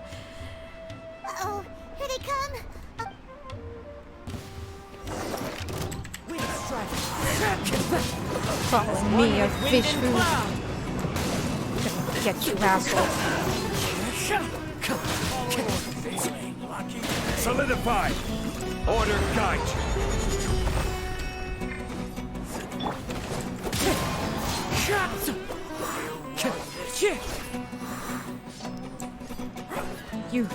Uh-oh, here they come! Calling me a fish food. Gonna get you, asshole. Solidify! Order guide You.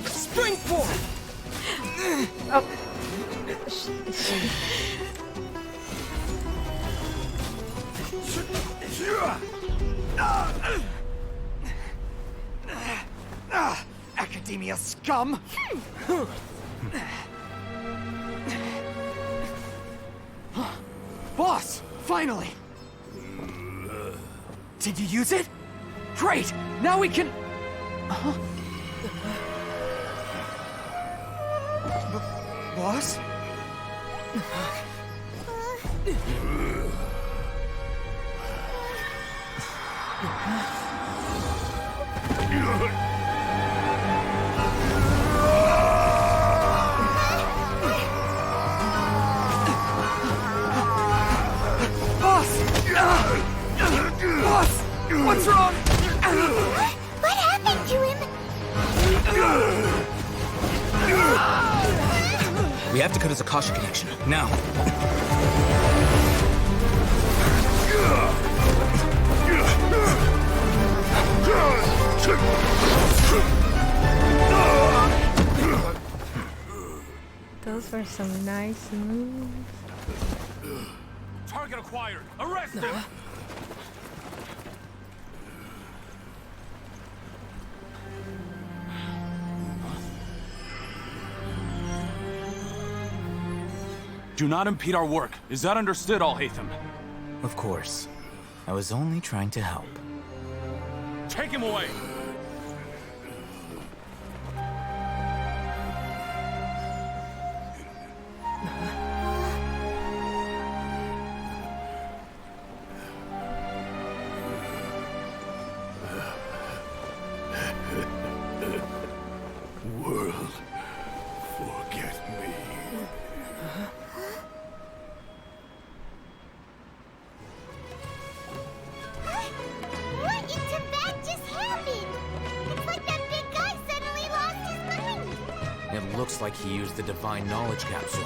Springboard! Oh. Academia scum! Boss! Finally! Did you use it? Great! Now we can... Boss? Boss! What's wrong? What happened to him? We have to cut his Akasha connection, now. Those were some nice moves. Target acquired! Arrest him! Do not impede our work. Is that understood, Al-Haytham? Of course. I was only trying to help. Take him away! World, forget me. What in Tibet just happened? It's like that big guy suddenly lost his mind! It looks like he used the Divine Knowledge Capsule.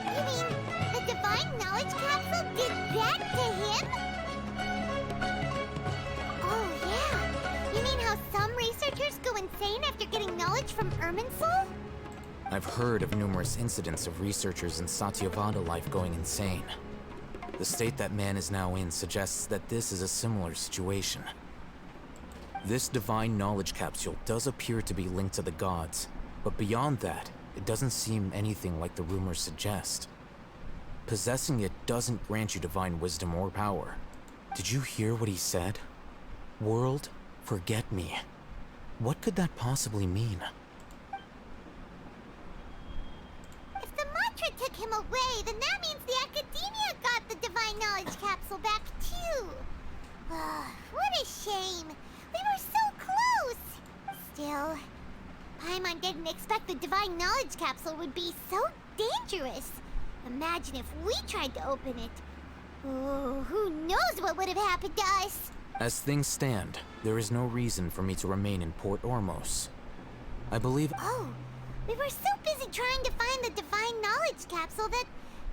You mean the Divine Knowledge Capsule did that to him? Oh, yeah. You mean how some researchers go insane after getting knowledge from Irminsul? I've heard of numerous incidents of researchers in Satyavada life going insane. The state that man is now in suggests that this is a similar situation. This Divine Knowledge Capsule does appear to be linked to the gods, but beyond that, it doesn't seem anything like the rumors suggest. Possessing it doesn't grant you divine wisdom or power. Did you hear what he said? World, forget me. What could that possibly mean? If the mantra took him away, then that means the Academia got the Divine Knowledge Capsule back too. What a shame. We were so close. Still, Paimon didn't expect the Divine Knowledge Capsule would be so dangerous. Imagine if we tried to open it. Oh, who knows what would have happened to us? As things stand, there is no reason for me to remain in Port Ormos. I believe— Oh, we were so busy trying to find the Divine Knowledge Capsule that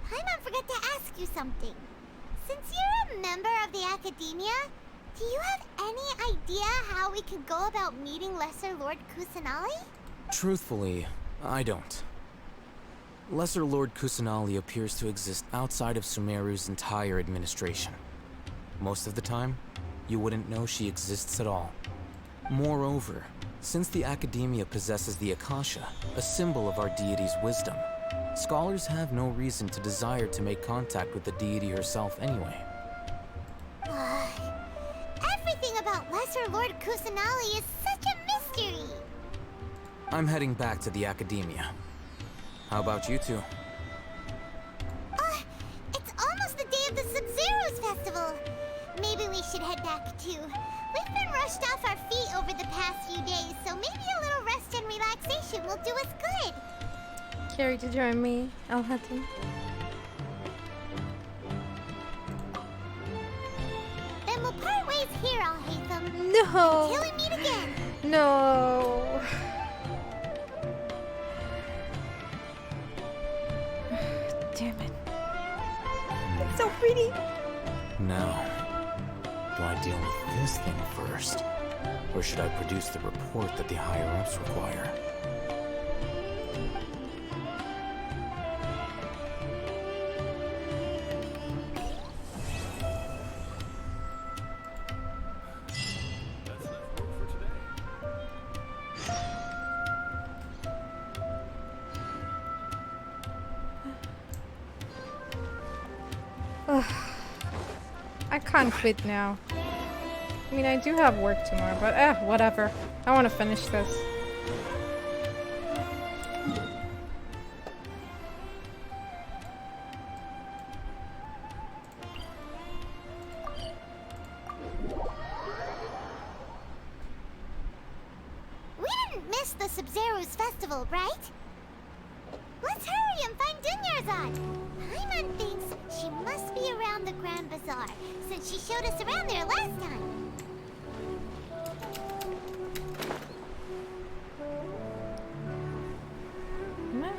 Paimon forgot to ask you something. Since you're a member of the Academia, do you have any idea how we could go about meeting Lesser Lord Kusanali? Truthfully, I don't. Lesser Lord Kusanali appears to exist outside of Sumeru's entire administration. Most of the time, you wouldn't know she exists at all. Moreover, since the Academia possesses the Akasha, a symbol of our deity's wisdom, scholars have no reason to desire to make contact with the deity herself anyway. Everything about Lesser Lord Kusanali is such a mystery. I'm heading back to the Academia. How about you two? It's almost the day of the Sub-Zero's festival. Maybe we should head back too. We've been rushed off our feet over the past few days, so maybe a little rest and relaxation will do us good. Carrie to join me, Al-Hatim. Then we'll part ways here, Al-Hatham. No. Until we meet again. No. Damn it. It's so pretty. Now, do I deal with this thing first? Or should I produce the report that the higher-ups require? I can't quit now. I mean, I do have work tomorrow, but whatever. I want to finish this. We didn't miss the Sub-Zero's festival, right? Let's hurry and find Dunyarzad. Paimon thinks she must be around the Grand Bazaar, since she showed us around there last time. No,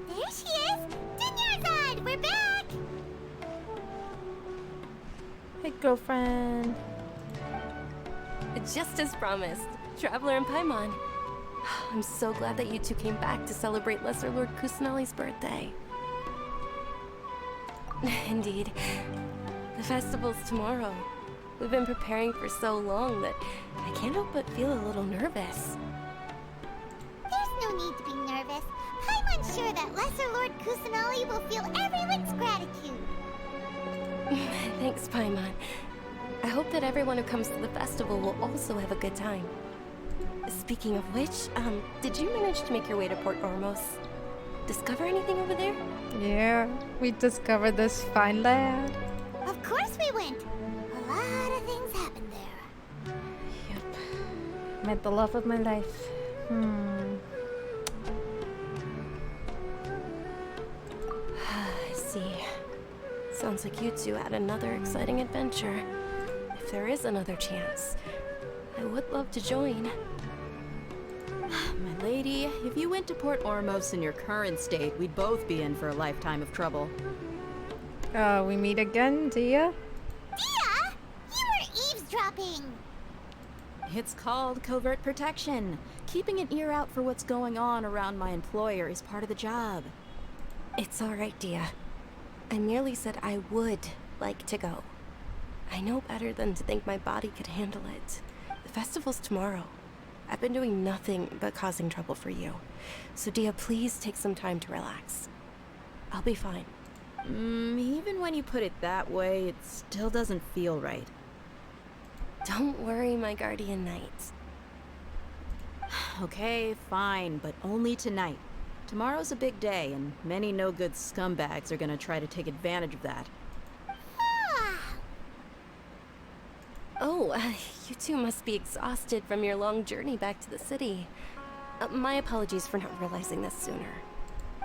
There she is! Dunyarzad, we're back! Hey, girlfriend. Just as promised, Traveler and Paimon. I'm so glad that you two came back to celebrate Lesser Lord Kusanali's birthday. Indeed. The festival's tomorrow. We've been preparing for so long that I can't help but feel a little nervous. There's no need to be nervous. Paimon's sure that Lesser Lord Kusanali will feel everyone's gratitude. Thanks, Paimon. I hope that everyone who comes to the festival will also have a good time. Speaking of which, did you manage to make your way to Port Ormos? Discover anything over there? Yeah, we discovered this fine lad. Of course we went. A lot of things happened there. Met the love of my life. I see. Sounds like you two had another exciting adventure. If there is another chance, I would love to join. My lady, if you went to Port Ormos in your current state, we'd both be in for a lifetime of trouble. We meet again, Dia? Dia? You were eavesdropping! It's called covert protection. Keeping an ear out for what's going on around my employer is part of the job. It's alright, Dia. I merely said I would like to go. I know better than to think my body could handle it. The festival's tomorrow. I've been doing nothing but causing trouble for you. So Dia, please take some time to relax. I'll be fine. Even when you put it that way, it still doesn't feel right. Don't worry, my guardian knight. Okay, fine, but only tonight. Tomorrow's a big day, and many no-good scumbags are gonna try to take advantage of that. Oh, you two must be exhausted from your long journey back to the city. My apologies for not realizing this sooner.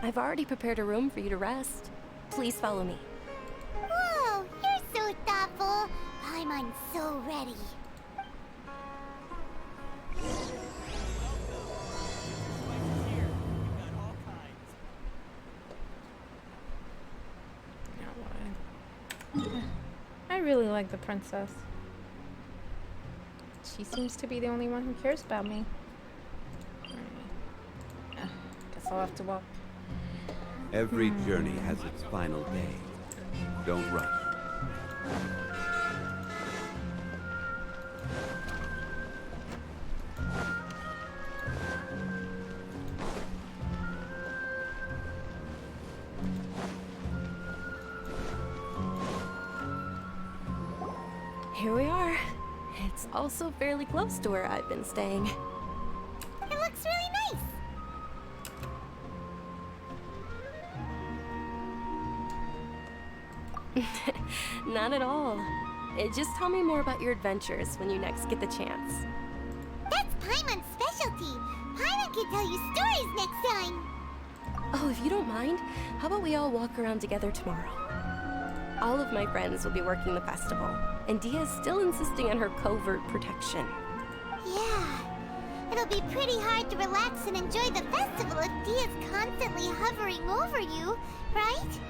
I've already prepared a room for you to rest. Please follow me. Whoa, you're so thoughtful. Paimon's so ready. I really like the princess. She seems to be the only one who cares about me. Guess I'll have to walk. Every journey has its final day. Don't rush. Here we are. It's also fairly close to where I've been staying. It looks really nice. Not at all. Just tell me more about your adventures when you next get the chance. That's Paimon's specialty. Paimon can tell you stories next time. Oh, if you don't mind, how about we all walk around together tomorrow? All of my friends will be working the festival, and Dia's still insisting on her covert protection. Yeah. It'll be pretty hard to relax and enjoy the festival if Dia's constantly hovering over you, right?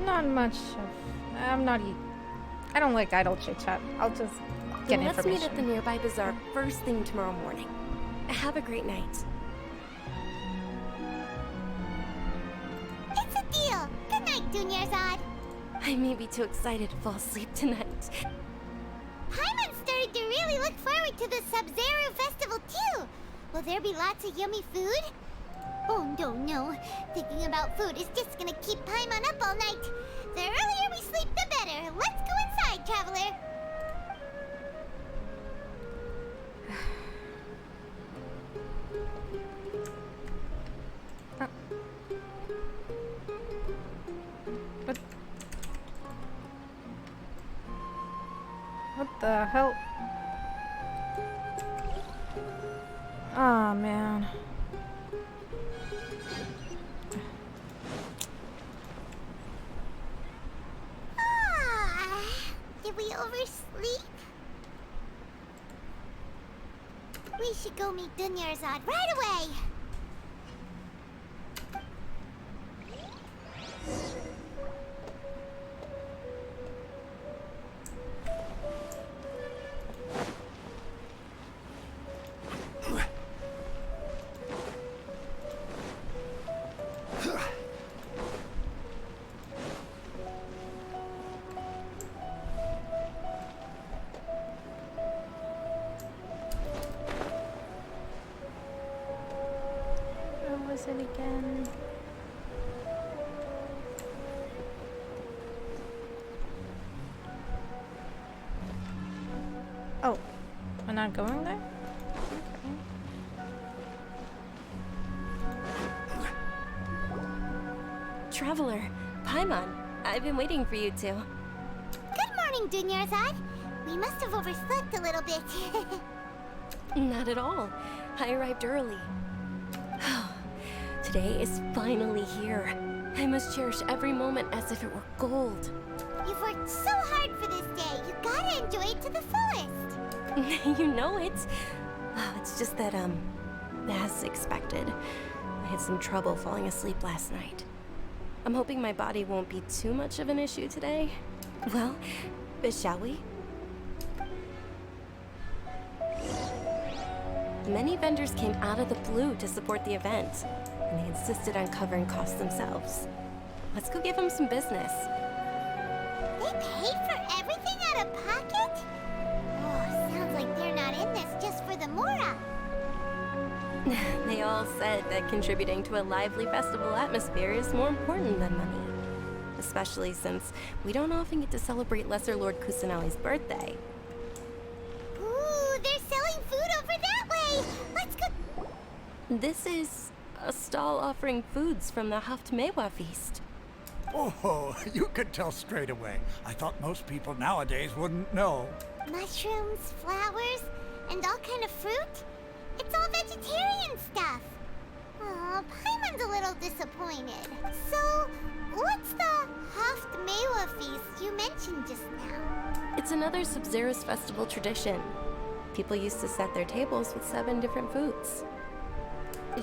Not much of... I don't like idle chit-chat. I'll just get Then information. let's meet at the nearby bazaar first thing tomorrow morning. Have a great night. It's a deal. Good night, Dunyarzad. I may be too excited to fall asleep tonight. Paimon started to really look forward to the Sub-Zero festival too. Will there be lots of yummy food? Oh no. Thinking about food is just gonna keep Paimon up all night. The earlier we sleep, the better. Let's go inside, traveler. What the hell? Oh man. Did we oversleep? We should go meet Dunyarzad right away. Where was it again? Oh, we're not going there? Traveler, Paimon, I've been waiting for you two. Good morning, Dunyarzad. We must have overslept a little bit. Not at all. I arrived early. Today is finally here. I must cherish every moment as if it were gold. You've worked so hard for this day. You gotta enjoy it to the fullest. You know it. It's just that, as expected, I had some trouble falling asleep last night. I'm hoping my body won't be too much of an issue today. Well, shall we? Many vendors came out of the blue to support the event, and they insisted on covering costs themselves. Let's go give them some business. They paid for everything out of pocket? Oh, sounds like they're not in this just for the Mora. They all said that contributing to a lively festival atmosphere is more important than money. Especially since we don't often get to celebrate Lesser Lord Kusanali's birthday. Ooh, they're selling food over that way! Let's go... This is a stall offering foods from the Haftmewa feast. Oh, you could tell straight away. I thought most people nowadays wouldn't know. Mushrooms, flowers, and all kind of fruit? It's all vegetarian stuff. Aw, Paimon's a little disappointed. So, what's the Haftmewa feast you mentioned just now? It's another Sub-Zero's festival tradition. People used to set their tables with 7 different foods.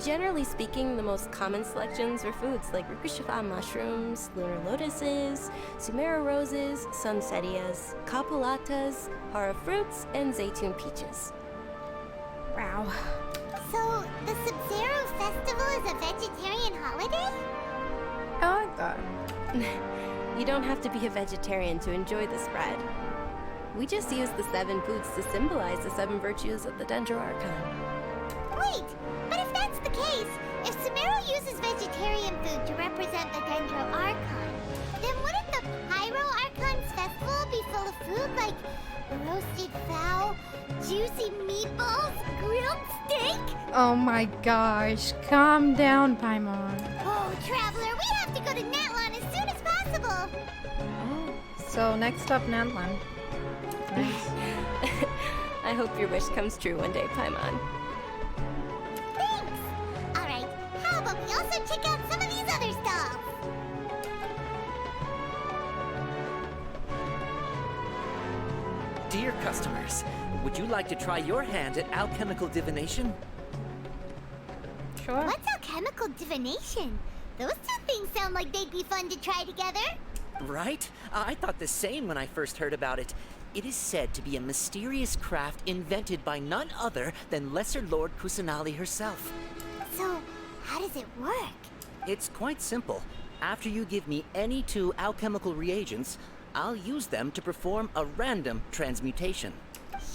Generally speaking, the most common selections were foods like Rukushifa mushrooms, lunar lotuses, Sumeru roses, sunsetias, capulatas, hara fruits, and zaytun peaches. Wow. So, the Sub-Zero festival is a vegetarian holiday? I like that. You don't have to be a vegetarian to enjoy the spread. We just use the 7 foods to symbolize the 7 virtues of the Dendro Archon. Wait, but if that's the case, if Sumeru uses vegetarian food to represent the Dendro Archon, then wouldn't the Pyro Archon's festival be full of food like roasted fowl, juicy meatballs, grilled steak? Oh my gosh. Calm down, Paimon. Oh, Traveler, we have to go to Natlan as soon as possible. So next up, Natlan. Nice. I hope your wish comes true one day, Paimon. Thanks! Alright, how about we also check out some of these other stalls? Dear customers, would you like to try your hand at alchemical divination? Sure. What's alchemical divination? Those two things sound like they'd be fun to try together. Right? I thought the same when I first heard about it. It is said to be a mysterious craft invented by none other than Lesser Lord Kusanali herself. So, how does it work? It's quite simple. After you give me any 2 alchemical reagents, I'll use them to perform a random transmutation.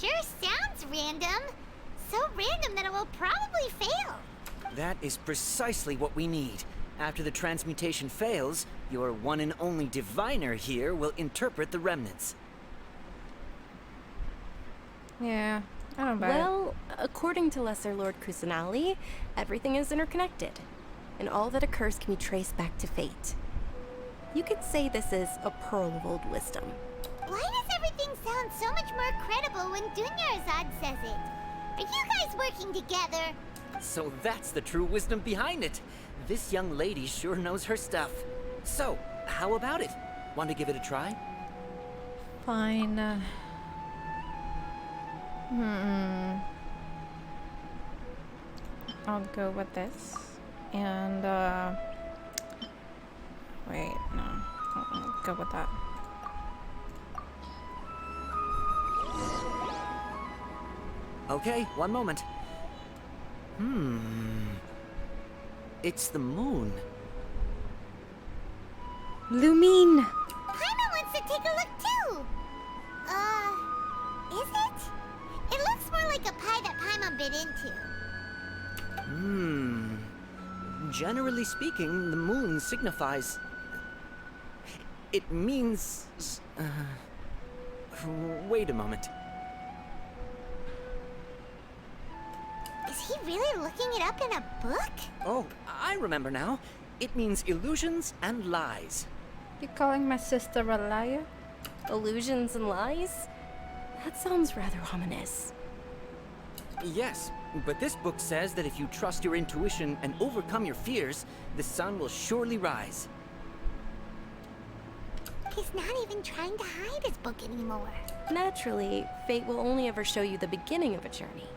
Sure sounds random. So random that it will probably fail. That is precisely what we need. After the transmutation fails, your one and only diviner here will interpret the remnants. Yeah, I don't buy it. Well, according to Lesser Lord Kusanali, everything is interconnected, and all that occurs can be traced back to fate. You could say this is a pearl of old wisdom. Why does everything sound so much more credible when Dunyarzad says it? Are you guys working together? So that's the true wisdom behind it. This young lady sure knows her stuff. So, how about it? Want to give it a try? Fine. I'll go with this. And, wait, no. I'll go with that. Okay, one moment. It's the moon. Lumine! Paimon wants to take a look too! Is it? It looks more like a pie that Paimon bit into. Generally speaking, the moon signifies... It means... Wait a moment. Is he really looking it up in a book? Oh, I remember now. It means illusions and lies. You calling my sister a liar? Illusions and lies? That sounds rather ominous. Yes, but this book says that if you trust your intuition and overcome your fears, the sun will surely rise. He's not even trying to hide his book anymore. Naturally, fate will only ever show you the beginning of a journey.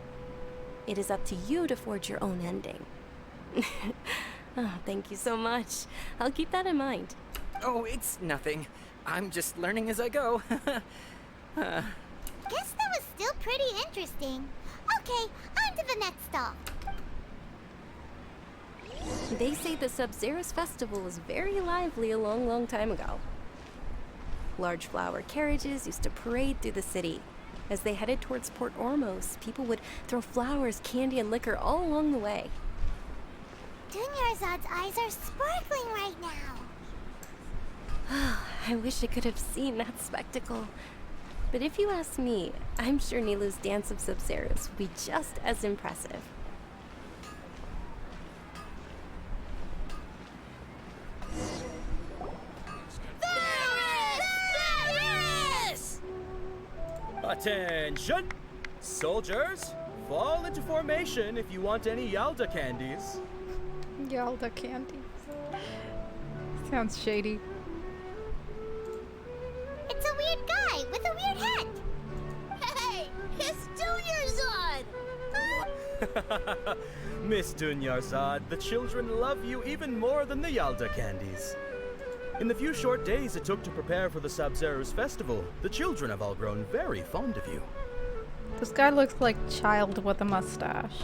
It is up to you to forge your own ending. Oh, thank you so much. I'll keep that in mind. Oh, it's nothing. I'm just learning as I go. Guess that was still pretty interesting. Okay, on to the next stop. They say the Sub-Zerus festival was very lively a long, long time ago. Large flower carriages used to parade through the city. As they headed towards Port Ormos, people would throw flowers, candy, and liquor all along the way. Dunyarzad's eyes are sparkling right now. I wish I could have seen that spectacle. But if you ask me, I'm sure Nilou's Dance of Sub-Zerus will be just as impressive. Attention! Soldiers, fall into formation if you want any Yalda candies. Yalda candies. Sounds shady. It's a weird guy with a weird hat. Hey, it's Dunyarzad! Miss Dunyarzad, the children love you even more than the Yalda candies. In the few short days it took to prepare for the Sub-Zerus festival, the children have all grown very fond of you. This guy looks like a child with a mustache.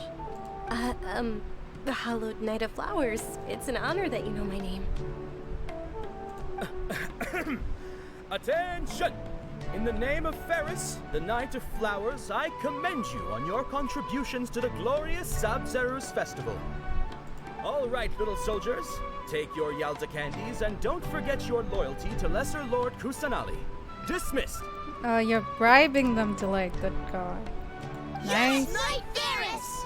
The Hallowed Knight of Flowers. It's an honor that you know my name. Attention! In the name of Ferris, the Knight of Flowers, I commend you on your contributions to the glorious Sabzeruz festival. All right, little soldiers, take your Yalta candies and don't forget your loyalty to Lesser Lord Kusanali. Dismissed. You're bribing them to like the god. Nice. Knight Ferris!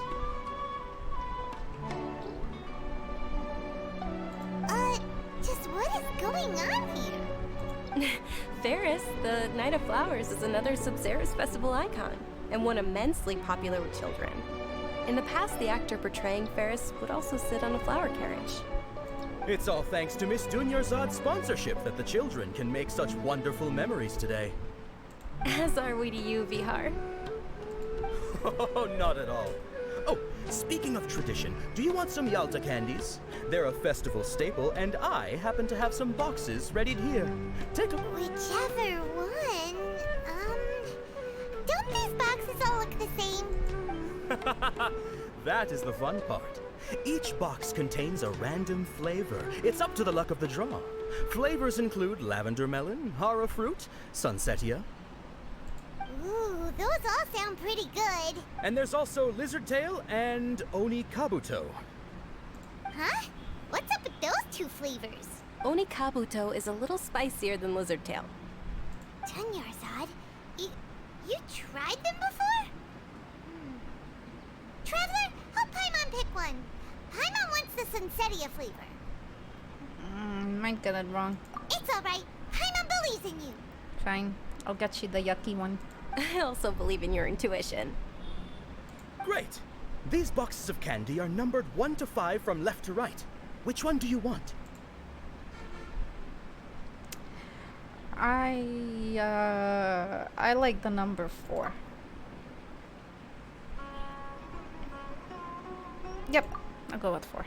Just what is going on here? Ferris, the Knight of Flowers, is another Sabzeruz festival icon, and one immensely popular with children. In the past, the actor portraying Ferris would also sit on a flower carriage. It's all thanks to Miss Dunyarzad's sponsorship that the children can make such wonderful memories today. As are we to you, Vihar. Oh, not at all. Oh, speaking of tradition, do you want some Yalta candies? They're a festival staple, and I happen to have some boxes ready here. Take a... Whichever one. Don't these boxes all look the same? That is the fun part. Each box contains a random flavor. It's up to the luck of the draw. Flavors include lavender melon, hara fruit, sunsetia. Ooh, those all sound pretty good. And there's also lizard tail and oni kabuto. Huh? What's up with those two flavors? Oni kabuto is a little spicier than lizard tail. Dunyarzad, you tried them before? Traveler, help Paimon pick one. Paimon wants the sunsetia flavor. Might get it wrong. It's alright. Paimon believes in you. Fine. I'll get you the yucky one. I also believe in your intuition. Great! These boxes of candy are numbered 1 to 5 from left to right. Which one do you want? I like the number 4. Yep, I'll go with 4.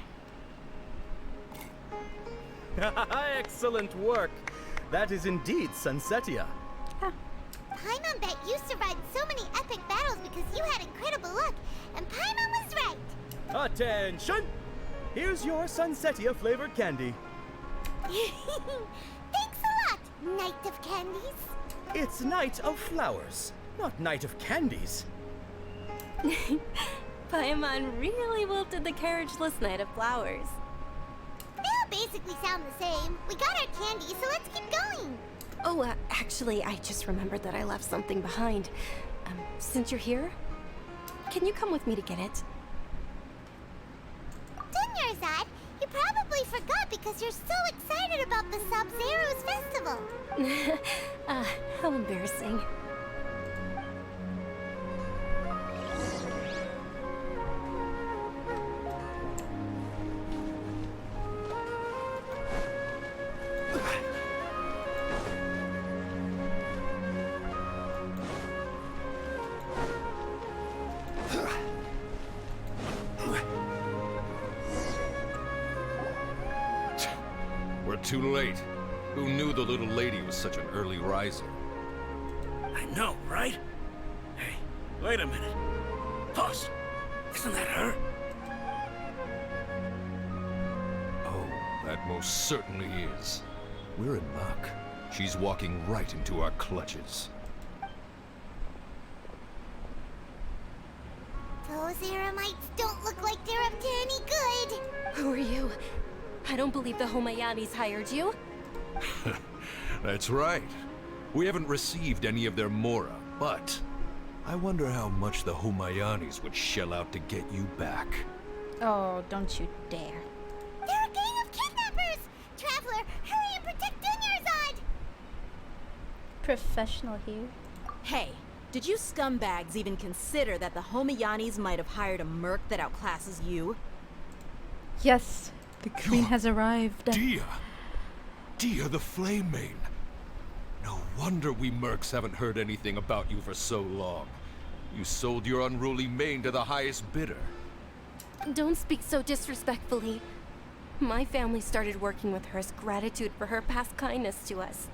Excellent work! That is indeed sunsetia. Paimon bet you survived so many epic battles because you had incredible luck, and Paimon was right. Attention! Here's your sunsetia flavored candy. Thanks a lot, Knight of Candies. It's Knight of Flowers, not Knight of Candies. Paimon really wilted the carriageless Knight of Flowers. They all basically sound the same. We got our candy, so let's keep going. Oh, actually, I just remembered that I left something behind. Since you're here, can you come with me to get it? Dunyarzad, you probably forgot because you're so excited about the Sabzeruz festival. How embarrassing. Too late. Who knew the little lady was such an early riser? I know, right? Hey, wait a minute. Boss, isn't that her? Oh, that most certainly is. We're in luck. She's walking right into our clutches. Those Eremites don't look like they're up to any good. Who are you? I don't believe the Homayanis hired you. That's right. We haven't received any of their mora, but I wonder how much the Homayanis would shell out to get you back. Oh, don't you dare. They're a gang of kidnappers! Traveler, hurry and protect Dunyarzad! Professional here. Hey, did you scumbags even consider that the Homayanis might have hired a merc that outclasses you? Yes, the queen has arrived. Dia! Dia the Flame Mane! No wonder we mercs haven't heard anything about you for so long. You sold your unruly mane to the highest bidder. Don't speak so disrespectfully. My family started working with her as gratitude for her past kindness to us.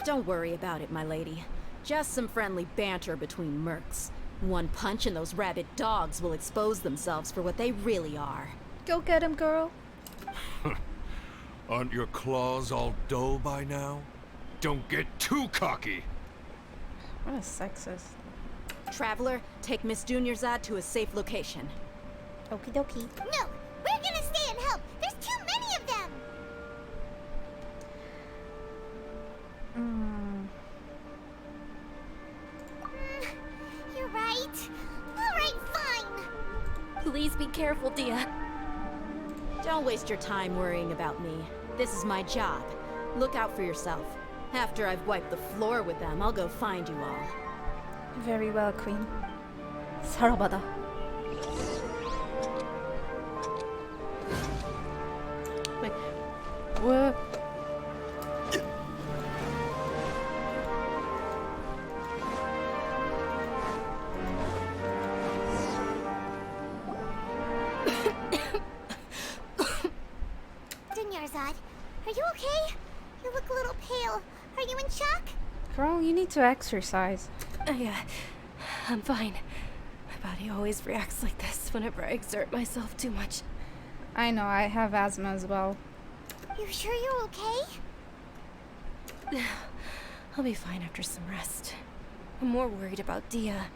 Don't worry about it, my lady. Just some friendly banter between mercs. One punch and those rabid dogs will expose themselves for what they really are. Go get him, girl. Aren't your claws all dull by now? Don't get too cocky! What a sexist. Traveler, take Miss Dunyarzad to a safe location. Okie dokie. No! We're gonna stay and help! There's too many of them! You're right. Alright, fine! Please be careful, Dia. Don't waste your time worrying about me. This is my job. Look out for yourself. After I've wiped the floor with them, I'll go find you all. Very well, Queen. 살아봐라. Wait. What? Dunyarzad, are you okay? You look a little pale. Are you in shock? Girl, you need to exercise. I'm fine. My body always reacts like this whenever I exert myself too much. I know, I have asthma as well. You sure you're okay? I'll be fine after some rest. I'm more worried about Dia.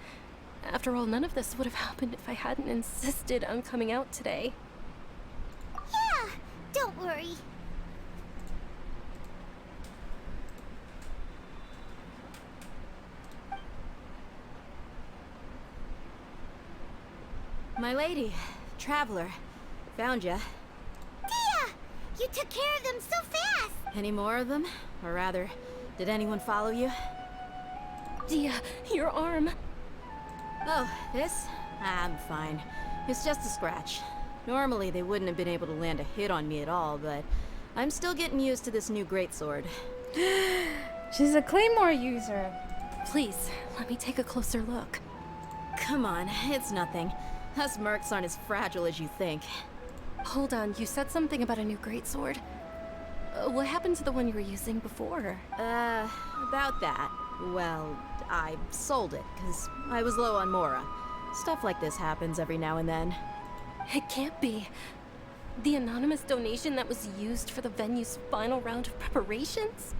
After all, none of this would have happened if I hadn't insisted on coming out today. Yeah, don't worry. My lady, Traveler, found ya. Dia! You took care of them so fast! Any more of them? Or rather, did anyone follow you? Dia, your arm. Oh, this? I'm fine. It's just a scratch. Normally, they wouldn't have been able to land a hit on me at all, but I'm still getting used to this new greatsword. She's a claymore user. Please, let me take a closer look. Come on, it's nothing. Us mercs aren't as fragile as you think. Hold on, you said something about a new greatsword. What happened to the one you were using before? About that. Well, I sold it, because I was low on Mora. Stuff like this happens every now and then. It can't be. The anonymous donation that was used for the venue's final round of preparations?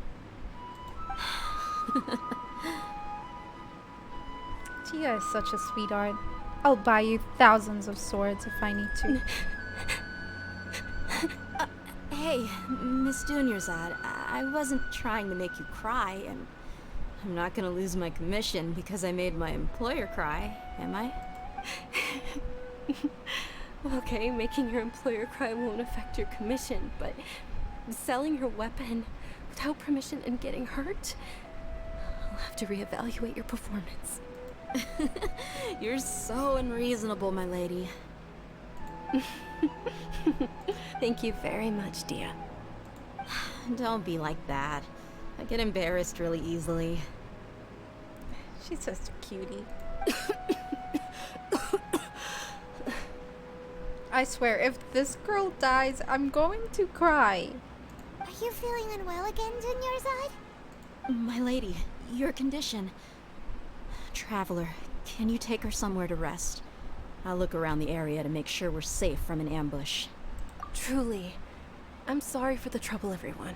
Tia is such a sweetheart. I'll buy you thousands of swords if I need to. Hey, Miss Dunyarzad, I wasn't trying to make you cry, and I'm not gonna lose my commission because I made my employer cry, am I? Okay, making your employer cry won't affect your commission, but selling your weapon without permission and getting hurt? I'll have to reevaluate your performance. You're so unreasonable, my lady. Thank you very much, Dia. Don't be like that. I get embarrassed really easily. She's such a cutie. I swear, if this girl dies, I'm going to cry. Are you feeling unwell again, Dunyarzad? My lady, your condition. Traveler, can you take her somewhere to rest? I'll look around the area to make sure we're safe from an ambush. Truly. I'm sorry for the trouble, everyone.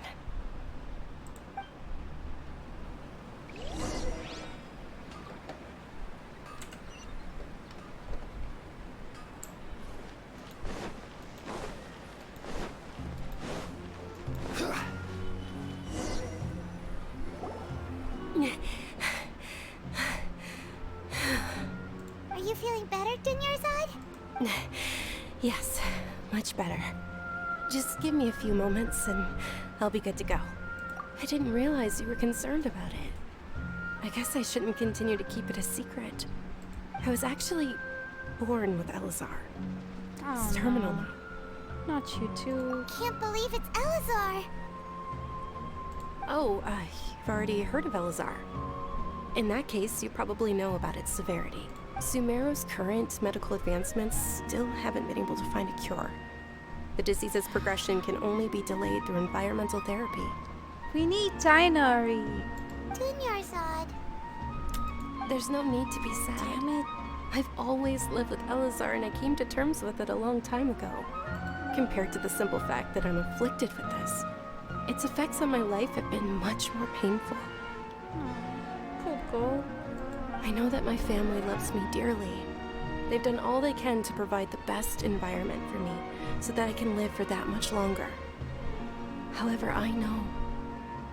Are you feeling better, Dunyarzad? Yes, much better. Just give me a few moments and I'll be good to go. I didn't realize you were concerned about it. I guess I shouldn't continue to keep it a secret. I was actually born with Elazar. It's terminal now. Not you too. Can't believe it's Elazar! Oh, you've already heard of Elazar. In that case, you probably know about its severity. Sumeru's current medical advancements still haven't been able to find a cure. The disease's progression can only be delayed through environmental therapy. We need Dinary. Dunyarzad. There's no need to be sad. Damn it. I've always lived with Elazar and I came to terms with it a long time ago. compared to the simple fact that I'm afflicted with this. Its effects on my life have been much more painful. Poor girl. I know that my family loves me dearly. They've done all they can to provide the best environment for me so that I can live for that much longer. However, I know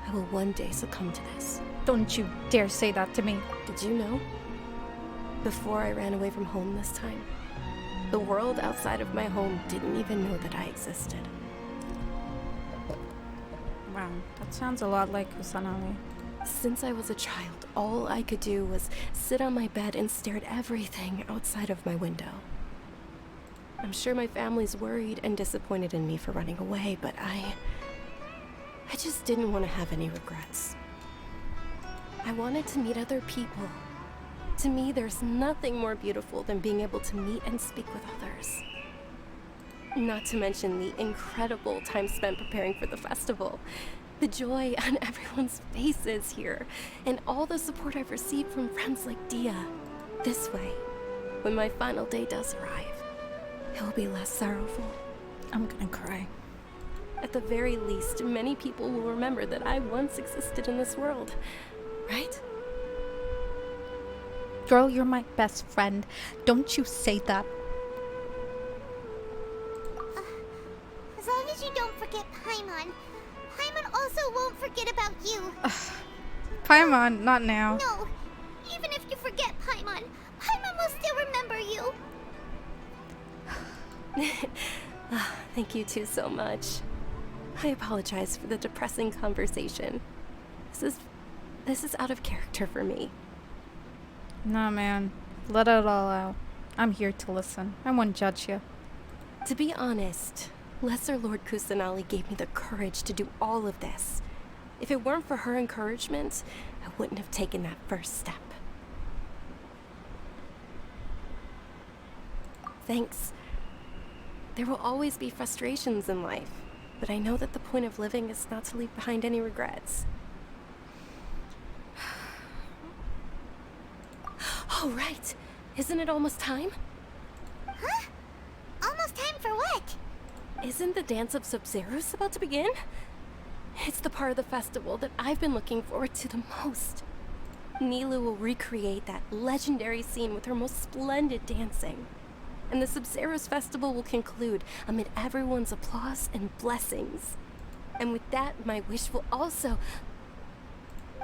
I will one day succumb to this. Don't you dare say that to me. Did you know? Before I ran away from home this time, the world outside of my home didn't even know that I existed. Wow, that sounds a lot like Kusanali. Since I was a child, all I could do was sit on my bed and stare at everything outside of my window. I'm sure my family's worried and disappointed in me for running away, but I just didn't want to have any regrets. I wanted to meet other people. To me, there's nothing more beautiful than being able to meet and speak with others. Not to mention the incredible time spent preparing for the festival. The joy on everyone's faces here, and all the support I've received from friends like Dia. This way, when my final day does arrive, it will be less sorrowful. I'm gonna cry. At the very least, many people will remember that I once existed in this world, right? Girl, you're my best friend. Don't you say that. As long as you don't forget Paimon. Paimon also won't forget about you. Paimon, not now. No, even if you forget Paimon, Paimon will still remember you. Thank you two so much. I apologize for the depressing conversation. This is out of character for me. Nah, man. Let it all out. I'm here to listen. I won't judge you. To be honest, Lesser Lord Kusanali gave me the courage to do all of this. If it weren't for her encouragement, I wouldn't have taken that first step. Thanks. There will always be frustrations in life, but I know that the point of living is not to leave behind any regrets. Oh, right. Isn't it almost time? Huh? Almost time for what? Isn't the Dance of Sub-Zeros about to begin? It's the part of the festival that I've been looking forward to the most. Nilou will recreate that legendary scene with her most splendid dancing. And the Sub-Zeros festival will conclude amid everyone's applause and blessings. And with that, my wish will also...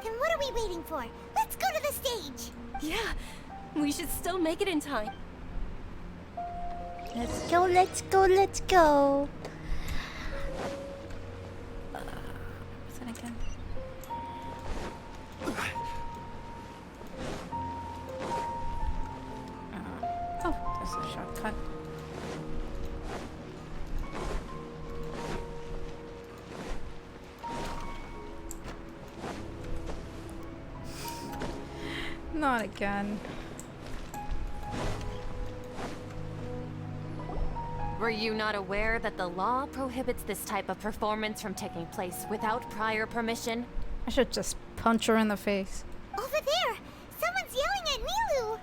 Then what are we waiting for? Let's go to the stage! Yeah, we should still make it in time. Let's go, let's go, let's go. What's that again? Oh, there's a shortcut. Not again. Were you not aware that the law prohibits this type of performance from taking place without prior permission? I should just punch her in the face. Over there! Someone's yelling at Nilou!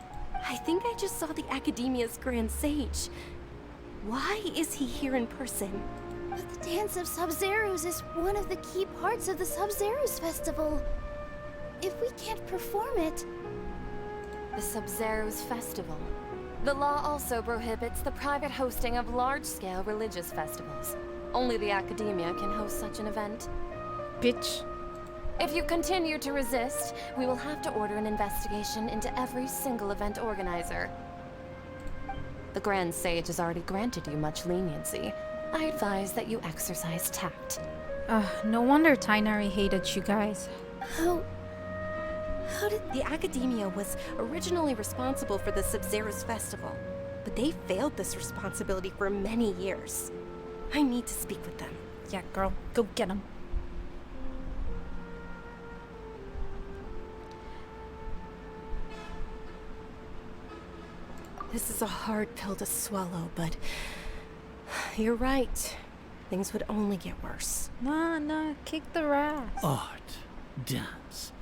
I think I just saw the Academia's Grand Sage. Why is he here in person? But the Dance of Sub-Zeros is one of the key parts of the Sub-Zeros festival. If we can't perform it... The Sub-Zeros festival. The law also prohibits the private hosting of large-scale religious festivals. Only the Academia can host such an event. Bitch. If you continue to resist, we will have to order an investigation into every single event organizer. The Grand Sage has already granted you much leniency. I advise that you exercise tact. No wonder Tighnari hated you guys. How did... The Academia was originally responsible for the Sub-Zeros festival, but they failed this responsibility for many years. I need to speak with them. Yeah, girl, go get them. This is a hard pill to swallow, but you're right. Things would only get worse. Nah, kick the ass. Art, dance.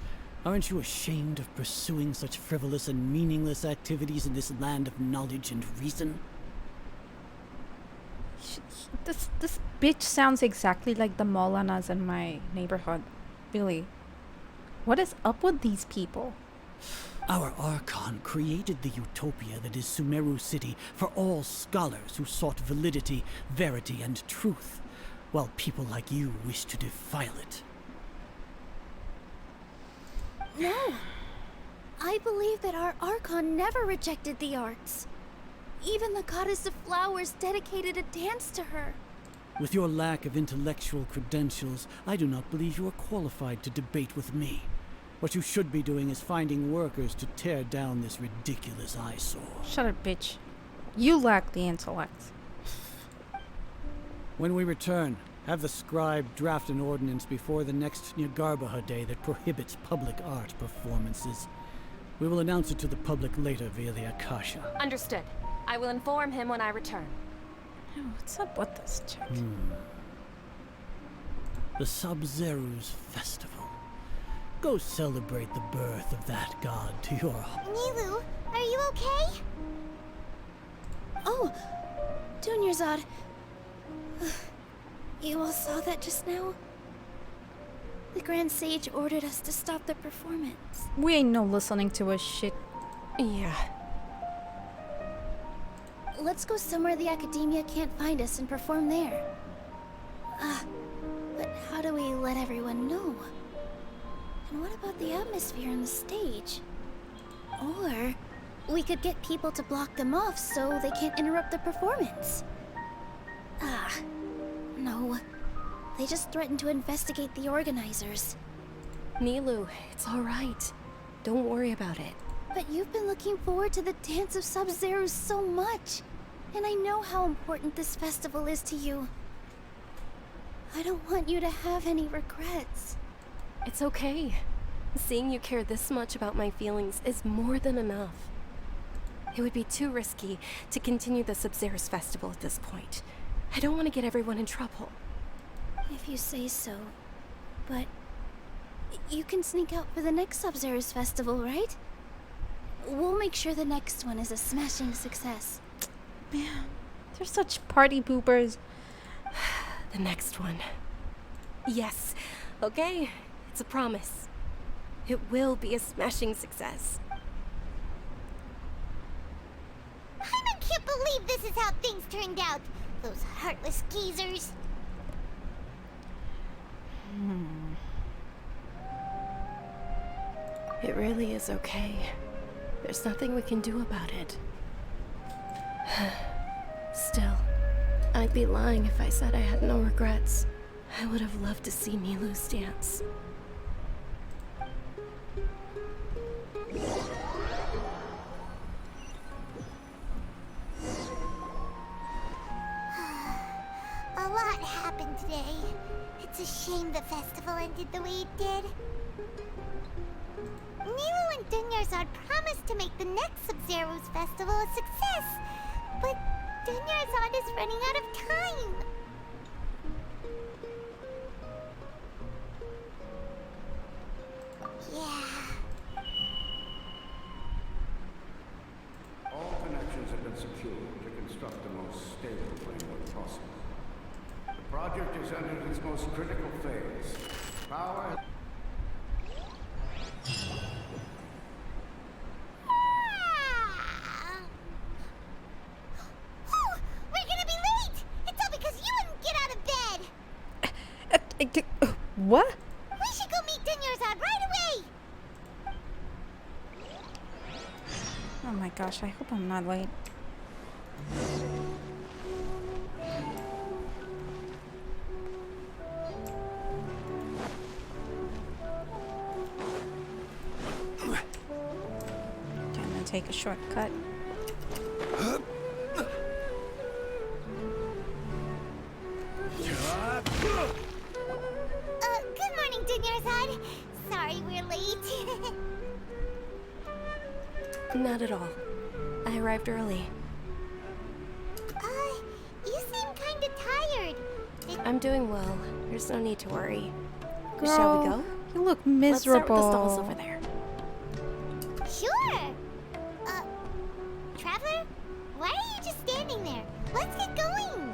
Aren't you ashamed of pursuing such frivolous and meaningless activities in this land of knowledge and reason? This bitch sounds exactly like the Molanas in my neighborhood. Really. What is up with these people? Our Archon created the utopia that is Sumeru City for all scholars who sought validity, verity, and truth, while people like you wish to defile it. No. I believe that our Archon never rejected the arts. Even the goddess of flowers dedicated a dance to her. With your lack of intellectual credentials, I do not believe you are qualified to debate with me. What you should be doing is finding workers to tear down this ridiculous eyesore. Shut up, bitch. You lack the intellect. When we return, have the scribe draft an ordinance before the next Nyargarbaha Day that prohibits public art performances. We will announce it to the public later via the Akasha. Understood. I will inform him when I return. Oh, what's up with this chick? The Sub-Zeru's festival. Go celebrate the birth of that god to your... Nilou, are you okay? Oh, Dunyarzad. You all saw that just now? The Grand Sage ordered us to stop the performance. We ain't no listening to a shit. Yeah. Let's go somewhere the Academia can't find us and perform there. But how do we let everyone know? And what about the atmosphere on the stage? Or we could get people to block them off so they can't interrupt the performance. No. They just threatened to investigate the organizers. Nilou, it's all right. Don't worry about it. But you've been looking forward to the Dance of Sub-Zero so much. And I know how important this festival is to you. I don't want you to have any regrets. It's okay. Seeing you care this much about my feelings is more than enough. It would be too risky to continue the Sub-Zero's festival at this point. I don't want to get everyone in trouble. If you say so. But you can sneak out for the next Sub-Zero's festival, right? We'll make sure the next one is a smashing success. Man, they're such party poopers. The next one. Yes. Okay. It's a promise. It will be a smashing success. I can't believe this is how things turned out. Those heartless geezers. It really is okay. There's nothing we can do about it. Still, I'd be lying if I said I had no regrets. I would have loved to see Nilou's dance. A lot happened today. It's a shame the festival ended the way it did. Nilou and Dunyarzad promised to make the next Sub-Zero's festival a success, but Dunyarzad is running out of time. Yeah. All connections have been secured to construct the most stable framework possible. The project is entered its most critical phase. Power... What? We should go meet Dunyarzad right away! Oh my gosh, I hope I'm not late. Okay, I'm gonna take a shortcut. Good morning, Dunyarzad. Sorry we're late. Not at all. I arrived early. You seem kinda tired. I'm doing well. There's no need to worry. Girl, Shall we go? You look Let's start with the miserable. stalls over there. Sure. Traveler? Why are you just standing there? Let's get going.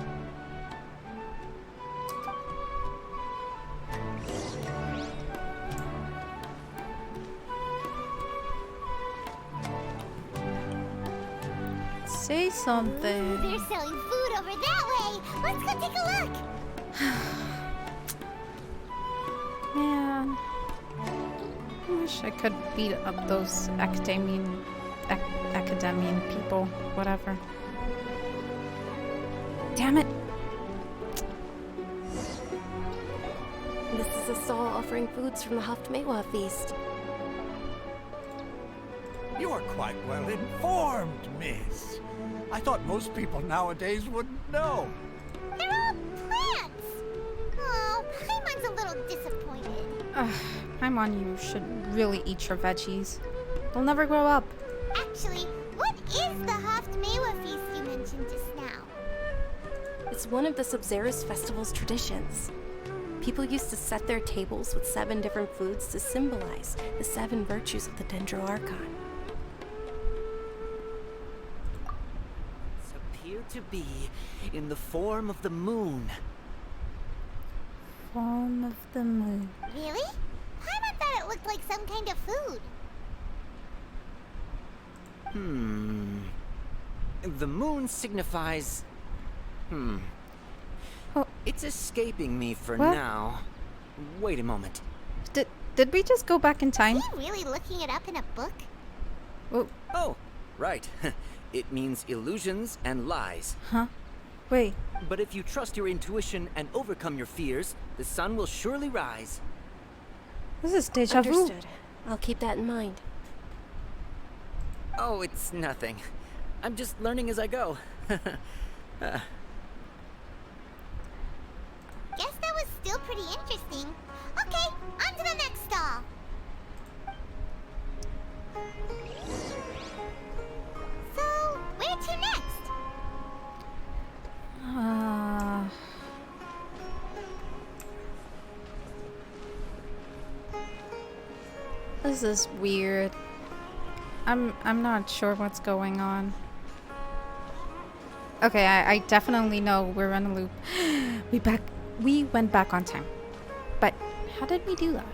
Say something. They're selling food over that way. Let's go take a look. Man. I wish I could beat up those academian people. Whatever. Damn it. This is a stall offering foods from the Haftmewa feast. You are quite well informed, miss. I thought most people nowadays wouldn't know. They're all plants. Oh, Paimon's a little disappointed. Paimon, you should really eat your veggies. They'll never grow up. Actually, what is the Haftmewa feast you mentioned just now? It's one of the Sabzerus festival's traditions. People used to set their tables with 7 different foods to symbolize the 7 virtues of the Dendro Archon. Appear to be in the form of the moon. Form of the moon. Really? Paimon thought it looked like some kind of food. The moon signifies... Oh. It's escaping me for What? now. Wait a moment. Did we just go back in time? Are you really looking it up in a book? Oh, right. It means illusions and lies. Huh? Wait. But if you trust your intuition and overcome your fears, the sun will surely rise. This is deja vu. Understood. I'll keep that in mind. Oh, it's nothing. I'm just learning as I go. Guess that was still pretty interesting. Okay, on to the next stall. So, where to next? This is weird. I'm not sure what's going on. Okay, I definitely know we're in a loop. We went back on time. But how did we do that?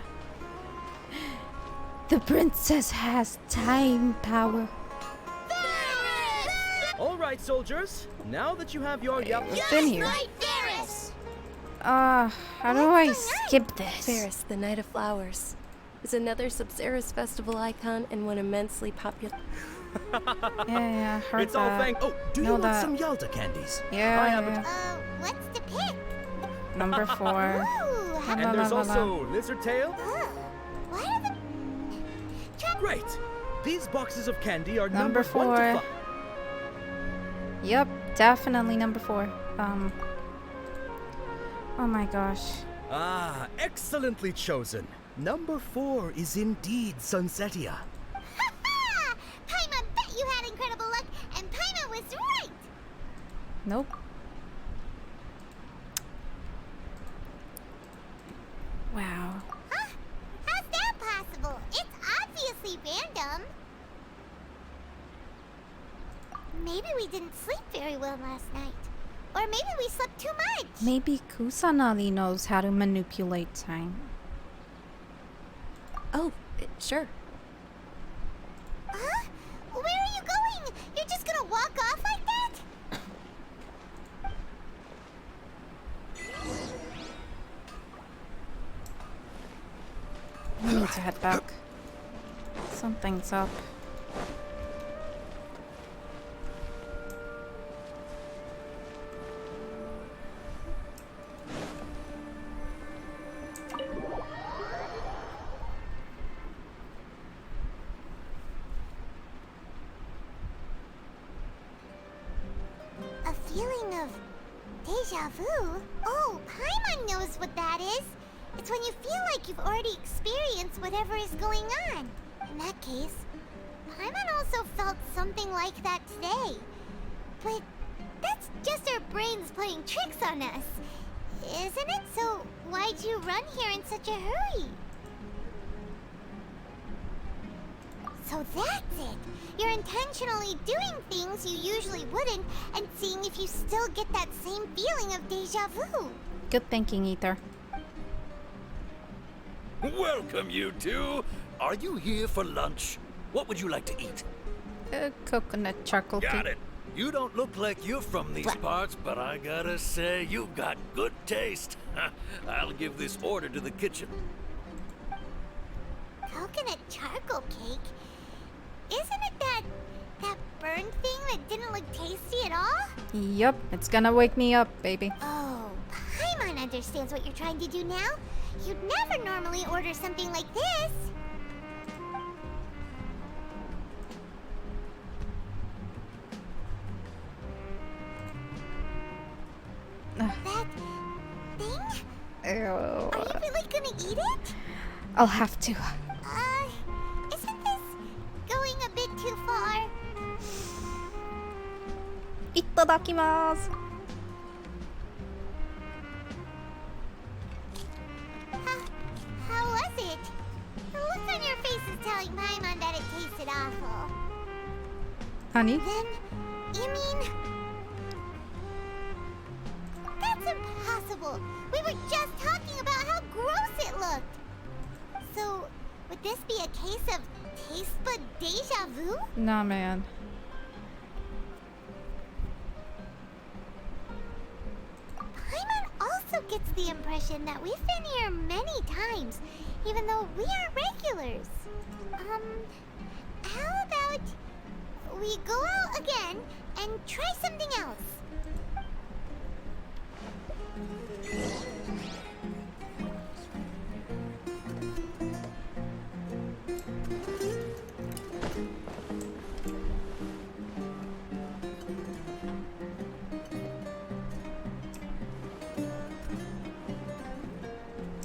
The princess has time power. All right, soldiers. Now that you have your I've been here. Ferris! How do I skip this? Ferris, the Night of Flowers, is another Sabzerus festival icon and one immensely popular. Yeah, heard It's all that. thank. Oh, do you Know want that. some Yalta candies? Yeah, I have yeah. What's the pick? Number 4. Ooh, La, And la, there's la, la, la. also lizard tail. what are the... Great. These boxes of candy are Number numbered 1 to 4. 5. Yep, definitely number 4. Oh my gosh. Ah, excellently chosen. Number 4 is indeed Sunsetia. Ha-ha! Paimon bet you had incredible luck, and Paimon was right! Nope. Wow. Huh? How's that possible? It's obviously random. Maybe we didn't sleep very well last night. Or maybe we slept too much. Maybe Kusanali knows how to manipulate time. Oh, sure. Huh? Where are you going? You're just gonna walk off like that? We need to head back. Something's up. A feeling of deja vu? Oh, Paimon knows what that is. It's when you feel like you've already experienced whatever is going on. In that case, Paimon also felt something like that today. But that's just our brains playing tricks on us, isn't it? So why'd you run here in such a hurry? So that's it. You're intentionally doing things you usually wouldn't and seeing if you still get that same feeling of deja vu. Good thinking, Ether. Welcome, you two. Are you here for lunch? What would you like to eat? Coconut charcoal Got cake. it. You don't look like you're from these parts, but I gotta say, you've got good taste. I'll give this order to the kitchen. Coconut charcoal cake? Isn't it that burned thing that didn't look tasty at all? Yup, it's gonna wake me up, baby. Oh, Paimon understands what you're trying to do now. You'd never normally order something like this. That thing? Ew. Are you really gonna eat it? I'll have to. Isn't this going a bit too far? Itadakimasu. How was it? The look on your face is telling Paimon that it tasted awful. Honey? Then, you mean... That's impossible! We were just talking about how gross it looked! So, would this be a case of taste bud deja vu? Nah, man. Paimon also gets the impression that we've been here many times, even though we are regulars. How about we go out again and try something else?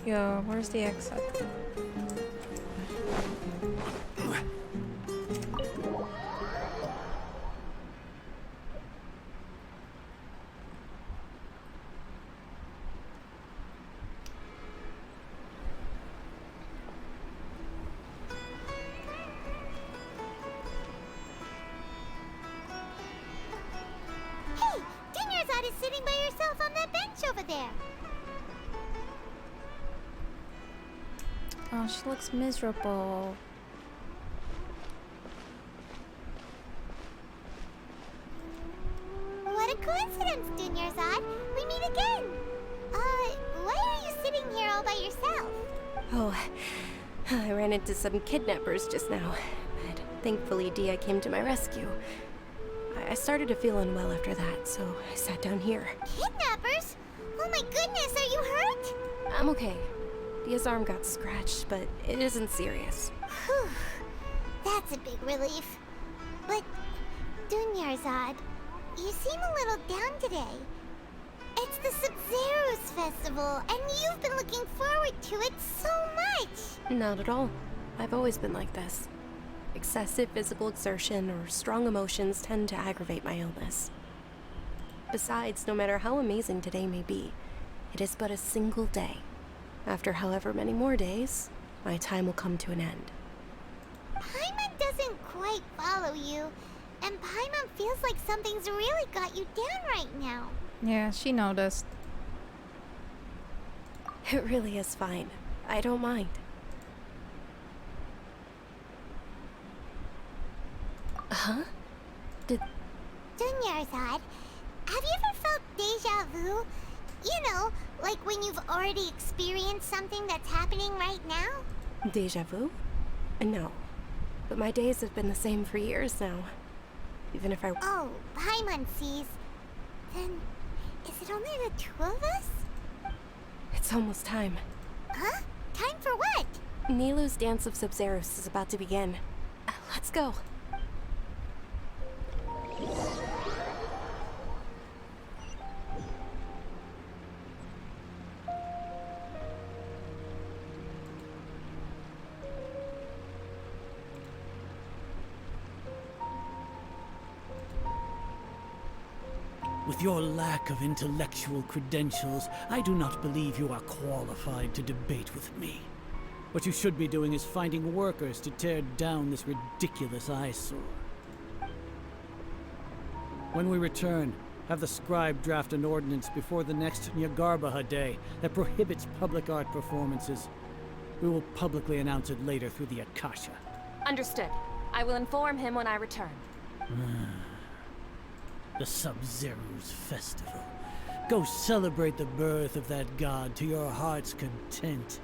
Yo, where's the exit? Hey, Dunyarzad is sitting by herself on that bench over there. Oh, she looks miserable. What a coincidence, Dunyarzad. We meet again. Why are you sitting here all by yourself? Oh, I ran into some kidnappers just now, but thankfully Dia came to my rescue. I started to feel unwell after that, so I sat down here. Kidnappers? Oh my goodness, are you hurt? I'm okay. Dia's arm got scratched, but it isn't serious. Whew. That's a big relief. But, Dunyarzad, you seem a little down today. It's the Sub-Zero's festival, and you've been looking forward to it so much! Not at all. I've always been like this. Excessive physical exertion or strong emotions tend to aggravate my illness. Besides, no matter how amazing today may be, it is but a single day. After however many more days, my time will come to an end. Paimon doesn't quite follow you, and Paimon feels like something's really got you down right now. Yeah, she noticed. It really is fine. I don't mind. Huh? Dunyarzad, have you ever felt deja vu? You know, like when you've already experienced something that's happening right now? Deja vu? No. But my days have been the same for years now. Even if I... Oh, Paimon sees. Then, is it only the two of us? It's almost time. Huh? Time for what? Nilou's Dance of Sub-Zeros is about to begin. Let's go. With your lack of intellectual credentials, I do not believe you are qualified to debate with me. What you should be doing is finding workers to tear down this ridiculous eyesore. When we return, have the scribe draft an ordinance before the next Nyagarbaha Day that prohibits public art performances. We will publicly announce it later through the Akasha. Understood. I will inform him when I return. the Sub-Zeru's festival. Go celebrate the birth of that god to your heart's content.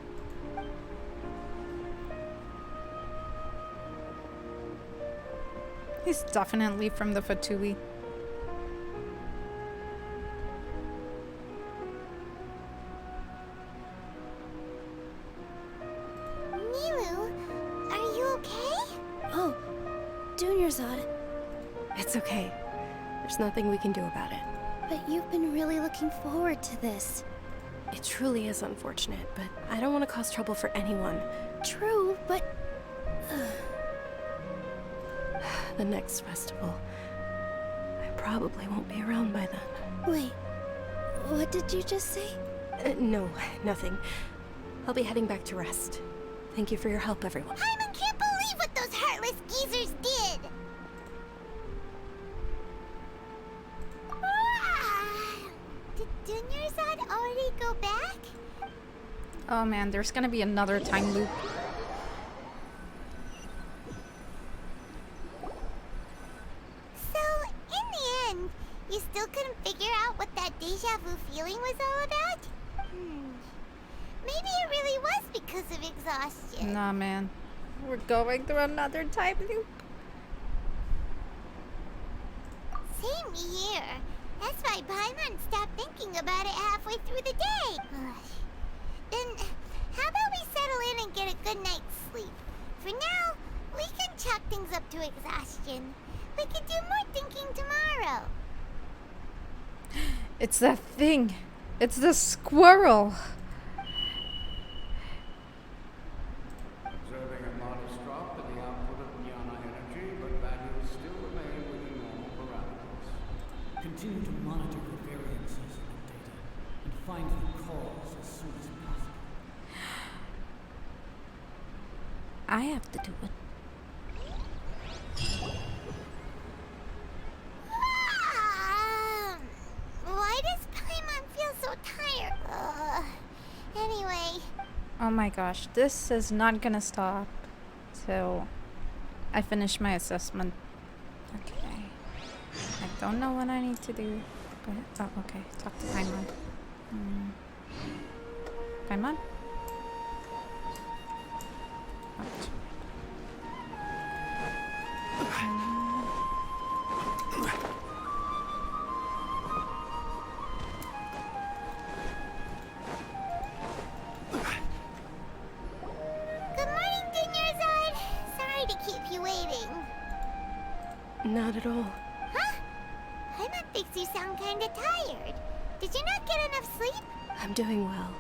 He's definitely from the Fatui. Milu, are you okay? Oh, Dunyarzad. It's okay. There's nothing we can do about it. But you've been really looking forward to this. It truly is unfortunate, but I don't want to cause trouble for anyone. True, but... The next festival. I probably won't be around by then. Wait, what did you just say? No, nothing. I'll be heading back to rest. Thank you for your help, everyone. Paimon can't believe what those heartless geezers did! Did Dunyarzad already go back? Oh man, there's gonna be another time loop. So, in the end, you still couldn't figure out what that deja vu feeling was all about? Maybe it really was because of exhaustion. Nah, man. We're going through another time loop. Same here. That's why Paimon stopped thinking about it halfway through the day. Then, how about we settle in and get a good night's sleep? For now, we can chalk things up to exhaustion. We can do more thinking tomorrow. It's that thing. It's the squirrel. Observing a modest drop in the output of Jnana energy, but values still remain within normal parameters. Continue to monitor the variances in the data and find the cause as soon as possible. I have to do it. Why does Paimon feel so tired? Anyway. Oh my gosh, this is not gonna stop till I finish my assessment. Okay. I don't know what I need to do, but oh, okay. Talk to Paimon. Paimon? Good morning, Dunyarzad. Sorry to keep you waiting. Not at all. Huh? Paimon thinks you sound kinda tired. Did you not get enough sleep? I'm doing well.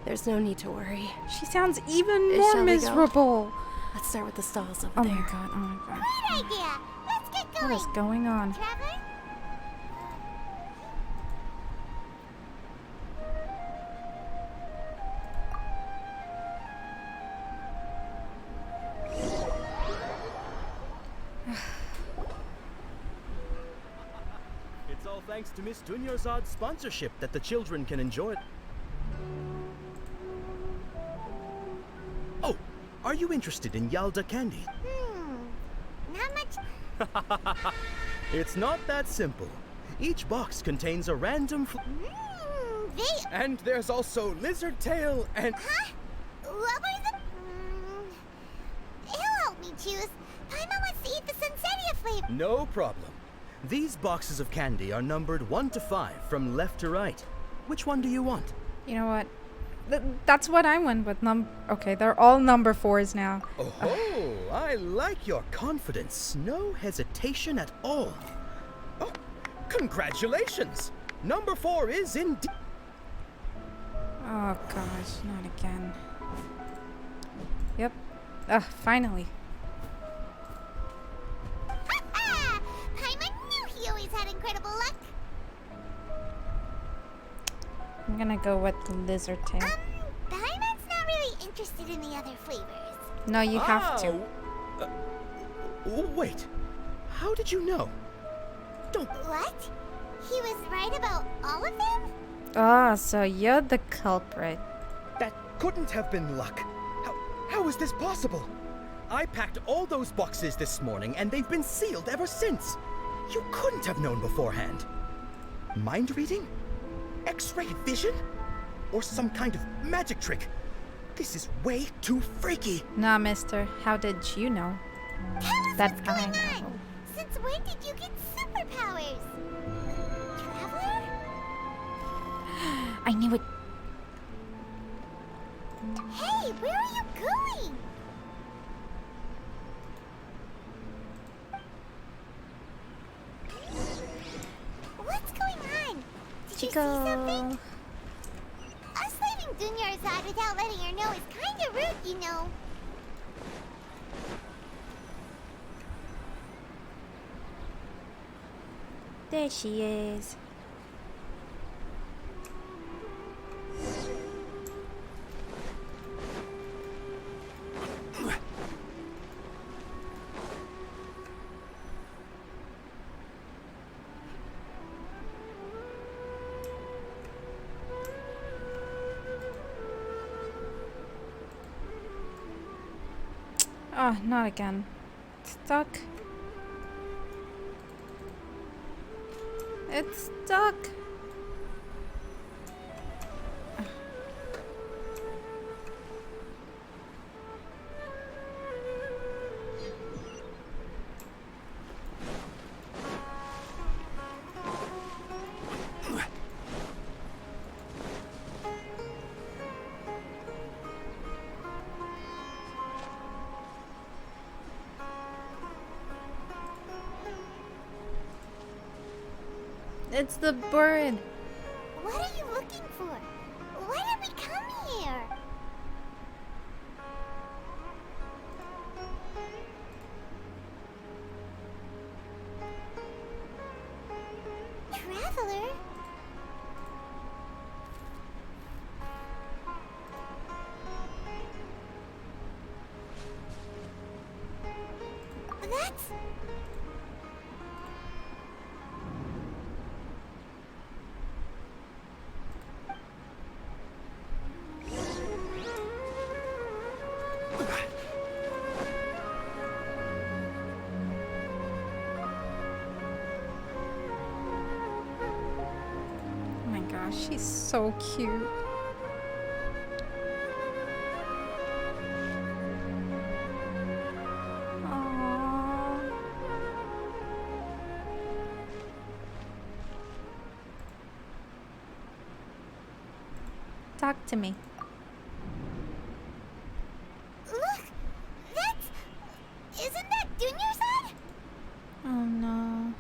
There's no need to worry. She sounds even more Shall we go? miserable. Let's start with the stalls over Oh there. my god, oh my god. Great idea. Let's get going. What is going on? Traveler? It's all thanks to Miss Dunyarzad's sponsorship that the children can enjoy it. Oh, are you interested in Yalda candy? Not much. It's not that simple. Each box contains a random And there's also lizard tail and... Huh? What were the... He'll help me choose. Paimon wants to eat the Sunsetia flavor. No problem. These boxes of candy are numbered 1 to 5 from left to right. Which one do you want? You know what? That's what I went with. Okay, they're all number 4s now. Oh, I like your confidence. No hesitation at all. Oh, congratulations! Number 4 is indeed... Oh gosh, not again. Yep. Ugh, finally. Paimon knew he always had incredible luck. I'm gonna go with the lizard tail. Paimon's not really interested in the other flavors. No, you have to. Wait. How did you know? Don't... What? He was right about all of them? Ah, so you're the culprit. That couldn't have been luck. How is this possible? I packed all those boxes this morning and they've been sealed ever since. You couldn't have known beforehand. Mind reading? X-ray vision? Or some kind of magic trick? This is way too freaky. Nah, mister. How did you know? Tell us That what's going I know. on. Since when did you get superpowers? Traveler? I knew it. Hey, where are you going? What's going on? Did you see something? Us leaving Dunyarzad without letting her know is kinda rude, you know. There she is. Oh, not again. Stuck. It's stuck. It's the bird. What are you looking for? Why did we come here? Traveler? That's... Oh my gosh, she's so cute. Aww. Talk to me. Look! That's... Isn't that Dunyarzad? Oh no.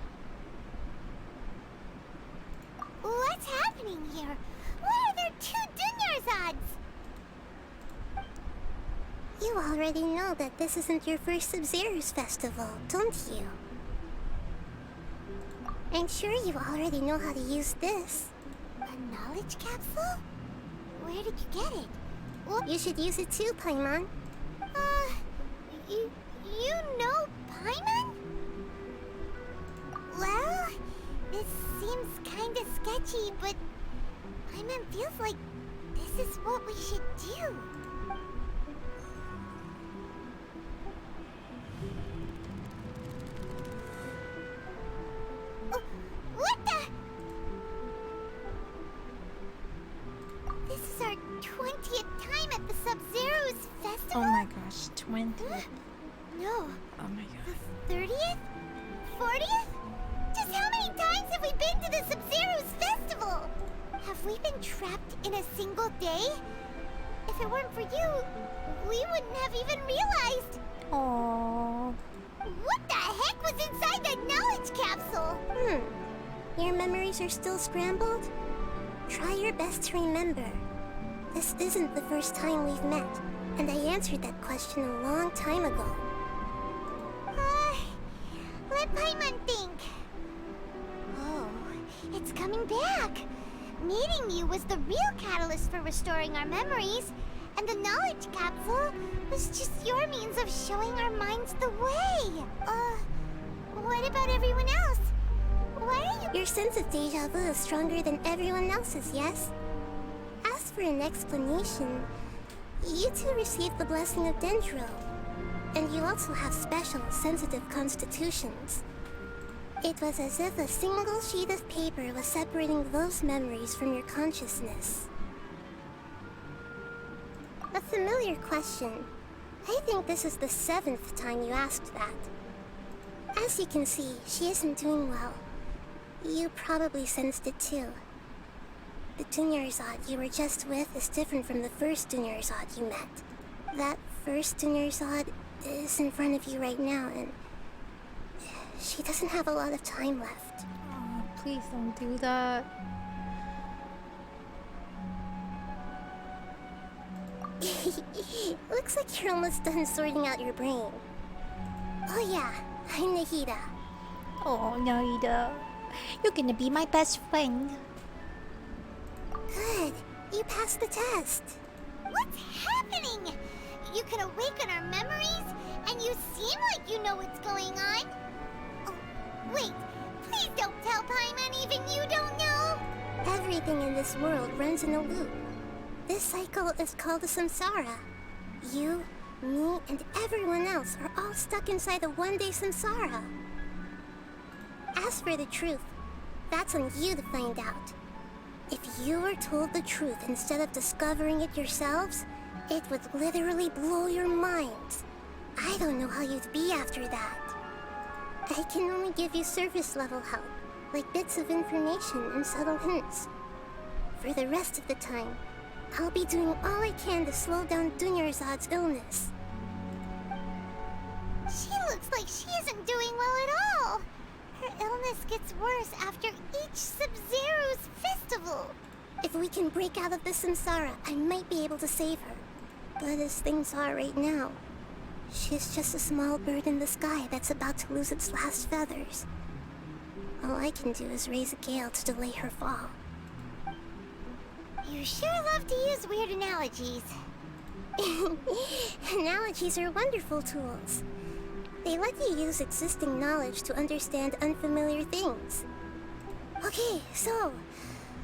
What's happening here? Why are there two Dunyarzads? You already know that this isn't your first Sub-Zero's festival, don't you? I'm sure you already know how to use this. A knowledge capsule? Where did you get it? Well, you should use it too, Paimon. You know Paimon? Well, this seems kinda sketchy, but Paimon feels like this is what we should do. Oh, what the? This is our 20th time at the Sub-Zero's festival? Oh my gosh, 20. No. Oh my god. The 30th? 40th? Just how many times have we been to the Sub-Zero's festival? Have we been trapped in a single day? If it weren't for you, we wouldn't have even realized. Aww. What the heck was inside that knowledge capsule? Your memories are still scrambled? Try your best to remember. This isn't the first time we've met, and I answered that question a long time ago. Let Paimon think. Oh, it's coming back. Meeting you was the real catalyst for restoring our memories, and the knowledge capsule was just your means of showing our minds the way. What about everyone else? Why are you... Your sense of deja vu is stronger than everyone else's, yes? As for an explanation, you two received the blessing of Dendro, and you also have special, sensitive constitutions. It was as if a single sheet of paper was separating those memories from your consciousness. A familiar question. I think this is the 7th time you asked that. As you can see, she isn't doing well. You probably sensed it too. The Dunyarzad you were just with is different from the first Dunyarzad you met. That first Dunyarzad is in front of you right now, and she doesn't have a lot of time left. Oh, please don't do that. Looks like you're almost done sorting out your brain. Oh yeah, I'm Nahida. Oh, Naida. You're gonna be my best friend. Good. You passed the test. What's happening? You can awaken our memories, and you seem like you know what's going on. Oh, wait. Please don't tell Paimon even you don't know. Everything in this world runs in a loop. This cycle is called a samsara. You, me, and everyone else are all stuck inside a one-day samsara. As for the truth, that's on you to find out. If you were told the truth instead of discovering it yourselves, it would literally blow your minds. I don't know how you'd be after that. I can only give you surface-level help, like bits of information and subtle hints. For the rest of the time, I'll be doing all I can to slow down Dunyarzad's illness. She looks like she isn't doing well at all. Her illness gets worse after each Sub-Zero's festival. If we can break out of the samsara, I might be able to save her. But as things are right now, she's just a small bird in the sky that's about to lose its last feathers. All I can do is raise a gale to delay her fall. You sure love to use weird analogies. Analogies are wonderful tools. They let you use existing knowledge to understand unfamiliar things. Okay, so,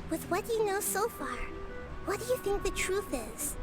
with what you know so far, what do you think the truth is?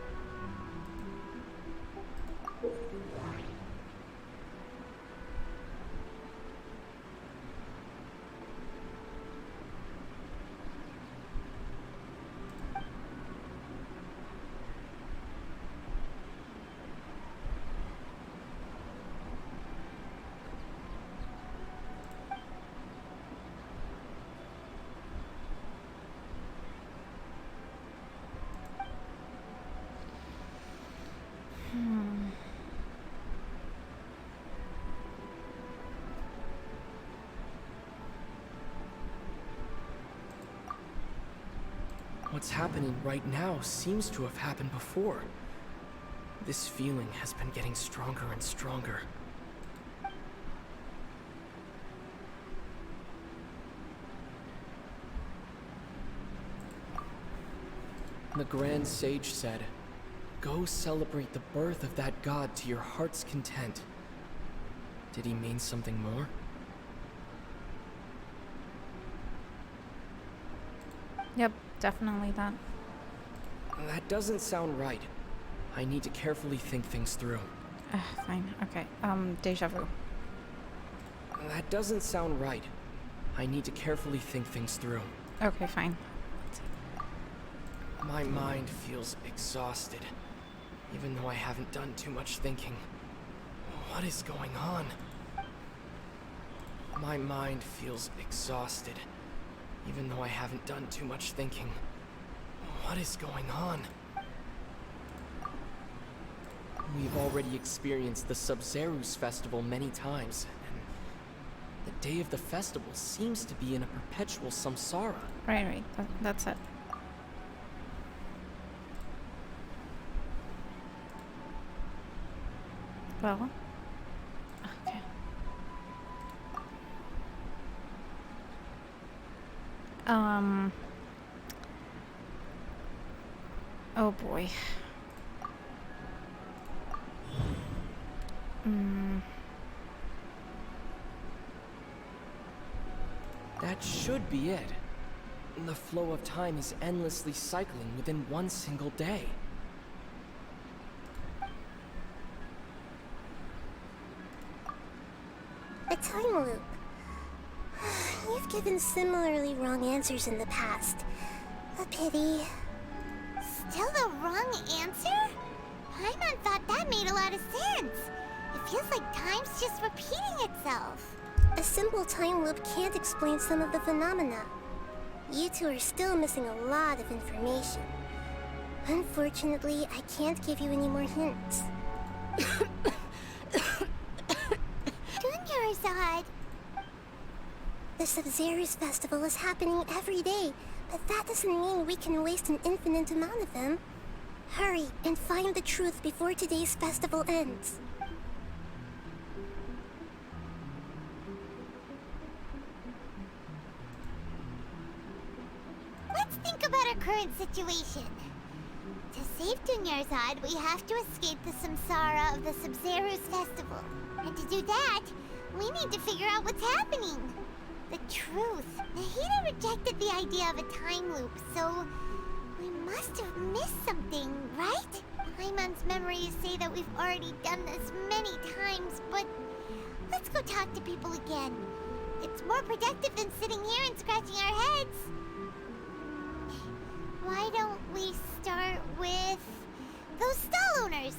What's happening right now seems to have happened before. This feeling has been getting stronger and stronger. The Grand Sage said, "Go celebrate the birth of that god to your heart's content." Did he mean something more? Yep, definitely that. That doesn't sound right. I need to carefully think things through. Fine, okay. Deja vu. That doesn't sound right. I need to carefully think things through. Okay, fine. My mind feels exhausted, even though I haven't done too much thinking. What is going on? My mind feels exhausted, even though I haven't done too much thinking. What is going on? We've already experienced the Sub-Zero's festival many times, and the day of the festival seems to be in a perpetual samsara. Right, that's it. Well, okay. Oh boy. That should be it. The flow of time is endlessly cycling within one single day. A time loop. You've given similarly wrong answers in the past. A pity. Still the wrong answer? Paimon thought that made a lot of sense. It feels like time's just repeating itself. A simple time loop can't explain some of the phenomena. You two are still missing a lot of information. Unfortunately, I can't give you any more hints. Dunyarzad! The Sabzeruz festival is happening every day, but that doesn't mean we can waste an infinite amount of them. Hurry and find the truth before today's festival ends. Let's think about our current situation. To save Dunyarzad, we have to escape the samsara of the Sabzeruz festival. And to do that, we need to figure out what's happening. The truth. Nahida rejected the idea of a time loop, so we must have missed something, right? Paimon's memories say that we've already done this many times, but let's go talk to people again. It's more productive than sitting here and scratching our heads. Why don't we start with those stall owners?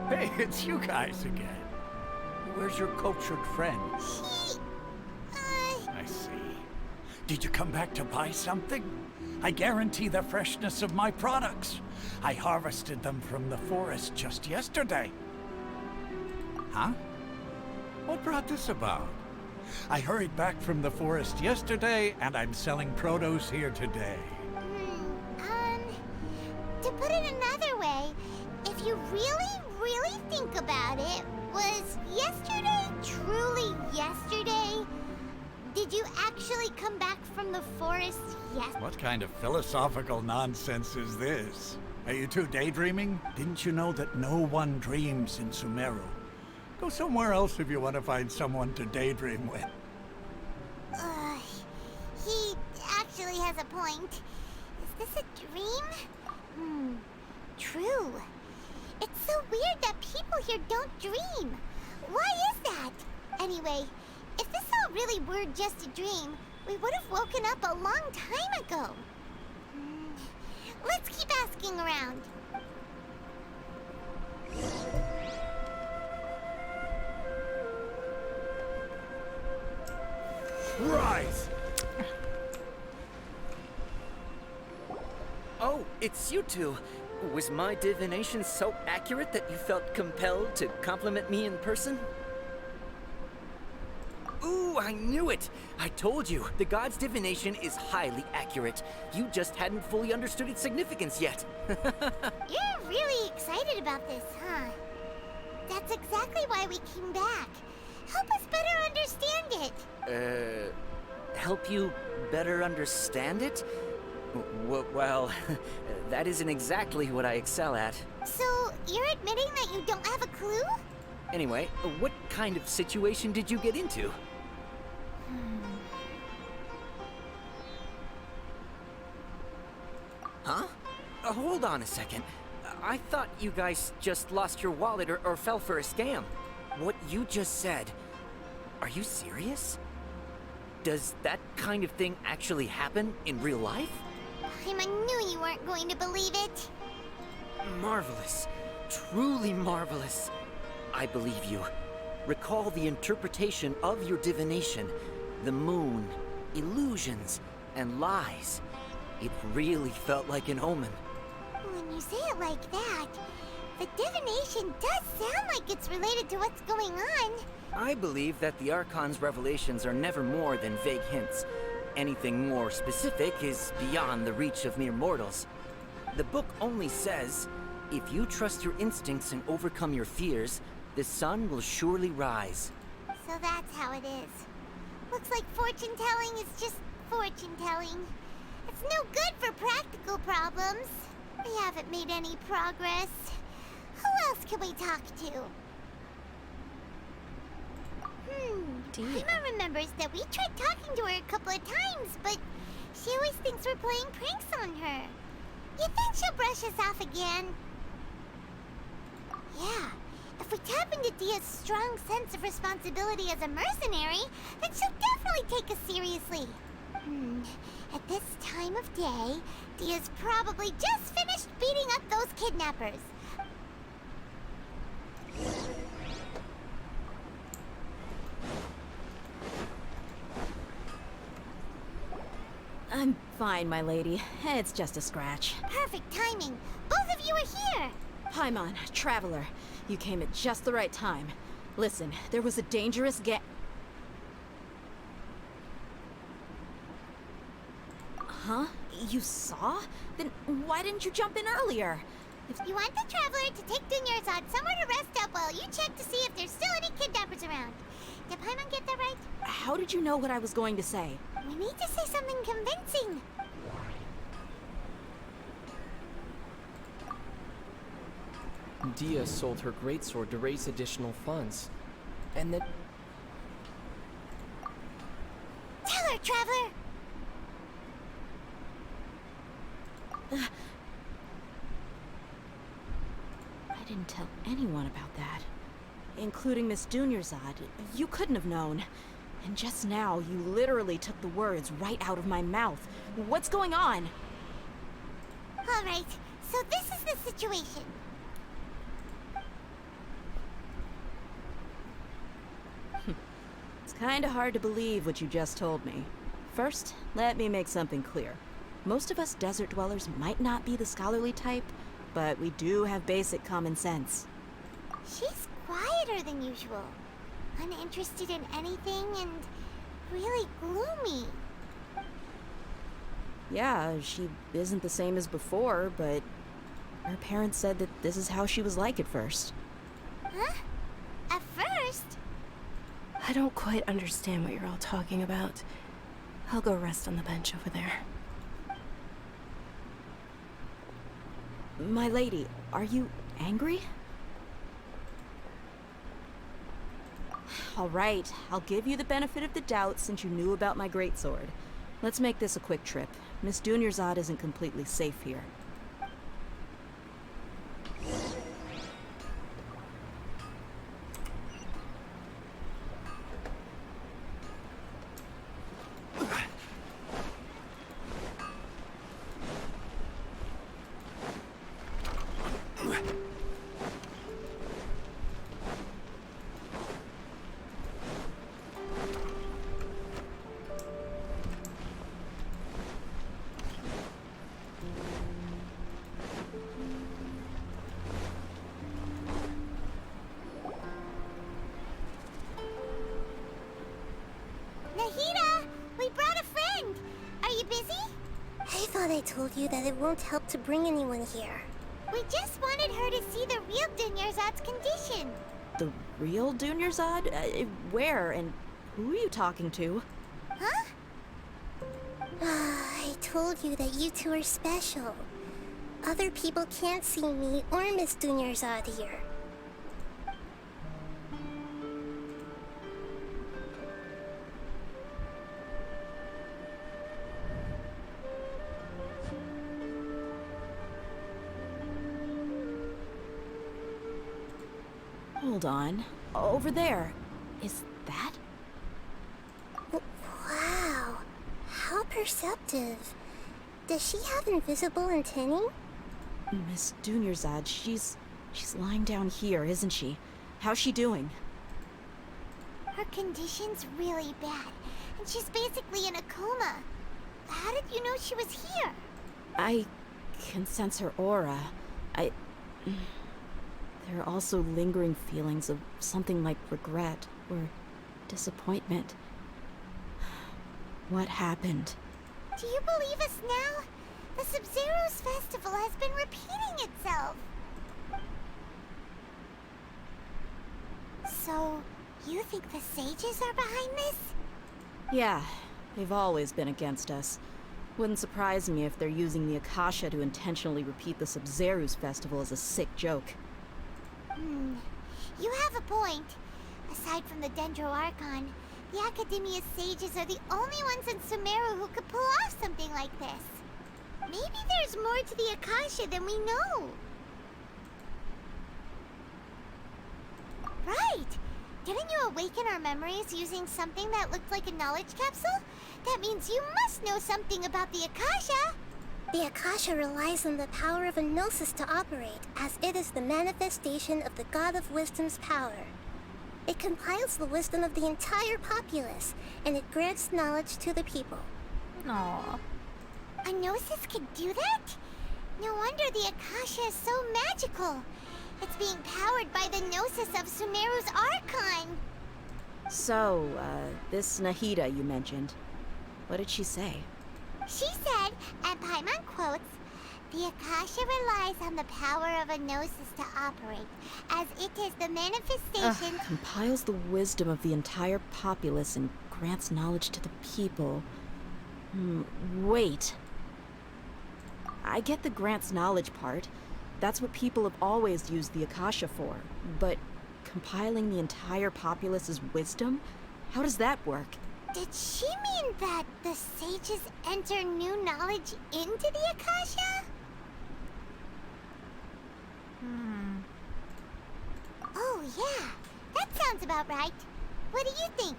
Hey, it's you guys again. Where's your cultured friends? I see. Did you come back to buy something? I guarantee the freshness of my products. I harvested them from the forest just yesterday. Huh? What brought this about? I hurried back from the forest yesterday, and I'm selling produce here today. To put it another way, if you really think about it, was yesterday truly yesterday? Did you actually come back from the forest yesterday? What kind of philosophical nonsense is this? Are you two daydreaming? Didn't you know that no one dreams in Sumeru? Go somewhere else if you want to find someone to daydream with. He actually has a point. Is this a dream? True. It's so weird that people here don't dream. Why is that? Anyway, if this all really were just a dream, we would have woken up a long time ago. Let's keep asking around. Rise! Oh, it's you two. Was my divination so accurate that you felt compelled to compliment me in person? Ooh, I knew it! I told you, the god's divination is highly accurate. You just hadn't fully understood its significance yet. You're really excited about this, huh? That's exactly why we came back. Help us better understand it. Help you better understand it? Well, that isn't exactly what I excel at. So, you're admitting that you don't have a clue? Anyway, what kind of situation did you get into? Huh? Hold on a second. I thought you guys just lost your wallet or fell for a scam. What you just said, are you serious? Does that kind of thing actually happen in real life? I knew you weren't going to believe it. Marvelous. Truly marvelous. I believe you. Recall the interpretation of your divination. The moon, illusions, and lies. It really felt like an omen. When you say it like that, the divination does sound like it's related to what's going on. I believe that the Archon's revelations are never more than vague hints. Anything more specific is beyond the reach of mere mortals. The book only says, if you trust your instincts and overcome your fears, the sun will surely rise. So that's how it is. Looks like fortune-telling is just fortune-telling. It's no good for practical problems. problems. We haven't made any progress. Who else can we talk to? Paimon remembers that we tried talking to her a couple of times, but she always thinks we're playing pranks on her. You think she'll brush us off again? Yeah, if we tap into Dia's strong sense of responsibility as a mercenary, then she'll definitely take us seriously. At this time of day, Dia's probably just finished beating up those kidnappers. I'm fine, my lady. It's just a scratch. Perfect timing. Both of you are here. Paimon, Traveler, you came at just the right time. Listen, there was a dangerous Huh? You saw? Then why didn't you jump in earlier? If you want the Traveler to take Dunyarzad somewhere to rest up while you check to see if there's still any kidnappers around. Did Paimon get that right? How did you know what I was going to say? We need to say something convincing. Dia sold her greatsword to raise additional funds. And that... Tell her, Traveler! I didn't tell anyone about that. Including Miss Dunyarzad. You couldn't have known. And just now, you literally took the words right out of my mouth. What's going on? Alright, so this is the situation. It's kinda hard to believe what you just told me. First, let me make something clear. Most of us desert dwellers might not be the scholarly type, but we do have basic common sense. She's quieter than usual. Uninterested in anything and really gloomy. Yeah, she isn't the same as before, but her parents said that this is how she was like at first. Huh? At first? I don't quite understand what you're all talking about. I'll go rest on the bench over there. My lady, are you angry? All right, I'll give you the benefit of the doubt since you knew about my greatsword. Let's make this a quick trip. Miss Dunyarzad isn't completely safe here. Nahida! We brought a friend! Are you busy? I thought I told you that it won't help to bring anyone here. We just wanted her to see the real Dunyarzad's condition. The real Dunyarzad? Where and who are you talking to? Huh? I told you that you two are special. Other people can't see me or Miss Dunyarzad here. Hold on. Over there. Is that? Wow. How perceptive. Does she have invisible antennae? Miss Dunyarzad, she's lying down here, isn't she? How's she doing? Her condition's really bad, and she's basically in a coma. How did you know she was here? I can sense her aura. There are also lingering feelings of something like regret or disappointment. What happened? Do you believe us now? The Sub-Zero's festival has been repeating itself. So, you think the sages are behind this? Yeah, they've always been against us. Wouldn't surprise me if they're using the Akasha to intentionally repeat the Sub-Zeru's festival as a sick joke. You have a point. Aside from the Dendro Archon, the Academia's sages are the only ones in Sumeru who could pull off something like this. Maybe there's more to the Akasha than we know. Right! Didn't you awaken our memories using something that looked like a knowledge capsule? That means you must know something about the Akasha! The Akasha relies on the power of a Gnosis to operate, as it is the manifestation of the God of Wisdom's power. It compiles the wisdom of the entire populace, and it grants knowledge to the people. Aww. A Gnosis could do that? No wonder the Akasha is so magical. It's being powered by the Gnosis of Sumeru's Archon. So, this Nahida you mentioned, what did she say? She said, and Paimon quotes, "The Akasha relies on the power of a Gnosis to operate, as it is the manifestation..." Compiles the wisdom of the entire populace and grants knowledge to the people. Wait. I get the grants knowledge part. That's what people have always used the Akasha for. But compiling the entire populace's wisdom? How does that work? Did she mean that the sages enter new knowledge into the Akasha? Oh yeah, that sounds about right. What do you think?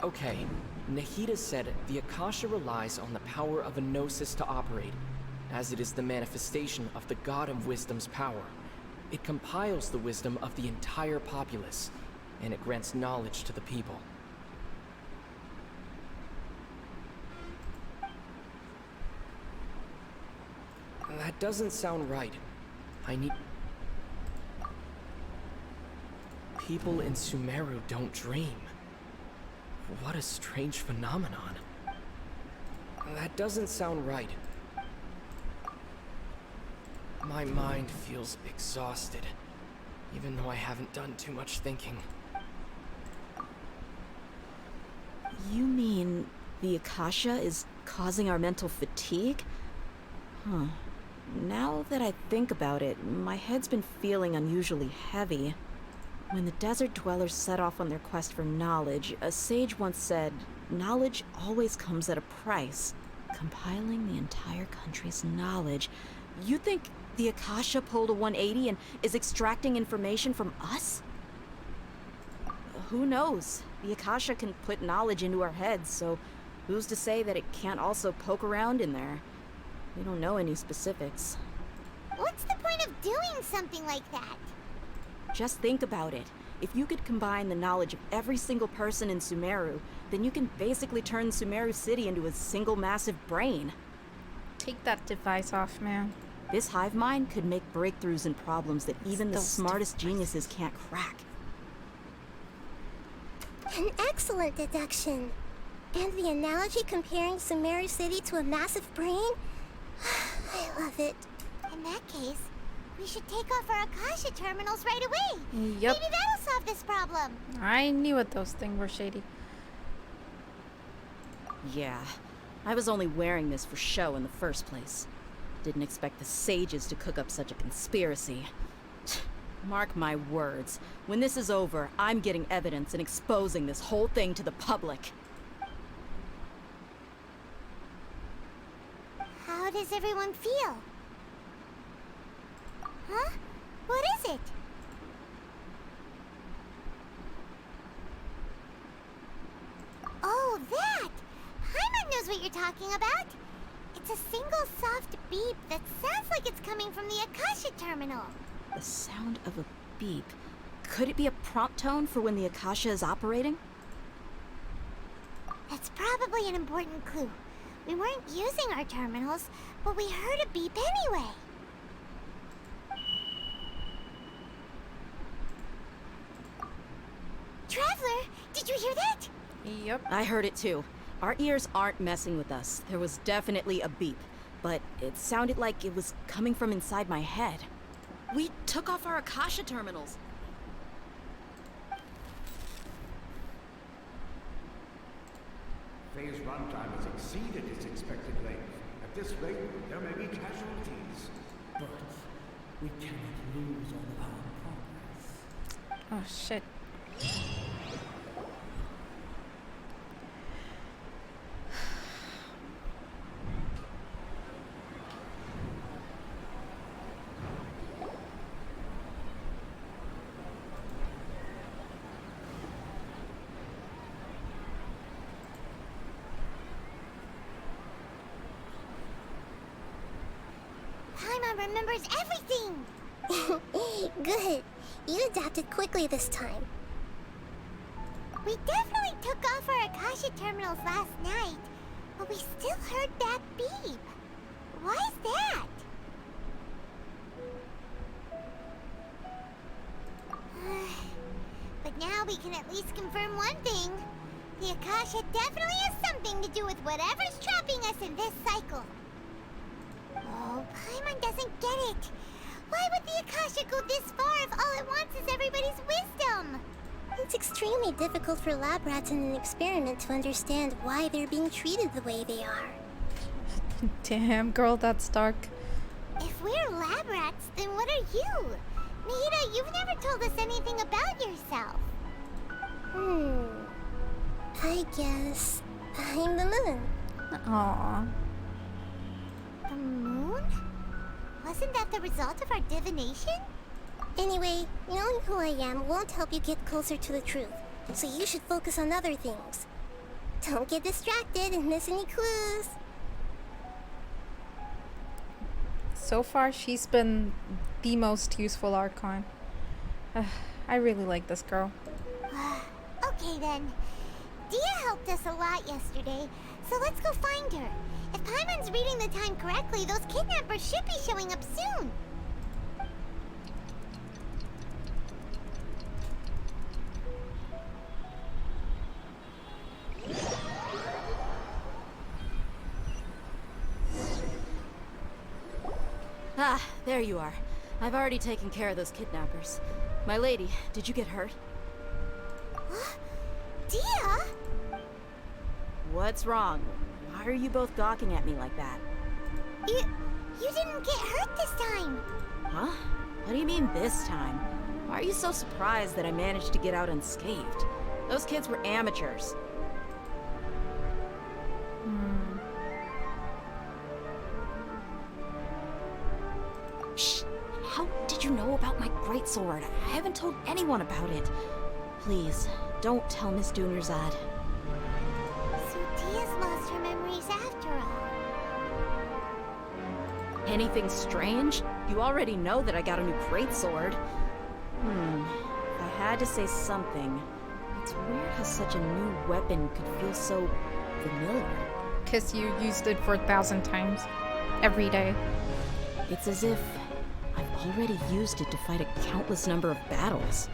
Okay, Nahida said the Akasha relies on the power of a Gnosis to operate, as it is the manifestation of the God of Wisdom's power. It compiles the wisdom of the entire populace, and it grants knowledge to the people. That doesn't sound right. I need... People in Sumeru don't dream. What a strange phenomenon. That doesn't sound right. My mind feels exhausted, even though I haven't done too much thinking. You mean the Akasha is causing our mental fatigue? Huh. Now that I think about it, my head's been feeling unusually heavy. When the desert dwellers set off on their quest for knowledge, a sage once said, "Knowledge always comes at a price." Compiling the entire country's knowledge. You think the Akasha pulled a 180 and is extracting information from us? Who knows? The Akasha can put knowledge into our heads, so who's to say that it can't also poke around in there? We don't know any specifics. What's the point of doing something like that? Just think about it. If you could combine the knowledge of every single person in Sumeru, then you can basically turn Sumeru City into a single massive brain. Take that device off, man. This hive mind could make breakthroughs in problems that even the smartest geniuses can't crack. An excellent deduction. And the analogy comparing Sumeru City to a massive brain? I love it. In that case, we should take off our Akasha terminals right away. Yep. Maybe that'll solve this problem. I knew it, those things were shady. Yeah, I was only wearing this for show in the first place. Didn't expect the sages to cook up such a conspiracy. Mark my words, when this is over, I'm getting evidence and exposing this whole thing to the public. How does everyone feel? Huh? What is it? Oh, that! Paimon knows what you're talking about. It's a single soft beep that sounds like it's coming from the Akasha terminal. The sound of a beep. Could it be a prompt tone for when the Akasha is operating? That's probably an important clue. We weren't using our terminals, but we heard a beep anyway. Traveler, did you hear that? Yep. I heard it too. Our ears aren't messing with us. There was definitely a beep, but it sounded like it was coming from inside my head. We took off our Akasha terminals. Phase runtime has exceeded its expected length. At this rate, there may be casualties. But we cannot lose all of our progress. Oh, shit. Paimon remembers everything! Good. You adapted quickly this time. We definitely took off our Akasha terminals last night, but we still heard that beep. Why is that? But now we can at least confirm one thing. The Akasha definitely has something to do with whatever's trapping us in this cycle. Oh, Paimon doesn't get it. Why would the Akasha go this far if all it wants is everybody's wisdom? It's extremely difficult for lab rats in an experiment to understand why they're being treated the way they are. Damn, girl, that's dark. If we're lab rats, then what are you? Nahida, you've never told us anything about yourself. I guess I'm the moon. Aww. The moon? Wasn't that the result of our divination? Anyway, knowing who I am won't help you get closer to the truth, so you should focus on other things. Don't get distracted and miss any clues. So far, she's been the most useful Archon. I really like this girl. Okay then. Dia helped us a lot yesterday, so let's go find her. If Paimon's reading the time correctly, those kidnappers should be showing up soon. Ah, there you are. I've already taken care of those kidnappers. My lady, did you get hurt? Dia? What's wrong? Why are you both gawking at me like that? You didn't get hurt this time. Huh? What do you mean this time? Why are you so surprised that I managed to get out unscathed? Those kids were amateurs. Shh! How did you know about my greatsword? I haven't told anyone about it. Please, don't tell Miss Dunyarzad. So Dia's lost her memories after all. Anything strange? You already know that I got a new greatsword. If I had to say something, it's weird how such a new weapon could feel so familiar. Because you used it 4,000 times. Every day. It's as if I've already used it to fight a countless number of battles.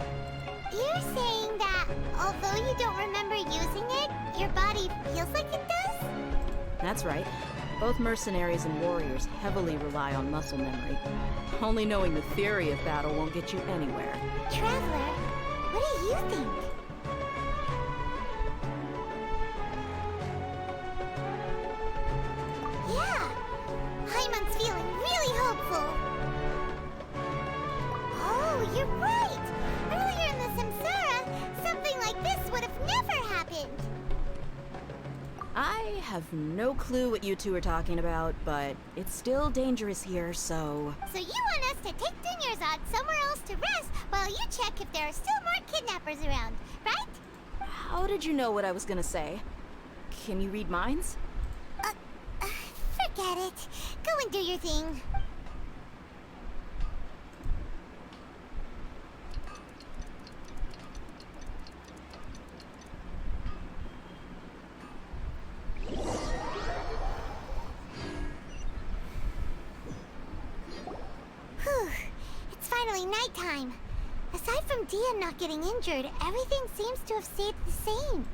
You're saying that although you don't remember using it, your body feels like it does? That's right. Both mercenaries and warriors heavily rely on muscle memory. Only knowing the theory of battle won't get you anywhere. Traveler, what do you think? Yeah, Paimon's feeling really hopeful. Oh, you're right! Earlier in the Samsara, something like this would have never happened. I have no clue what you two are talking about, but it's still dangerous here, so... So you want us to take Dunyarzad somewhere else to rest while you check if there are still more kidnappers around, right? How did you know what I was gonna say? Can you read minds? Forget it. Go and do your thing. Whew. It's finally nighttime. Aside from Dia not getting injured, everything seems to have stayed the same.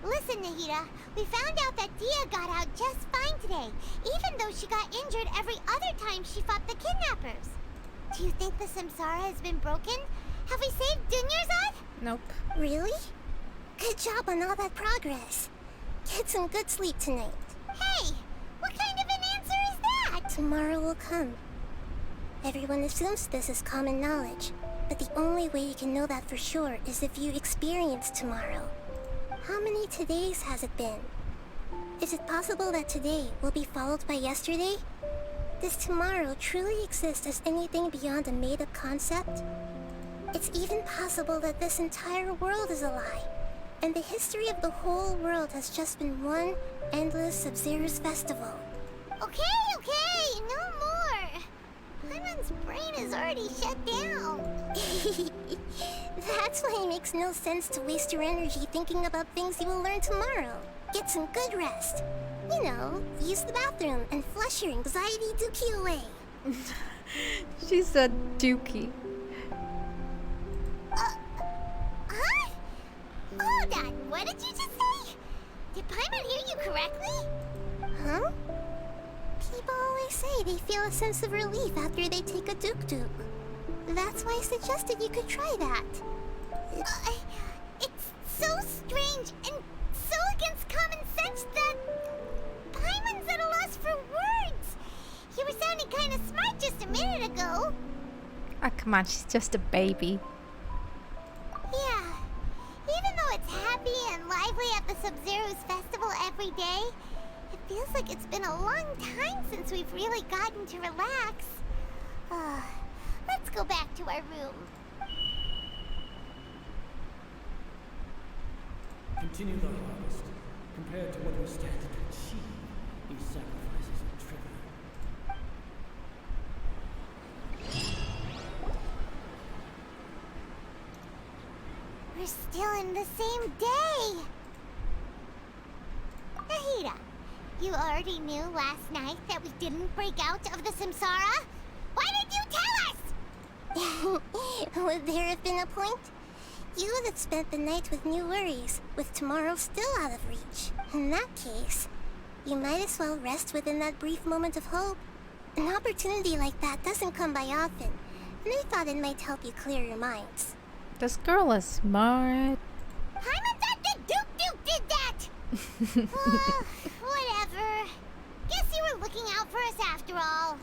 Listen, Nahida, we found out that Dia got out just fine today, even though she got injured every other time she fought the kidnappers. Do you think the Samsara has been broken? Have we saved Dunyarzad? Nope. Really? Good job on all that progress. Get some good sleep tonight. Hey, what kind of an answer is that? Tomorrow will come. Everyone assumes this is common knowledge, but the only way you can know that for sure is if you experience tomorrow. How many todays has it been? Is it possible that today will be followed by yesterday? Does tomorrow truly exist as anything beyond a made-up concept? It's even possible that this entire world is a lie, and the history of the whole world has just been one endless Sub-Zero's festival. Okay, no more. Paimon's brain is already shut down. That's why it makes no sense to waste your energy thinking about things you will learn tomorrow. Get some good rest. You know, use the bathroom and flush your anxiety dookie away. She said dookie. Huh? Hold on, what did you just say? Did Paimon hear you correctly? Huh? People always say they feel a sense of relief after they take a duk-duk. That's why I suggested you could try that. It's so strange and so against common sense that Paimon's at a loss for words. You were sounding kind of smart just a minute ago. Oh, come on, she's just a baby. Yeah, even though it's happy and lively at the Sub-Zero's festival every day, it feels like it's been a long time since we've really gotten to relax. Let's go back to our room. Continue the harvest. Compared to what we stand to achieve, these sacrifices are trivial. We're still in the same day. Nahida, you already knew last night that we didn't break out of the Samsara? Why did you tell us? Would there have been a point? You would have spent the night with new worries, with tomorrow still out of reach. In that case, you might as well rest within that brief moment of hope. An opportunity like that doesn't come by often, and I thought it might help you clear your minds. This girl is smart. Paimon thought the Duke did that! Whatever. Guess you were looking out for us after all.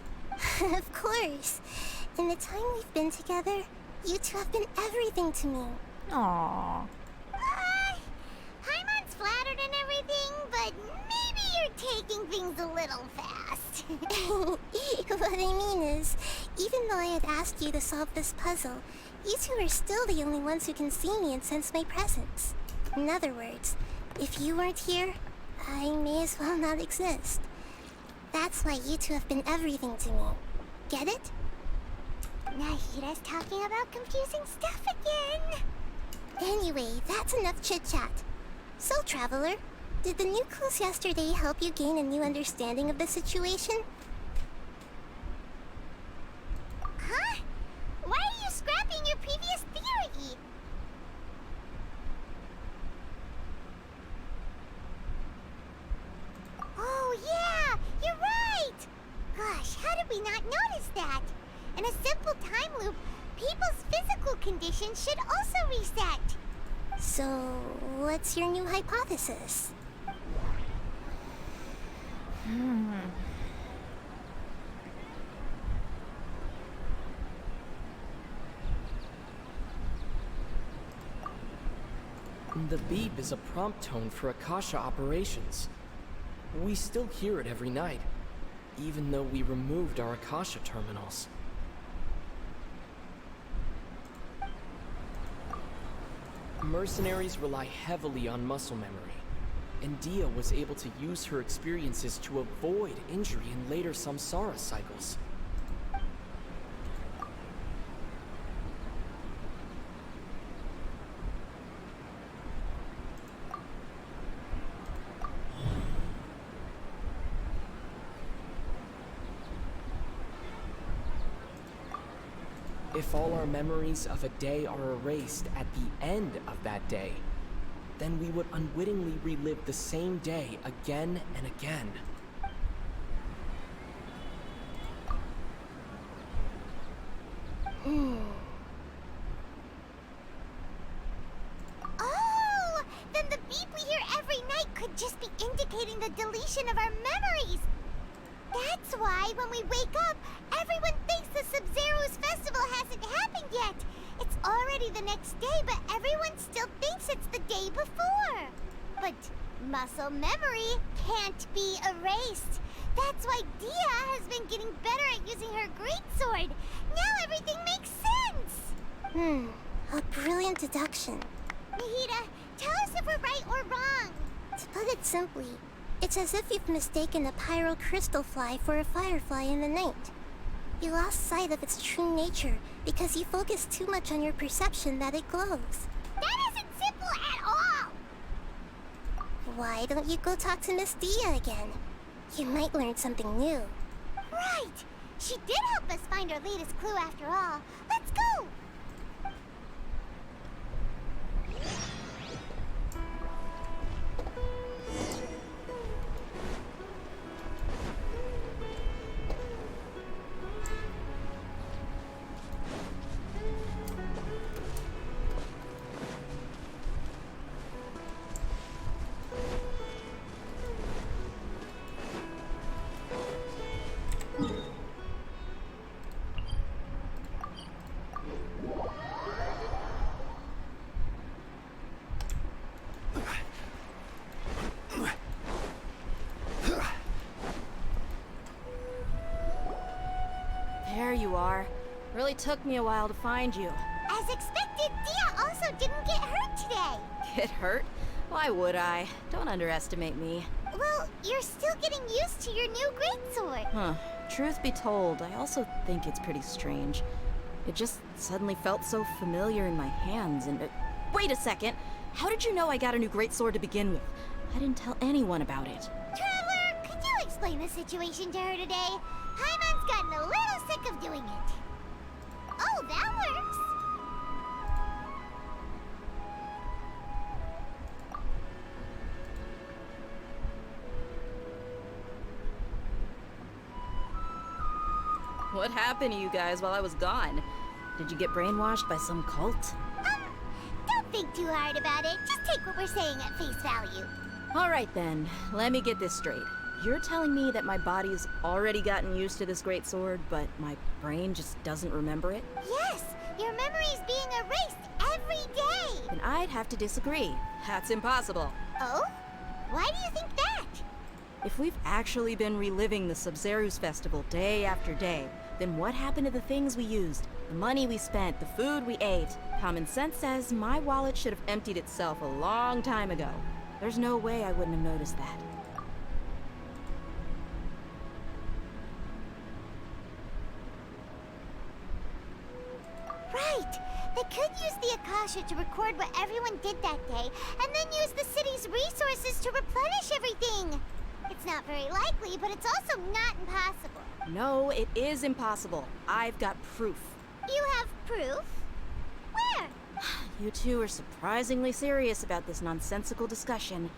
Of course. In the time we've been together, you two have been everything to me. Aww. Paimon's flattered and everything, but maybe you're taking things a little fast. What I mean is, even though I had asked you to solve this puzzle, you two are still the only ones who can see me and sense my presence. In other words, if you weren't here, I may as well not exist. That's why you two have been everything to me. Get it? Nahida's talking about confusing stuff again. Anyway, that's enough chit-chat. So, Traveler, did the new clues yesterday help you gain a new understanding of the situation? Huh? Why are you scrapping your previous theory? Oh yeah, you're right! Gosh, how did we not notice that? In a simple time loop, people's physical conditions should also reset. So, what's your new hypothesis? The beep is a prompt tone for Akasha operations. We still hear it every night, even though we removed our Akasha terminals. Mercenaries rely heavily on muscle memory, and Dia was able to use her experiences to avoid injury in later samsara cycles. If all our memories of a day are erased at the end of that day, then we would unwittingly relive the same day again and again. Oh! Then the beep we hear every night could just be indicating the deletion of our memories! That's why, when we wake up, everyone thinks the Sub-Zero's festival hasn't happened yet! It's already the next day, but everyone still thinks it's the day before! But muscle memory can't be erased! That's why Dia has been getting better at using her greatsword! Now everything makes sense! A brilliant deduction. Nahida, tell us if we're right or wrong! To put it simply, it's as if you've mistaken a pyro crystal fly for a firefly in the night. You lost sight of its true nature because you focused too much on your perception that it glows. That isn't simple at all! Why don't you go talk to Miss Dia again? You might learn something new. Right! She did help us find our latest clue after all. Let's go! There you are. Really took me a while to find you. As expected, Dia also didn't get hurt today. Get hurt? Why would I? Don't underestimate me. Well, you're still getting used to your new greatsword. Huh. Truth be told, I also think it's pretty strange. It just suddenly felt so familiar in my hands and... wait a second! How did you know I got a new greatsword to begin with? I didn't tell anyone about it. Traveler, could you explain the situation to her today? Paimon's gotten a little sick of doing it. Oh, that works! What happened to you guys while I was gone? Did you get brainwashed by some cult? Don't think too hard about it. Just take what we're saying at face value. Alright then, let me get this straight. You're telling me that my body's already gotten used to this great sword, but my brain just doesn't remember it? Yes! Your memory's being erased every day! Then I'd have to disagree. That's impossible. Oh? Why do you think that? If we've actually been reliving the Sub-Zero's festival day after day, then what happened to the things we used? The money we spent, the food we ate? Common sense says my wallet should have emptied itself a long time ago. There's no way I wouldn't have noticed that. Right! They could use the Akasha to record what everyone did that day, and then use the city's resources to replenish everything! It's not very likely, but it's also not impossible. No, it is impossible. I've got proof. You have proof? Where? You two are surprisingly serious about this nonsensical discussion.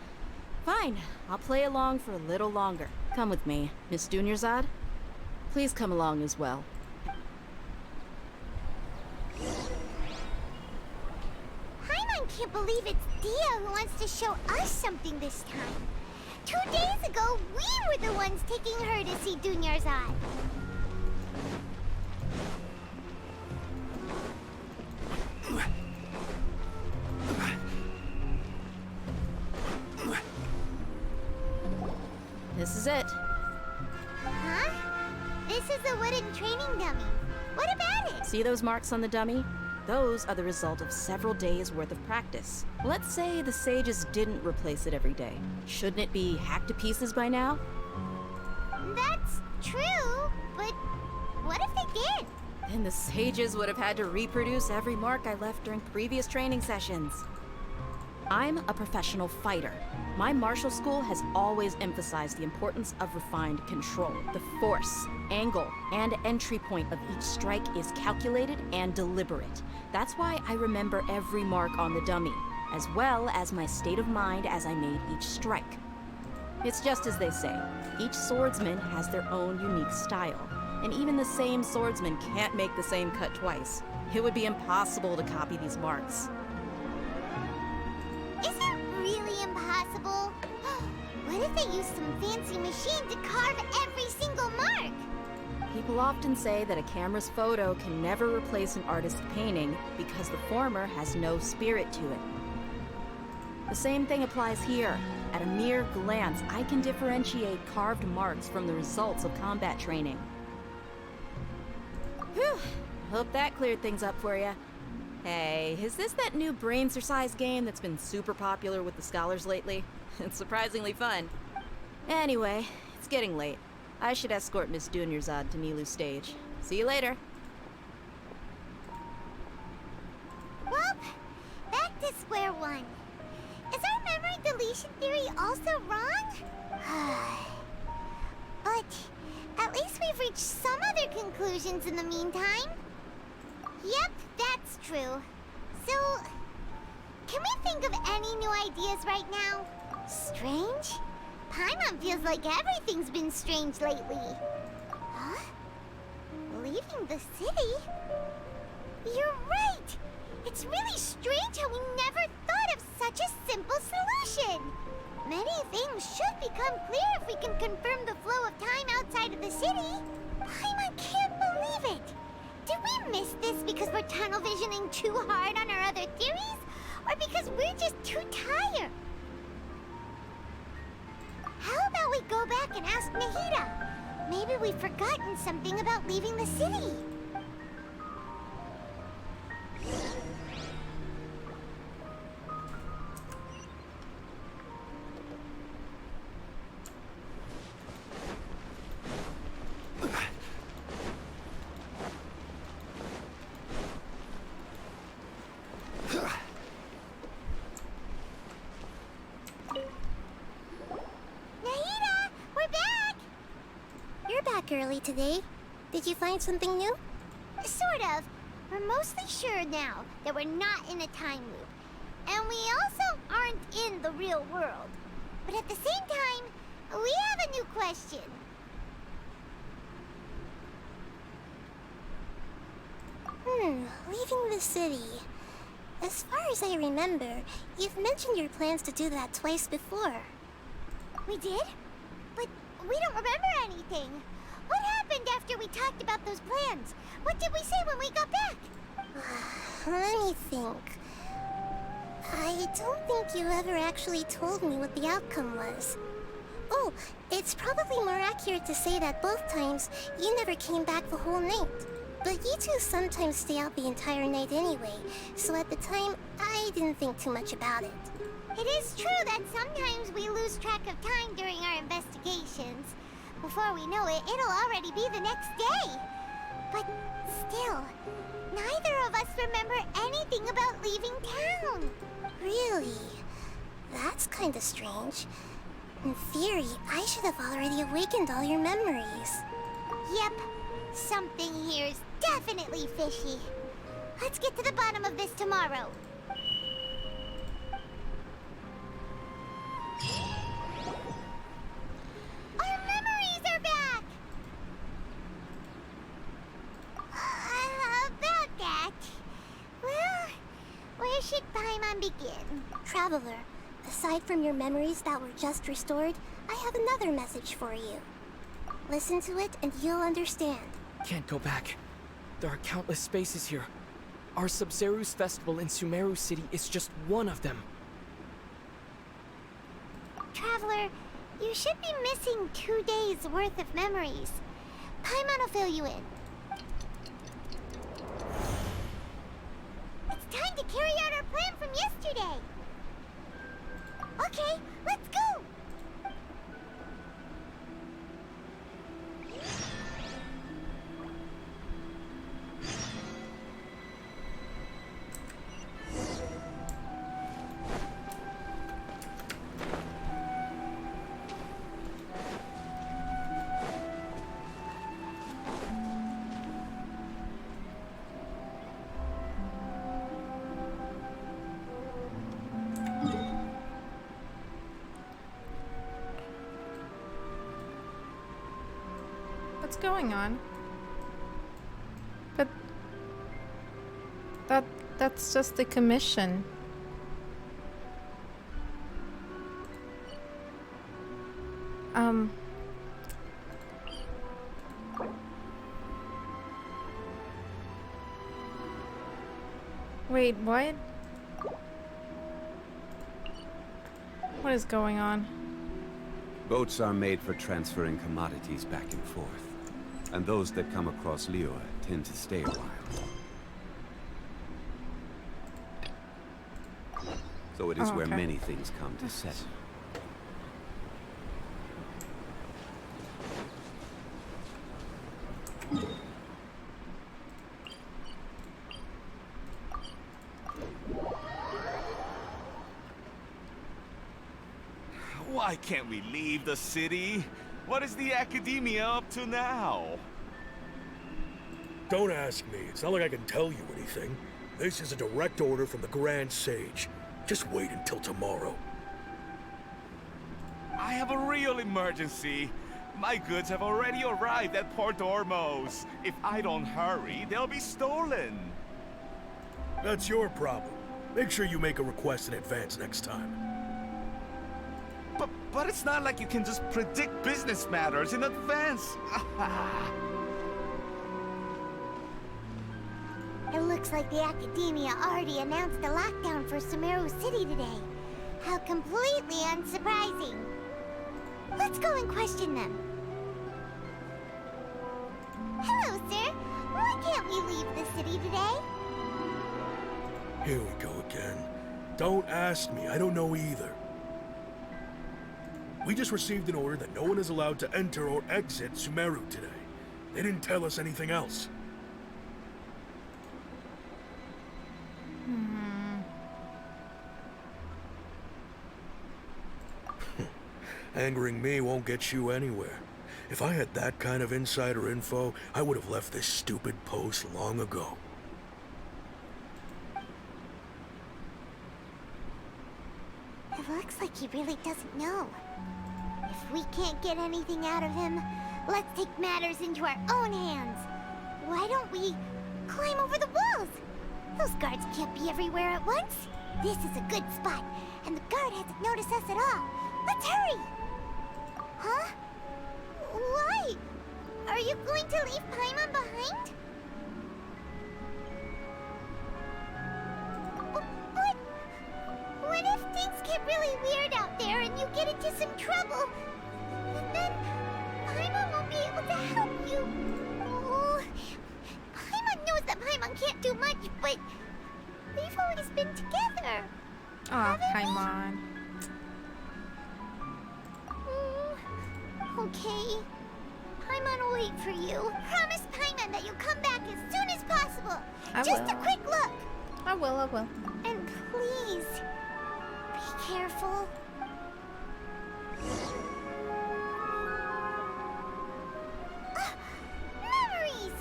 Fine, I'll play along for a little longer. Come with me, Miss Dunyarzad. Please come along as well. Paimon can't believe it's Dia who wants to show us something this time. 2 days ago, we were the ones taking her to see Dunyarzad. This is it. Huh? This is a wooden training dummy. What about it? See those marks on the dummy? Those are the result of several days' worth of practice. Let's say the sages didn't replace it every day. Shouldn't it be hacked to pieces by now? That's true, but what if they did? Then the sages would have had to reproduce every mark I left during previous training sessions. I'm a professional fighter. My martial school has always emphasized the importance of refined control. The force, angle, and entry point of each strike is calculated and deliberate. That's why I remember every mark on the dummy. as well as my state of mind as I made each strike. It's just as they say, each swordsman has their own unique style, and even the same swordsman can't make the same cut twice. It would be impossible to copy these marks. Is it really impossible? What if they use some fancy machine to carve every single mark? People often say that a camera's photo can never replace an artist's painting because the former has no spirit to it. The same thing applies here. At a mere glance, I can differentiate carved marks from the results of combat training. Whew! Hope that cleared things up for you. Hey, is this that new Braincercise game that's been super popular with the scholars lately? It's surprisingly fun. Anyway, it's getting late. I should escort Miss Dunyarzad to Nilou's stage. See you later. Well, back to square one. Is our memory deletion theory also wrong? But at least we've reached some other conclusions in the meantime. Yep, that's true. So, can we think of any new ideas right now? Strange? Paimon feels like everything's been strange lately. Huh? Leaving the city? You're right! It's really strange how we never thought of such a simple solution! Many things should become clear if we can confirm the flow of time outside of the city. Paimon can't believe it! Did we miss this because we're tunnel visioning too hard on our other theories? Or because we're just too tired? How about we go back and ask Nahida? Maybe we've forgotten something about leaving the city. Early today. Did you find something new? Sort of. We're mostly sure now that we're not in a time loop. And we also aren't in the real world. But at the same time, we have a new question. Leaving the city. As far as I remember, you've mentioned your plans to do that twice before. We did? But we don't remember anything. What happened after we talked about those plans? What did we say when we got back? Let me think. I don't think you ever actually told me what the outcome was. Oh, it's probably more accurate to say that both times you never came back the whole night. But you two sometimes stay out the entire night anyway, so at the time, I didn't think too much about it. It is true that sometimes we lose track of time during our investigations. Before we know it, it'll already be the next day. But still, neither of us remember anything about leaving town. Really? That's kinda strange. In theory, I should have already awakened all your memories. Yep, something here is definitely fishy. Let's get to the bottom of this tomorrow. Our memories are back! About that. Well, where should Paimon begin? Traveler, aside from your memories that were just restored, I have another message for you. Listen to it and you'll understand. Can't go back. There are countless spaces here. Our Sabzeruz festival in Sumeru City is just one of them. Traveler, you should be missing 2 days worth of memories. Paimon will fill you in. It's time to carry out our plan from yesterday. Okay, let's go! What's going on? But that's just the commission. Wait, what? What is going on? Boats are made for transferring commodities back and forth, and those that come across Liyue tend to stay a while. So it is where many things come to settle. Why can't we leave the city? What is the Academia up to now? Don't ask me. It's not like I can tell you anything. This is a direct order from the Grand Sage. Just wait until tomorrow. I have a real emergency. My goods have already arrived at Port Ormos. If I don't hurry, they'll be stolen. That's your problem. Make sure you make a request in advance next time. But it's not like you can just predict business matters in advance. It looks like the Academia already announced a lockdown for Sumeru City today. How completely unsurprising. Let's go and question them. Hello, sir. Why can't we leave the city today? Here we go again. Don't ask me. I don't know either. We just received an order that no one is allowed to enter or exit Sumeru today. They didn't tell us anything else. Angering me won't get you anywhere. If I had that kind of insider info, I would have left this stupid post long ago. It looks like he really doesn't know. If we can't get anything out of him, let's take matters into our own hands. Why don't we climb over the walls? Those guards can't be everywhere at once. This is a good spot, and the guard hasn't noticed us at all. Let's hurry! Huh? Why? Are you going to leave Paimon behind? But what if things get really weird out there and you get into some trouble? And then Paimon won't be able to help you. Oh, Paimon knows that Paimon can't do much, but we've always been together. Aw, Paimon. Okay. Paimon will wait for you. Promise Paimon that you'll come back as soon as possible. Just a quick look. I will. And please, be careful. Memories!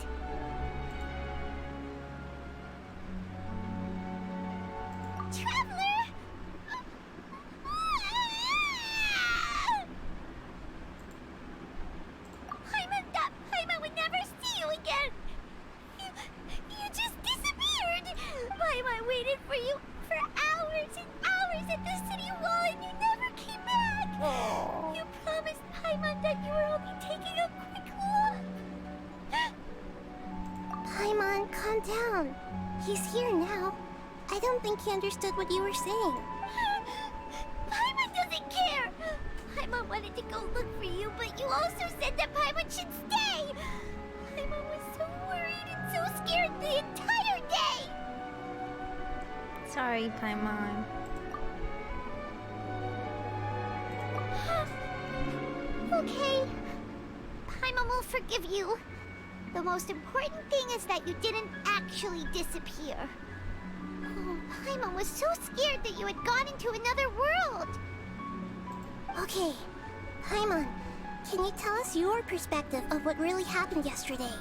Traveler! Paimon would never see you again! You just disappeared! Paimon waited for you for hours and hours at the city wall and you never came back! Aww. You promised Paimon that you were only taking a quick look! Paimon, calm down. He's here now. I don't think he understood what you were saying. Paimon doesn't care! Paimon wanted to go look for you, but you also said that Paimon should stay! Paimon was so worried and so scared the entire day! Sorry, Paimon. Okay. Paimon will forgive you. The most important thing is that you didn't actually disappear. Oh, Paimon was so scared that you had gone into another world. Okay, Paimon, can you tell us your perspective of what really happened yesterday?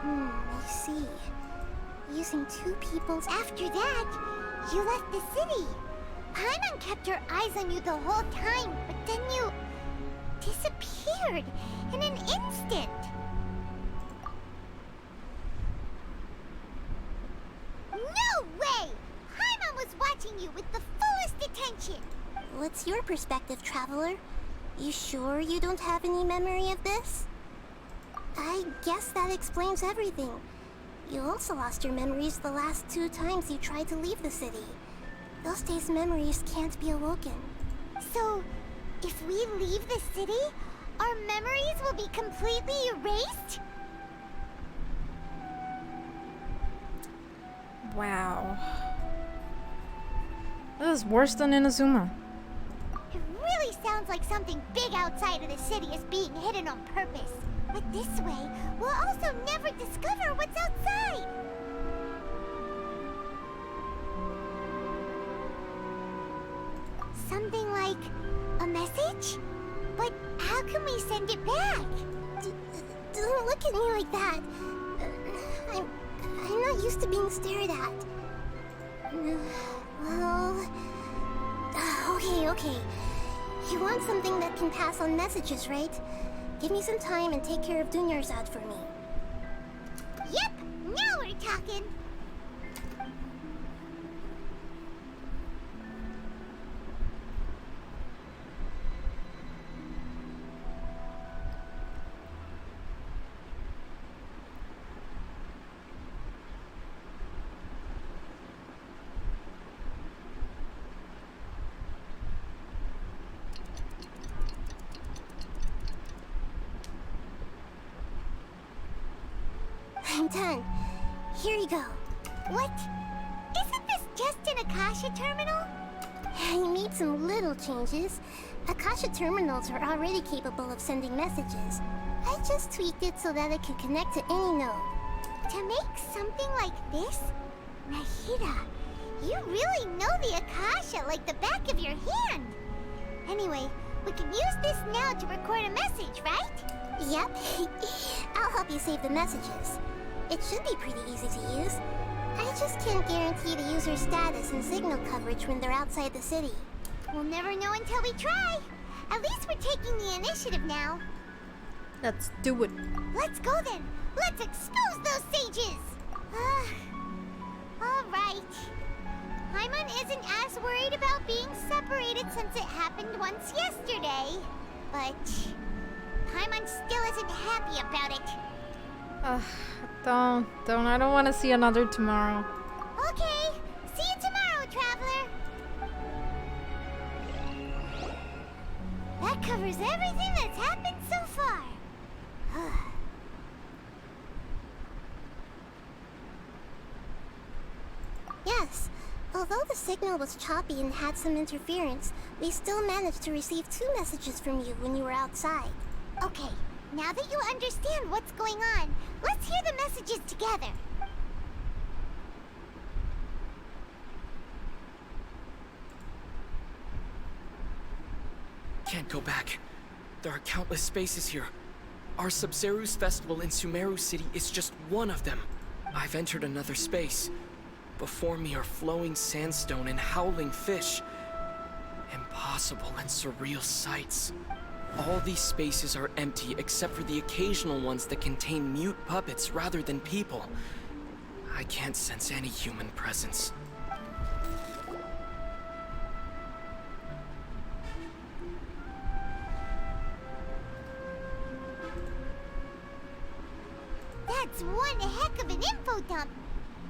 I see. Using two peoples after that, you left the city. Paimon kept her eyes on you the whole time, but then you disappeared in an instant. No way! Paimon was watching you with the fullest attention. What's your perspective, traveler? You sure you don't have any memory of this? I guess that explains everything. You also lost your memories the last 2 times you tried to leave the city. Those days' memories can't be awoken. So, if we leave the city, our memories will be completely erased? Wow. This is worse than Inazuma. It really sounds like something big outside of the city is being hidden on purpose. But this way, we'll also never discover what's outside. Something like a message? But how can we send it back? Don't look at me like that. I'm not used to being stared at. Well... Okay. You want something that can pass on messages, right? Give me some time and take care of Dunyarzad for me. Yep, now we're talking. I'm done. Here you go. What? Isn't this just an Akasha terminal? I made some little changes. Akasha terminals are already capable of sending messages. I just tweaked it so that it can connect to any node. To make something like this? Nahida, you really know the Akasha like the back of your hand. Anyway, we can use this now to record a message, right? Yep. I'll help you save the messages. It should be pretty easy to use. I just can't guarantee the user's status and signal coverage when they're outside the city. We'll never know until we try. At least we're taking the initiative now. Let's do it. Let's go then. Let's expose those sages. All right. Paimon isn't as worried about being separated since it happened once yesterday. But Paimon still isn't happy about it. Don't. I don't want to see another tomorrow. Okay. See you tomorrow, traveler. That covers everything that's happened so far. Yes. Although the signal was choppy and had some interference, we still managed to receive 2 messages from you when you were outside. Okay, now that you understand what's going on, let's hear the messages together. Can't go back. There are countless spaces here. Our Sabzeruz festival in Sumeru City is just one of them. I've entered another space. Before me are flowing sandstone and howling fish. Impossible and surreal sights. All these spaces are empty except for the occasional ones that contain mute puppets rather than people. I can't sense any human presence. That's one heck of an info dump.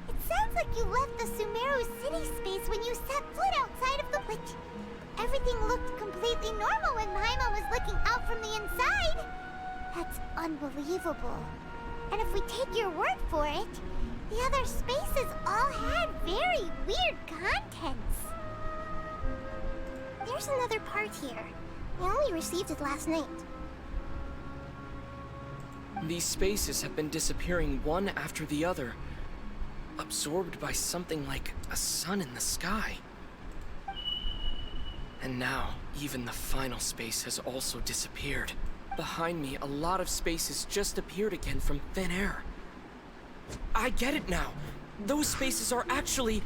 It sounds like you left the Sumeru City space when you set foot outside of the... But everything looked completely normal when Paimon was looking out from the inside. That's unbelievable. And if we take your word for it, the other spaces all had very weird contents. There's another part here. I only received it last night. These spaces have been disappearing one after the other, absorbed by something like a sun in the sky. And now, even the final space has also disappeared. Behind me, a lot of spaces just appeared again from thin air. I get it now! Those spaces are actually...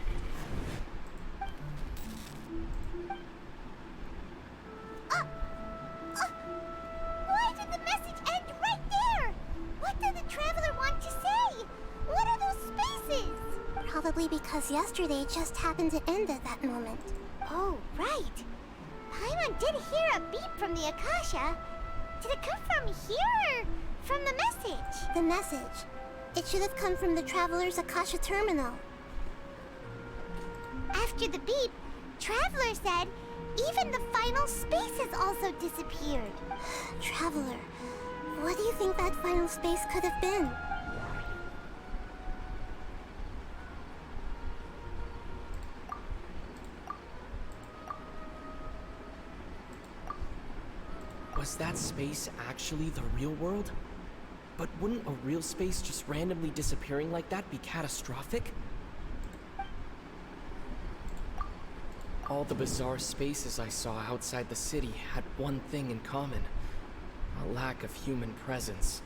Why did the because yesterday just happened to end at that moment. Oh, right. Paimon did hear a beep from the Akasha. Did it come from here or from the message? The message. It should have come from the Traveler's Akasha terminal. After the beep, Traveler said even the final space has also disappeared. Traveler, what do you think that final space could have been? Was that space actually the real world? But wouldn't a real space just randomly disappearing like that be catastrophic? All the bizarre spaces I saw outside the city had one thing in common: a lack of human presence.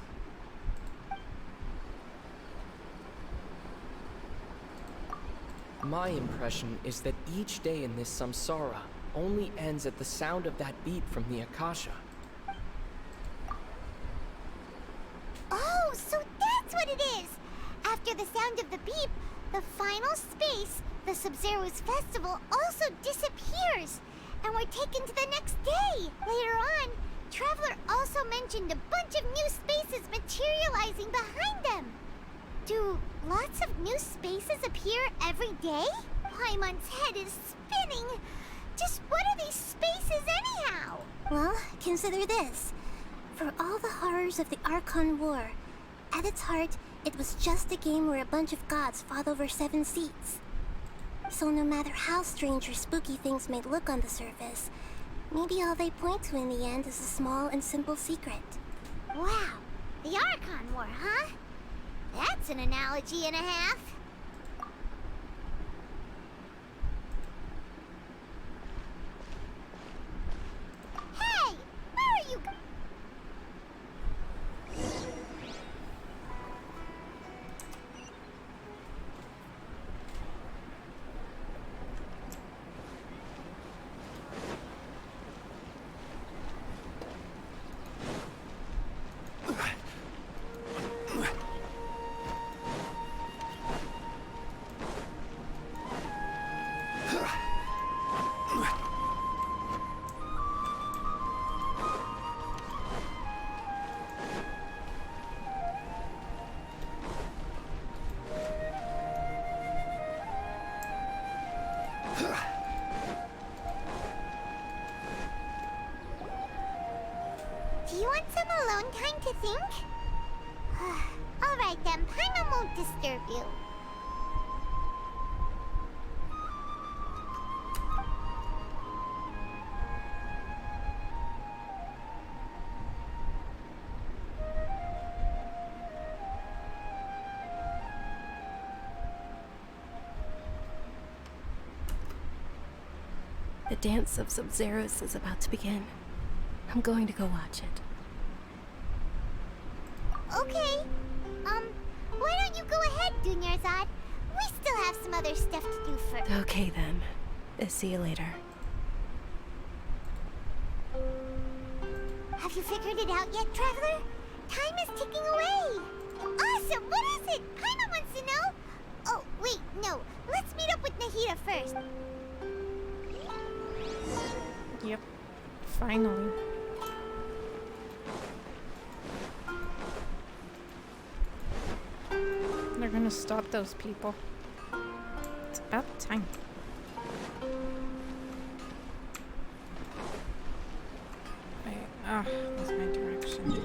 My impression is that each day in this samsara only ends at the sound of that beep from the Akasha. Oh, so that's what it is! After the sound of the beep, the final space, the Sub-Zero's festival, also disappears! And we're taken to the next day! Later on, Traveler also mentioned a bunch of new spaces materializing behind them! Do lots of new spaces appear every day? Paimon's head is spinning! Just what are these spaces anyhow? Well, consider this. For all the horrors of the Archon War, at its heart, it was just a game where a bunch of gods fought over 7 seats. So no matter how strange or spooky things may look on the surface, maybe all they point to in the end is a small and simple secret. Wow, the Archon War, huh? That's an analogy and a half. Hey, where are you? Do you want some alone time to think? Alright then, Paimon won't disturb you. The dance of Sub-Zeros is about to begin. I'm going to go watch it. Okay. Why don't you go ahead, Dunyarzad? We still have some other stuff to do first. Okay then. See you later. Have you figured it out yet, Traveler? Time is ticking away. Awesome! What is it? Paimon wants to know. Oh, wait, no. Let's meet up with Nahida first. Yep. Finally. They're gonna stop those people. It's about time. Wait, that's my direction.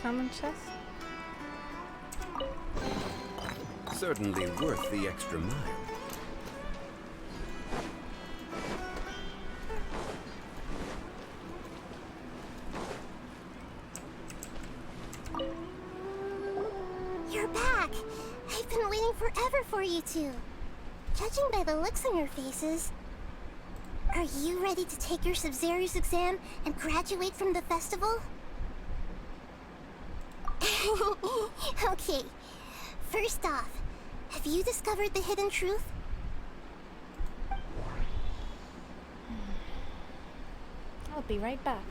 Common chest? Certainly worth the extra mile. You're back! I've been waiting forever for you two. Judging by the looks on your faces, are you ready to take your Sub-Zero's exam and graduate from the festival? Okay, first off, have you discovered the hidden truth? I'll be right back.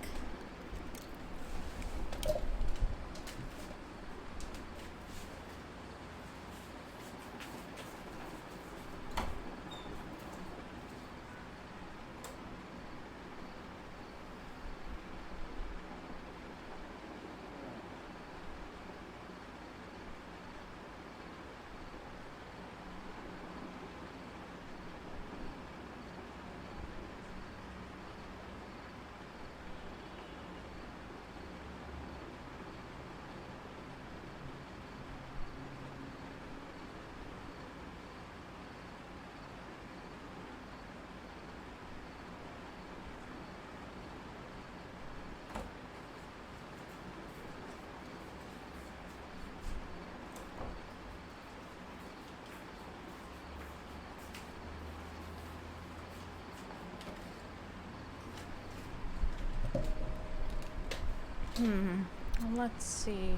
Let's see.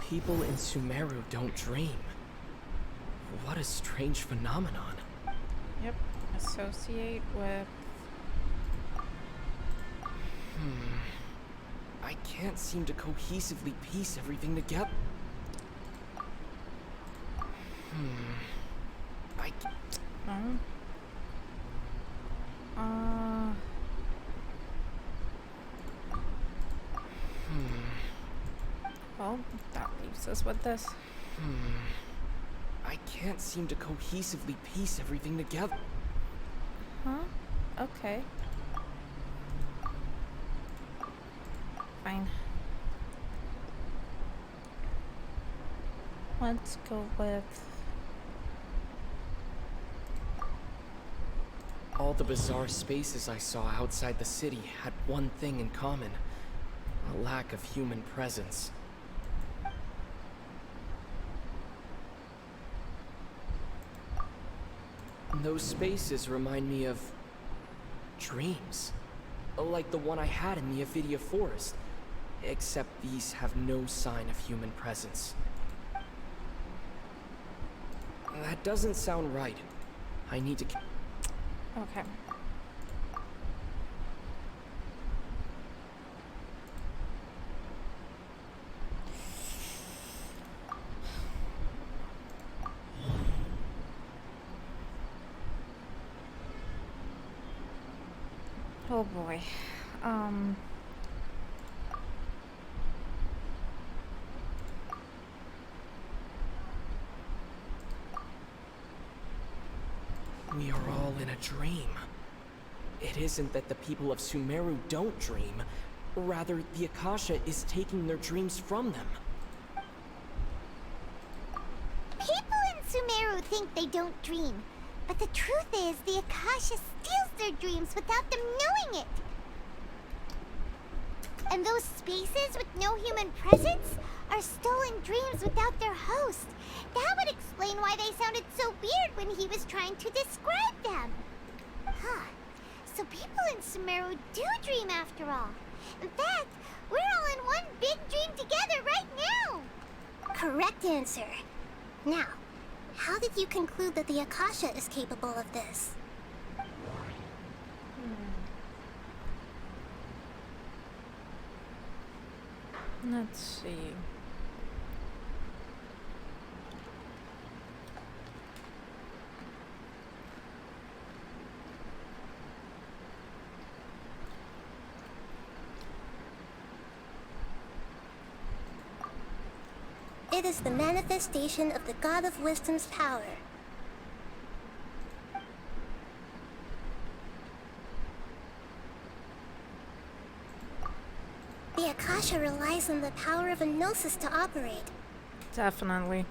People in Sumeru don't dream. What a strange phenomenon. Yep. Associate with... I can't seem to cohesively piece everything together. Well, that leaves us with this. I can't seem to cohesively piece everything together. Huh? Okay. Fine. Let's go with... All the bizarre spaces I saw outside the city had one thing in common: a lack of human presence. Those spaces remind me of dreams, like the one I had in the Avidia Forest, except these have no sign of human presence. That doesn't sound right. I need to... Okay. Oh boy. We are all in a dream. It isn't that the people of Sumeru don't dream. Rather, the Akasha is taking their dreams from them. People in Sumeru think they don't dream, but the truth is the Akasha steals their dreams without them knowing it. And those spaces with no human presence are stolen dreams without their host. That would explain why they sounded so weird when he was trying to describe them. Huh. So people in Sumeru do dream after all. In fact, we're all in one big dream together right now. Correct answer. Now, how did you conclude that the Akasha is capable of this? Let's see. It is the manifestation of the God of Wisdom's power. The Akasha relies on the power of a Gnosis to operate. Definitely.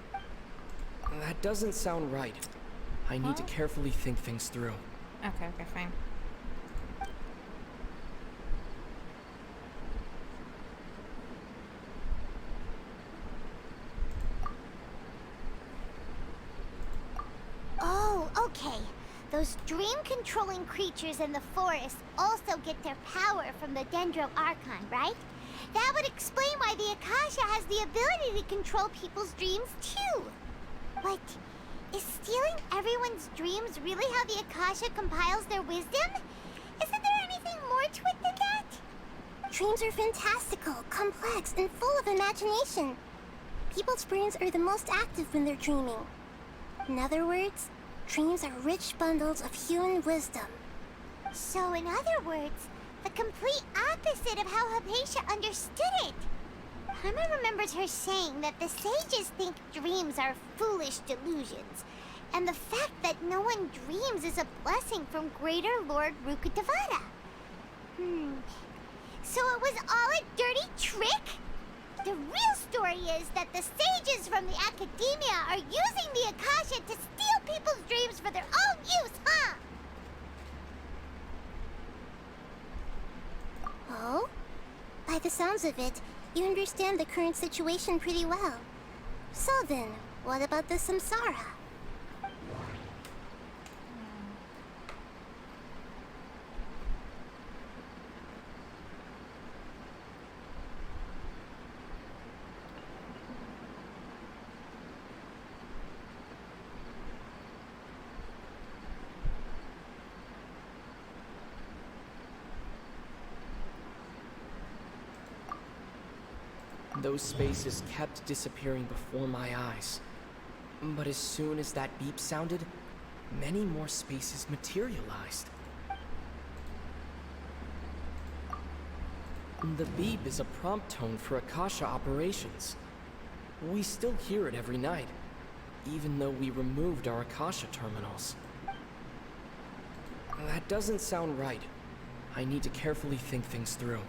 That doesn't sound right. I need to carefully think things through. Okay, fine. those dream-controlling creatures in the forest also get their power from the Dendro Archon, right? That would explain why the Akasha has the ability to control people's dreams, too. But is stealing everyone's dreams really how the Akasha compiles their wisdom? Isn't there anything more to it than that? Dreams are fantastical, complex, and full of imagination. People's brains are the most active when they're dreaming. In other words, dreams are rich bundles of human wisdom. So in other words, the complete opposite of how Hypatia understood it. Paimon remembers her saying that the sages think dreams are foolish delusions, and the fact that no one dreams is a blessing from Greater Lord Rukkhadevata. So it was all a dirty trick? The real story is that the sages from the Academia are using the Akasha to steal people's dreams for their own use, huh? Oh? By the sounds of it, you understand the current situation pretty well. So then, what about the Samsara? Those spaces kept disappearing before my eyes. But as soon as that beep sounded, many more spaces materialized. The beep is a prompt tone for Akasha operations. We still hear it every night, even though we removed our Akasha terminals. That doesn't sound right. I need to carefully think things through.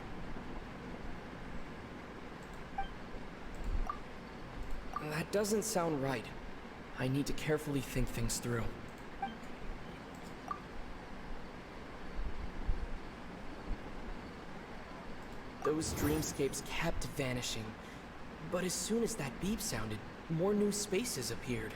That doesn't sound right. I need to carefully think things through. Those dreamscapes kept vanishing, but as soon as that beep sounded, more new spaces appeared.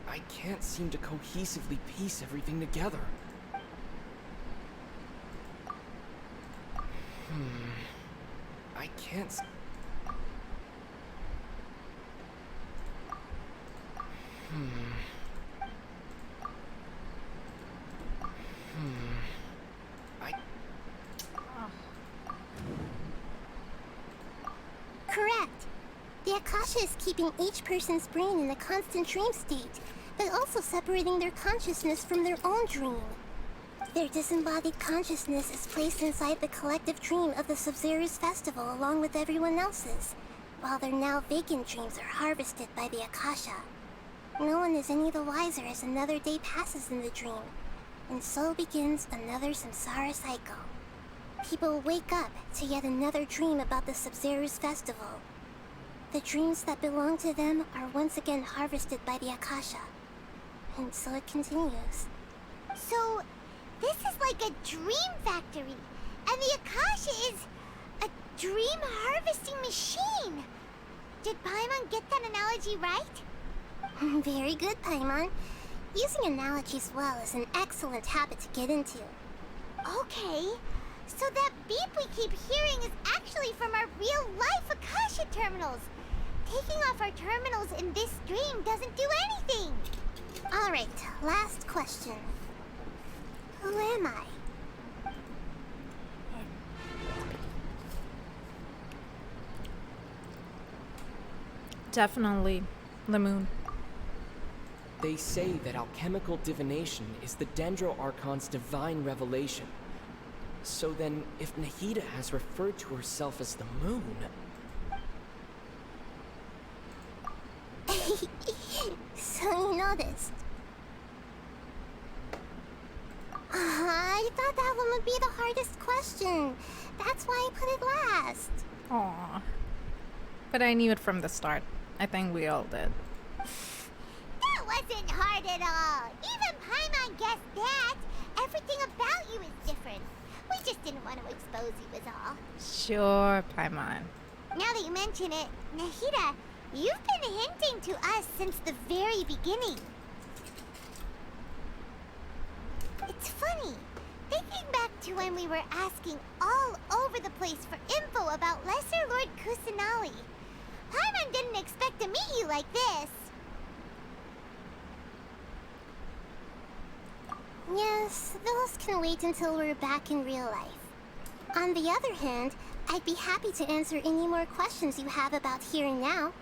I can't seem to cohesively piece everything together. I can't... Correct. The Akasha is keeping each person's brain in a constant dream state, but also separating their consciousness from their own dream. Their disembodied consciousness is placed inside the collective dream of the Sabzeruz festival along with everyone else's, while their now vacant dreams are harvested by the Akasha. No one is any the wiser as another day passes in the dream, and so begins another samsara cycle. People wake up to yet another dream about the Sabzeruz festival. The dreams that belong to them are once again harvested by the Akasha. And so it continues. So, this is like a dream factory, and the Akasha is a dream harvesting machine. Did Paimon get that analogy right? Very good, Paimon. Using analogies well is an excellent habit to get into. Okay, so that beep we keep hearing is actually from our real-life Akasha terminals. Taking off our terminals in this dream doesn't do anything. Alright, last question. Who am I? Definitely the moon. They say that alchemical divination is the Dendro Archon's divine revelation. So then, if Nahida has referred to herself as the moon... So you noticed. I thought that one would be the hardest question. That's why I put it last. Aww. But I knew it from the start. I think we all did. That wasn't hard at all. Even Paimon guessed that. Everything about you is different. We just didn't want to expose you is all. Sure, Paimon. Now that you mention it, Nahida, you've been hinting to us since the very beginning. It's funny, thinking back to when we were asking all over the place for info about Lesser Lord Kusanali. Paimon didn't expect to meet you like this. Yes, those can wait until we're back in real life. On the other hand, I'd be happy to answer any more questions you have about here and now.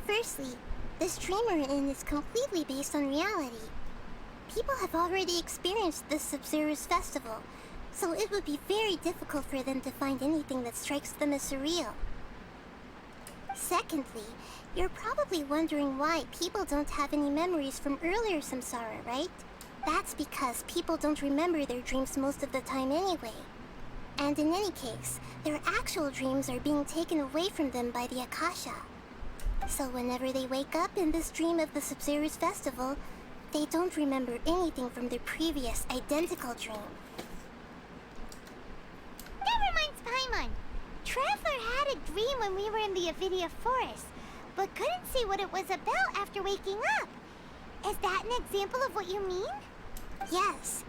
Firstly, this dream we're in is completely based on reality. People have already experienced this Sub-Zero's festival, so it would be very difficult for them to find anything that strikes them as surreal. Secondly, you're probably wondering why people don't have any memories from earlier samsara, right? That's because people don't remember their dreams most of the time anyway. And in any case, their actual dreams are being taken away from them by the Akasha. So whenever they wake up in this dream of the Sub-Zero's festival, they don't remember anything from their previous identical dream. That reminds Paimon. Traveler had a dream when we were in the Avidia Forest, but couldn't see what it was about after waking up. Is that an example of what you mean? Yes.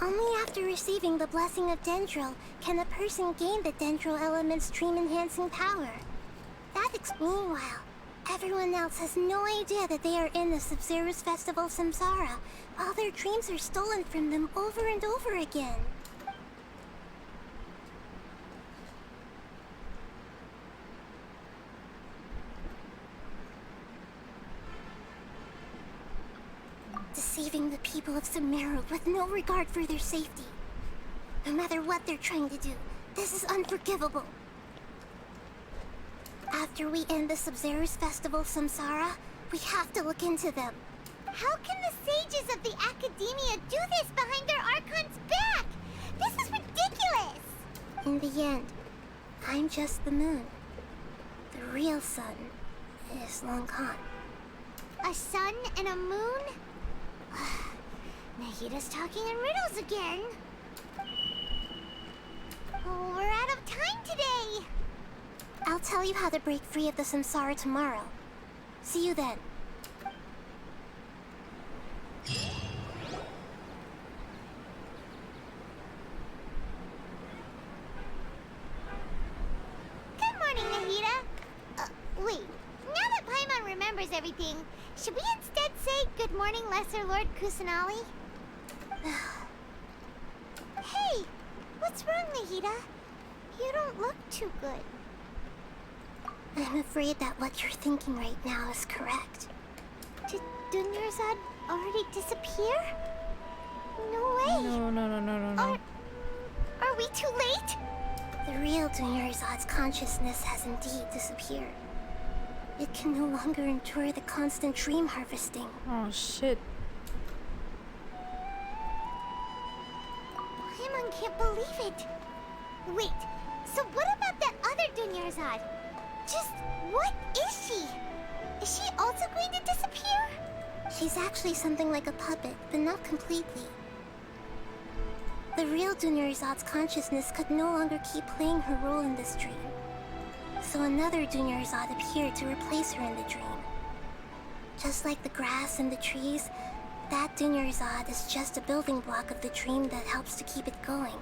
Only after receiving the blessing of Dendril can a person gain the Dendril element's dream-enhancing power. That explains why everyone else has no idea that they are in the Sub-Zero's festival samsara, while their dreams are stolen from them over and over again. Deceiving the people of Sumeru with no regard for their safety. No matter what they're trying to do, this is unforgivable. After we end the Sub-Zero's festival samsara, we have to look into them. How can the sages of the Academia do this behind their Archon's back? This is ridiculous! In the end, I'm just the moon. The real sun is long gone. A sun and a moon? Nahida's talking in riddles again. Oh, we're out of time today. I'll tell you how to break free of the samsara tomorrow. See you then. Good morning, Nahida. Wait, now that Paimon remembers everything, should we instead say good morning, Lesser Lord Kusanali? Hey, what's wrong, Nahida? You don't look too good. I'm afraid that what you're thinking right now is correct. Did Dunyarzad already disappear? No way. No. Are we too late? The real Dunyarzad's consciousness has indeed disappeared. It can no longer endure the constant dream harvesting. Oh, shit. Paimon can't believe it. Wait, so what about that other Dunyarzad? Just what is she? Is she also going to disappear? She's actually something like a puppet, but not completely. The real Dunyarzad's consciousness could no longer keep playing her role in this dream. So another Dunyarzad appeared to replace her in the dream. Just like the grass and the trees, that Dunyarzad is just a building block of the dream that helps to keep it going.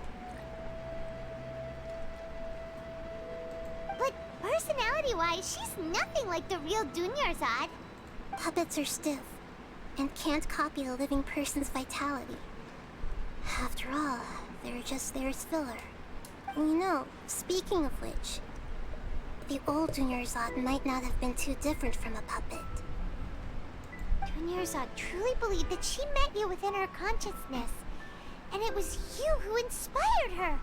But personality-wise, she's nothing like the real Dunyarzad. Puppets are stiff and can't copy a living person's vitality. After all, they're just there as filler. And you know, speaking of which, the old Dunyarzad might not have been too different from a puppet. Dunyarzad truly believed that she met you within her consciousness, and it was you who inspired her.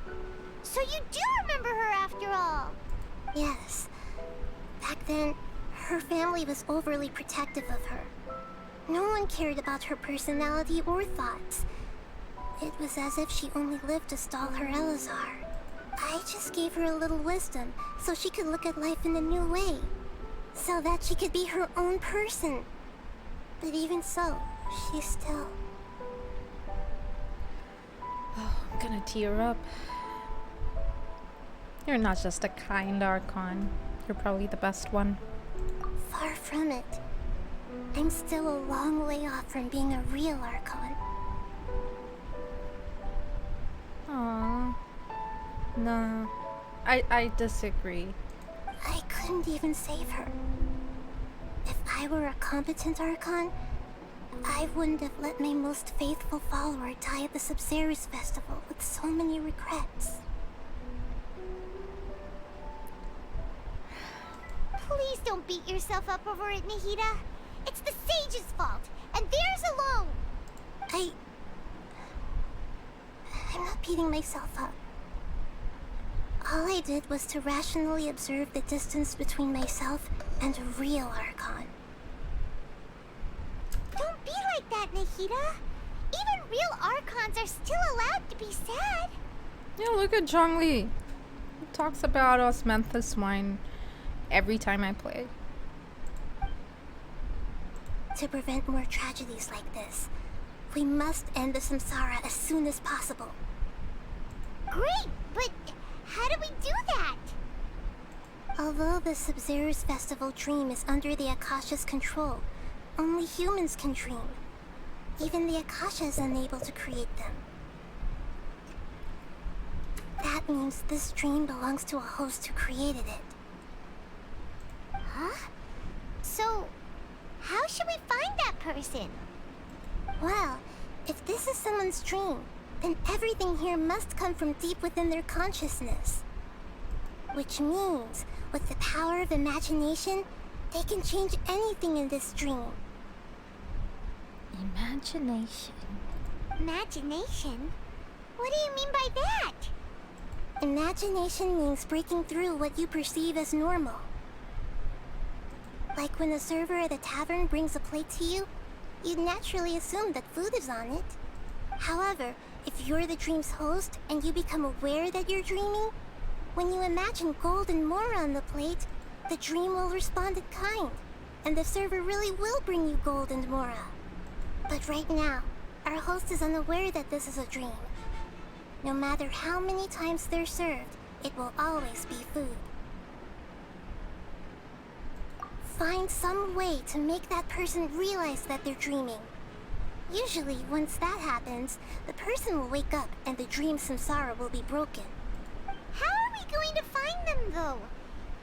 So you do remember her after all. Yes. Back then, her family was overly protective of her. No one cared about her personality or thoughts. It was as if she only lived to stall her Elazar. I just gave her a little wisdom so she could look at life in a new way. So that she could be her own person. But even so, she's still... Oh, I'm gonna tear up. You're not just a kind Archon. You're probably the best one. Far from it. I'm still a long way off from being a real Archon. Aww. No. I disagree. I couldn't even save her. If I were a competent Archon, I wouldn't have let my most faithful follower die at the Sabzeruz festival with so many regrets. Please don't beat yourself up over it, Nahida. It's the sage's fault, and theirs alone. I'm not beating myself up. All I did was to rationally observe the distance between myself and a real Archon. Don't be like that, Nahida. Even real Archons are still allowed to be sad. Yeah, look at Zhongli. He talks about osmanthus wine every time I play. To prevent more tragedies like this, we must end the samsara as soon as possible. Great, but how do we do that? Although the Sabzeruz festival dream is under the Akasha's control, only humans can dream. Even the Akasha is unable to create them. That means this dream belongs to a host who created it. Huh? So, how should we find that person? Well, if this is someone's dream, then everything here must come from deep within their consciousness. Which means, with the power of imagination, they can change anything in this dream. Imagination. Imagination? What do you mean by that? Imagination means breaking through what you perceive as normal. Like when the server at a tavern brings a plate to you, you'd naturally assume that food is on it. However, if you're the dream's host and you become aware that you're dreaming, when you imagine gold and more on the plate, the dream will respond in kind, and the server really will bring you gold and mora. But right now, our host is unaware that this is a dream. No matter how many times they're served, it will always be food. Find some way to make that person realize that they're dreaming. Usually, once that happens, the person will wake up and the dream samsara will be broken. How are we going to find them, though?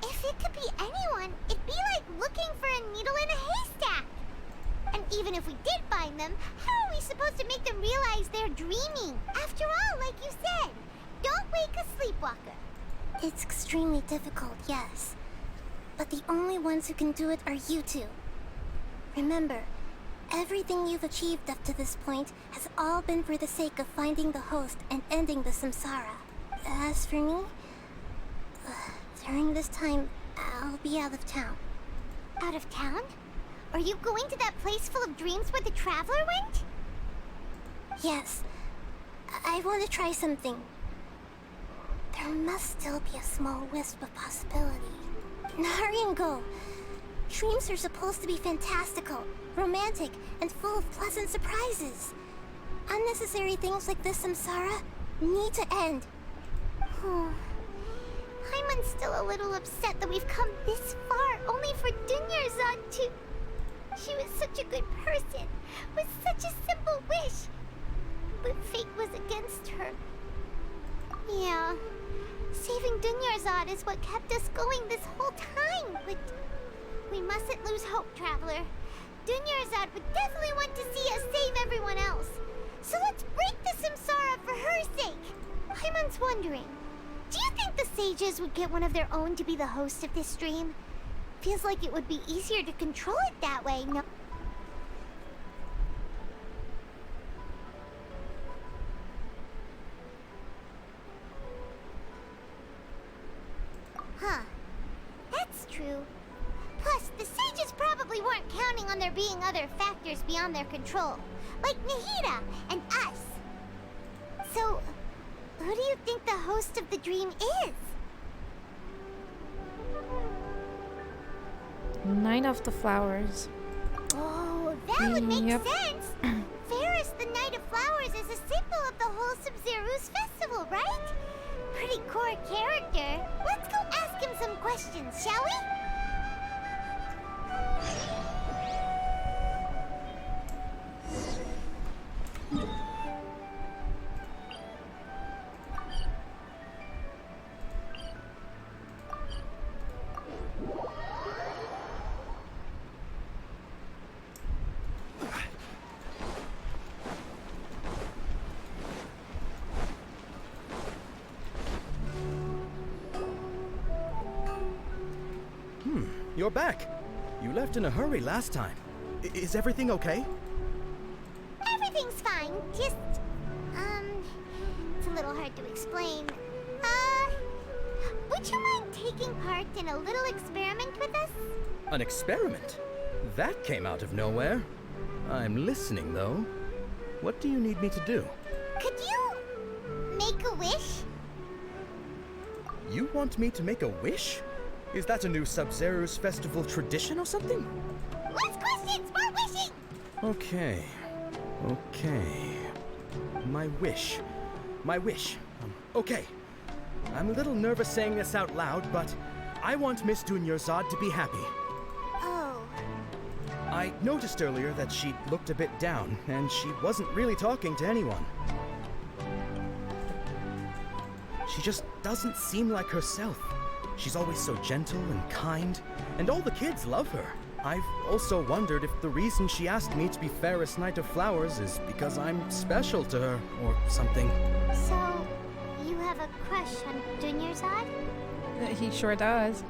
If it could be anyone, it'd be like looking for a needle in a haystack. And even if we did find them, how are we supposed to make them realize they're dreaming? After all, like you said, don't wake a sleepwalker. It's extremely difficult, yes. But the only ones who can do it are you two. Remember, everything you've achieved up to this point has all been for the sake of finding the host and ending the samsara. As for me, during this time, I'll be out of town. Out of town? Are you going to that place full of dreams where the Traveler went? Yes. I want to try something. There must still be a small wisp of possibility. Hurry and go. Dreams are supposed to be fantastical, romantic, and full of pleasant surprises. Unnecessary things like this samsara need to end. Hyman's still a little upset that we've come this far only for Dunyarzad to... She was such a good person, with such a simple wish. But fate was against her. Yeah, saving Dunyarzad is what kept us going this whole time, but we mustn't lose hope, Traveler. Dunyarzad would definitely want to see us save everyone else. So let's break the samsara for her sake. Hyman's wondering, do you think the sages would get one of their own to be the host of this stream? Feels like it would be easier to control it that way, no? Huh. That's true. Plus, the sages probably weren't counting on there being other factors beyond their control, like Nahida and us. So, Who do you think the host of the dream is? Knight of the Flowers. Oh, that would make Yep. sense! Ferris, the Knight of Flowers, is a symbol of the whole Sub-Zero's festival, right? Pretty core character. Let's go ask him some questions, shall we? You're back. You left in a hurry last time. Is everything okay? Everything's fine. Just, it's a little hard to explain. Would you mind taking part in a little experiment with us? An experiment? That came out of nowhere. I'm listening, though. What do you need me to do? Could you make a wish? You want me to make a wish? Is that a new Sub-Zero's festival tradition or something? Less questions, more wishing! Okay. My wish. Okay. I'm a little nervous saying this out loud, but I want Miss Dunyarzad to be happy. Oh. I noticed earlier that she looked a bit down, and she wasn't really talking to anyone. She just doesn't seem like herself. She's always so gentle and kind, and all the kids love her. I've also wondered if the reason she asked me to be Ferris Knight of Flowers is because I'm special to her, or something. So, you have a crush on Dunyarzad? He sure does.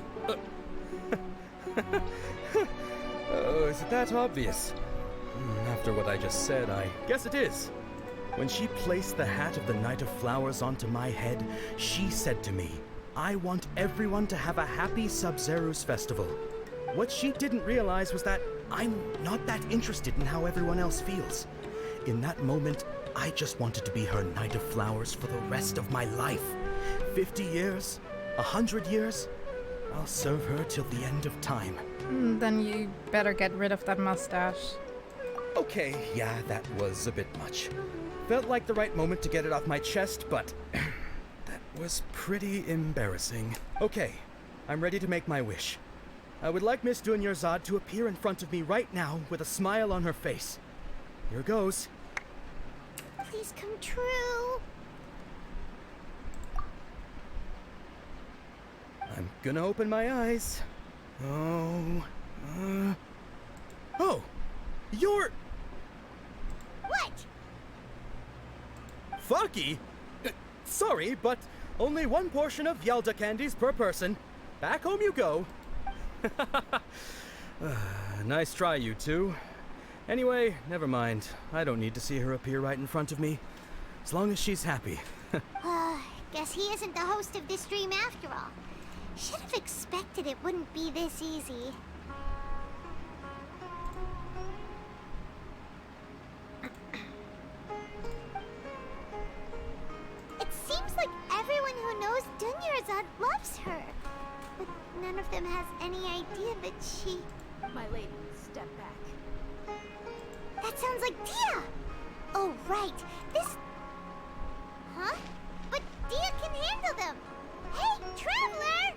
Oh, is it that obvious? After what I just said, I guess it is. When she placed the hat of the Knight of Flowers onto my head, she said to me, I want everyone to have a happy Sub-Zero's festival. What she didn't realize was that I'm not that interested in how everyone else feels. In that moment, I just wanted to be her Knight of Flowers for the rest of my life. 50 years, 100 years, I'll serve her till the end of time. Then you better get rid of that mustache. Okay, yeah, that was a bit much. Felt like the right moment to get it off my chest, but that was pretty embarrassing. Okay, I'm ready to make my wish. I would like Miss Dunyarzad to appear in front of me right now with a smile on her face. Here goes. Please come true. I'm gonna open my eyes. Oh, you're... What? Fucky? Sorry, but only one portion of Yalda candies per person. Back home you go. Nice try, you two. Anyway, never mind. I don't need to see her appear right in front of me. As long as she's happy. Guess he isn't the host of this dream after all. Should have expected it wouldn't be this easy. It seems like everyone who knows Dunyarzad loves her. But none of them has any idea that she... My lady, step back. That sounds like Dia! Oh, right. This... Huh? But Dia can handle them! Hey, Traveler!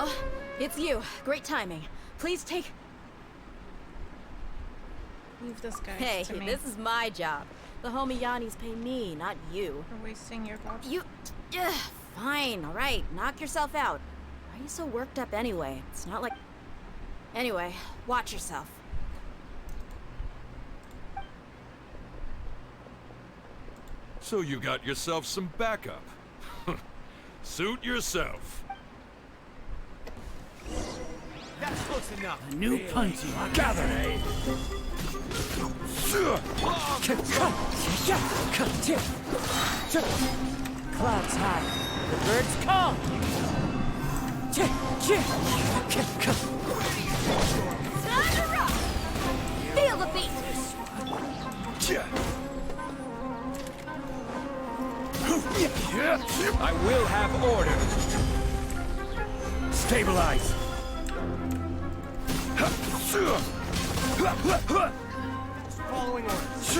Oh, it's you. Great timing. Please take... Leave this guy Hey, to me. this is my job. The homie Yanni's pay me, not you. For wasting your thoughts. You... fine, alright. Knock yourself out. Why are you so worked up anyway? It's not like... Anyway, watch yourself. So you got yourself some backup. Suit yourself. That's close enough. A new punching. Gather! Clouds high. The birds call. Feel the beat! I will have order. Stabilize. Following orders.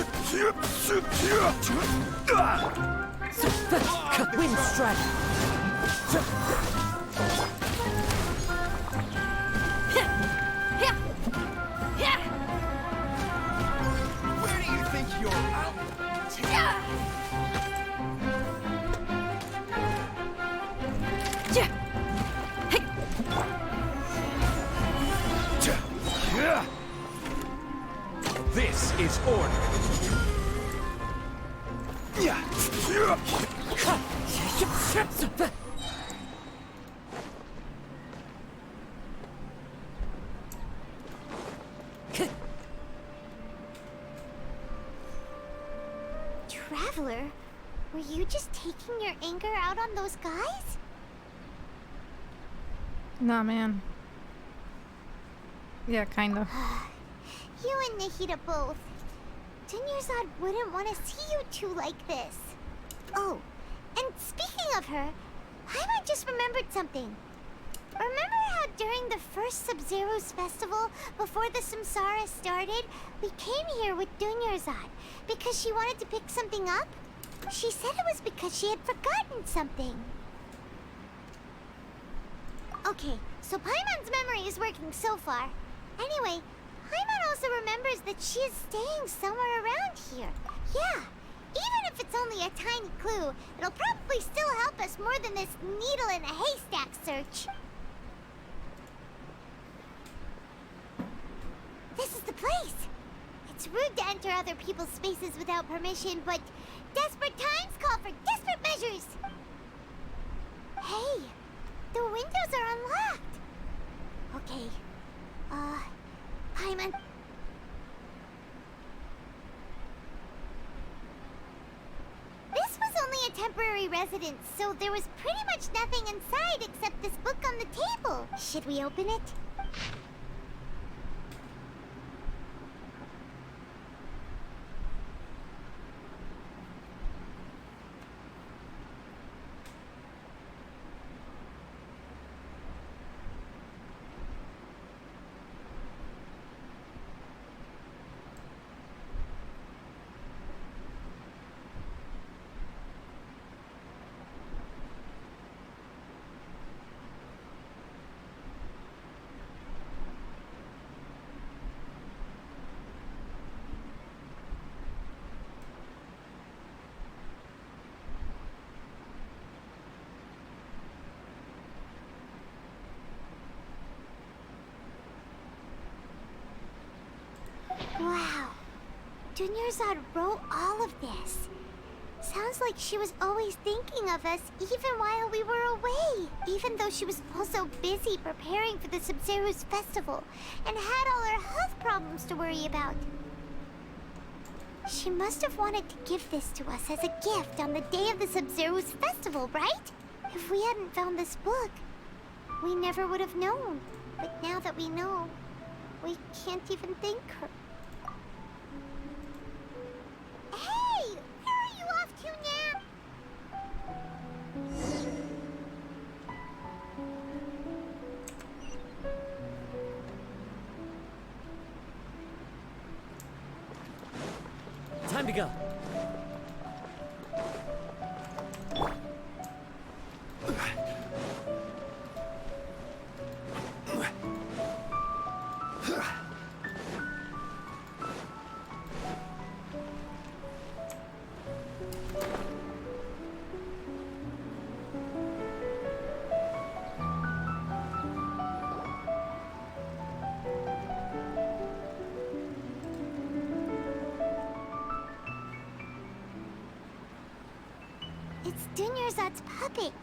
Wind strike. Where do you think you're out? This is order. Traveler, were you just taking your anger out on those guys? Nah, man. Yeah, kind of. You and Nahida both. Dunyarzad wouldn't want to see you two like this. Oh, and speaking of her, Paimon just remembered something. Remember how during the first Sub-Zero's festival, before the Samsara started, we came here with Dunyarzad because she wanted to pick something up? She said it was because she had forgotten something. Okay, so Paimon's memory is working so far. Anyway, Paimon also remembers that she is staying somewhere around here. Yeah, even if it's only a tiny clue, it'll probably still help us more than this needle in a haystack search. This is the place. It's rude to enter other people's spaces without permission, but desperate times call for desperate measures. Hey, the windows are unlocked. Okay, Paimon. This was only a temporary residence, so there was pretty much nothing inside except this book on the table. Should we open it? Wow. Dunyarzad wrote all of this. Sounds like she was always thinking of us even while we were away. Even though she was also busy preparing for the Sub-Zero's festival and had all her health problems to worry about. She must have wanted to give this to us as a gift on the day of the Sub-Zero's festival, right? If we hadn't found this book, we never would have known. But now that we know, we can't even thank her. Hey! Where are you off to now? Time to go. It's Dunyarzad's puppet.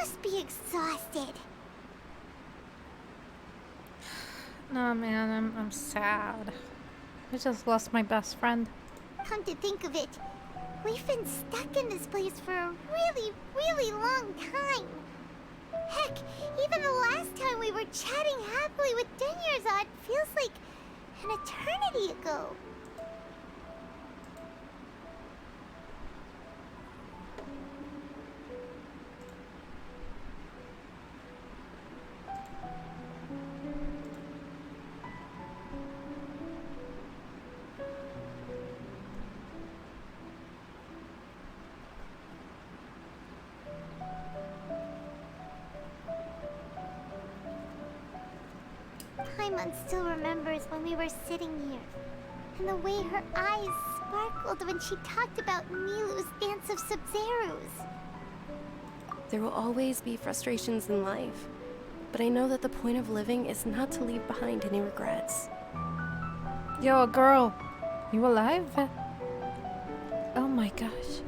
must be exhausted. No, man, I'm sad. I just lost my best friend. Come to think of it, we've been stuck in this place for a really, really long time. Heck, even the last time we were chatting happily with Dunyarzad feels like an eternity ago. Paimon still remembers when we were sitting here, and the way her eyes sparkled when she talked about Nilou's Dance of Sub-Zerus. There will always be frustrations in life, but I know that the point of living is not to leave behind any regrets. Yo, girl, you alive? Oh my gosh.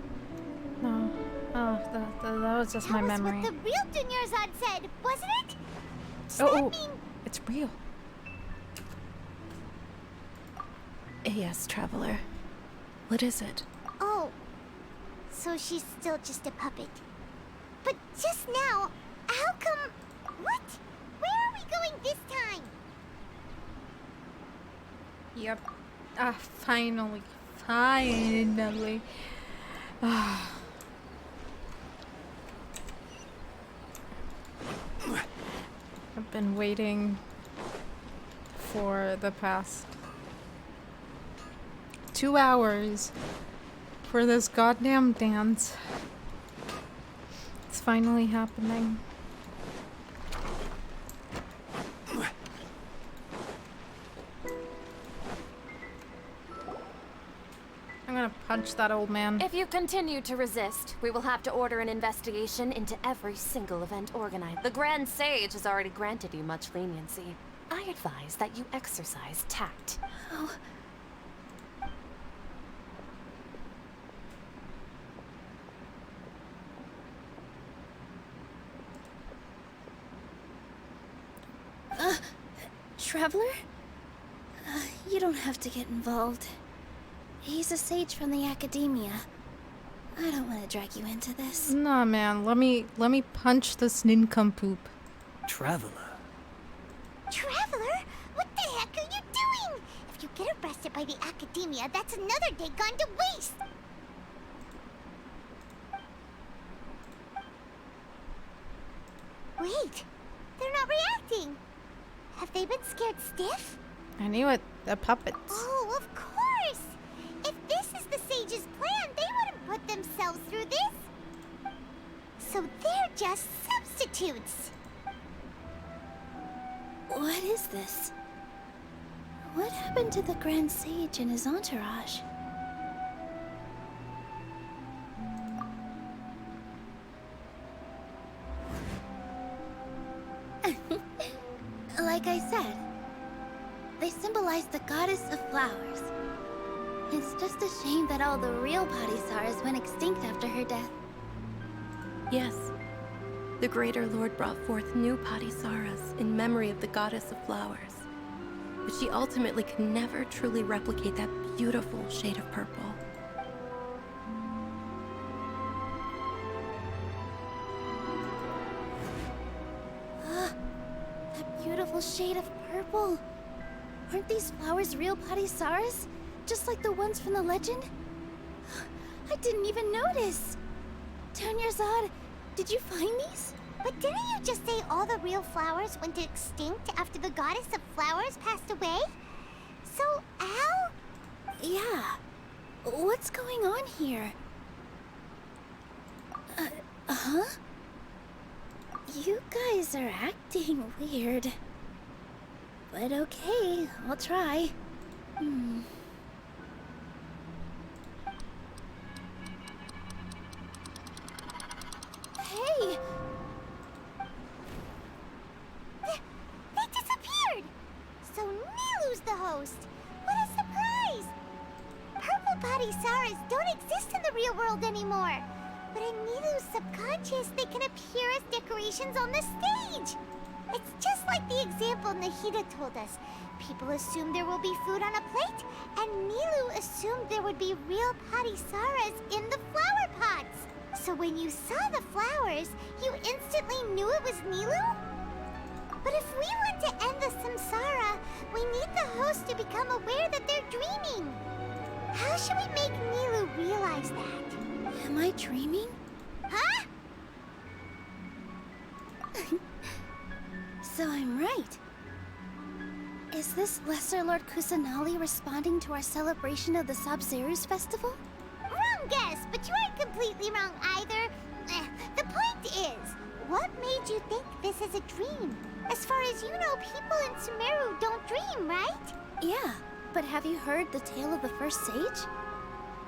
No. Oh, that was just my memory. That was what the real Dunyarzad said, wasn't it? Does Oh, that mean... it's real. Yes, Traveler. What is it? Oh, so she's still just a puppet. But just now, how come... What? Where are we going this time? Yep. Finally. Finally. I've been waiting for the past 2 hours for this goddamn dance. It's finally happening. I'm gonna punch that old man. If you continue to resist, we will have to order an investigation into every single event organized. The Grand Sage has already granted you much leniency. I advise that you exercise tact. Oh. Traveler? You don't have to get involved. He's a sage from the Academia. I don't want to drag you into this. Nah, man. Let me punch this nincompoop. Traveler. Traveler? What the heck are you doing? If you get arrested by the Academia, that's another day gone to waste. Wait, they're not reacting. Have they been scared stiff? I knew it. The puppets. Oh, of course! If this is the Sage's plan, they wouldn't put themselves through this. So they're just substitutes. What is this? What happened to the Grand Sage and his entourage? Like I said, they symbolize the goddess of flowers. It's just a shame that all the real Padisaras went extinct after her death. Yes. The Greater Lord brought forth new Padisaras in memory of the goddess of flowers. But she ultimately could never truly replicate that beautiful shade of purple. That beautiful shade of purple. Aren't these flowers real Padisaras? Just like the ones from the legend? I didn't even notice. Dunyarzad, did you find these? But didn't you just say all the real flowers went extinct after the goddess of flowers passed away? So, how? Yeah. What's going on here? Huh? You guys are acting weird. But okay, I'll try. Hey! They disappeared! So Nilou's the host! What a surprise! Purple Padisaras don't exist in the real world anymore. But in Nilu's subconscious, they can appear as decorations on the stage. It's just like the example Nahida told us. People assume there will be food on a plate, and Nilu assumed there would be real Parisaras in the flower pots. So when you saw the flowers, you instantly knew it was Nilu? But if we want to end the samsara, we need the host to become aware that they're dreaming. How should we make Nilu realize that? Am I dreaming? Huh? So I'm right. Is this Lesser Lord Kusanali responding to our celebration of the Sabzeruz festival? Wrong guess, but you aren't completely wrong either. The point is, what made you think this is a dream? As far as you know, people in Sumeru don't dream, right? Yeah, but have you heard the tale of the first sage?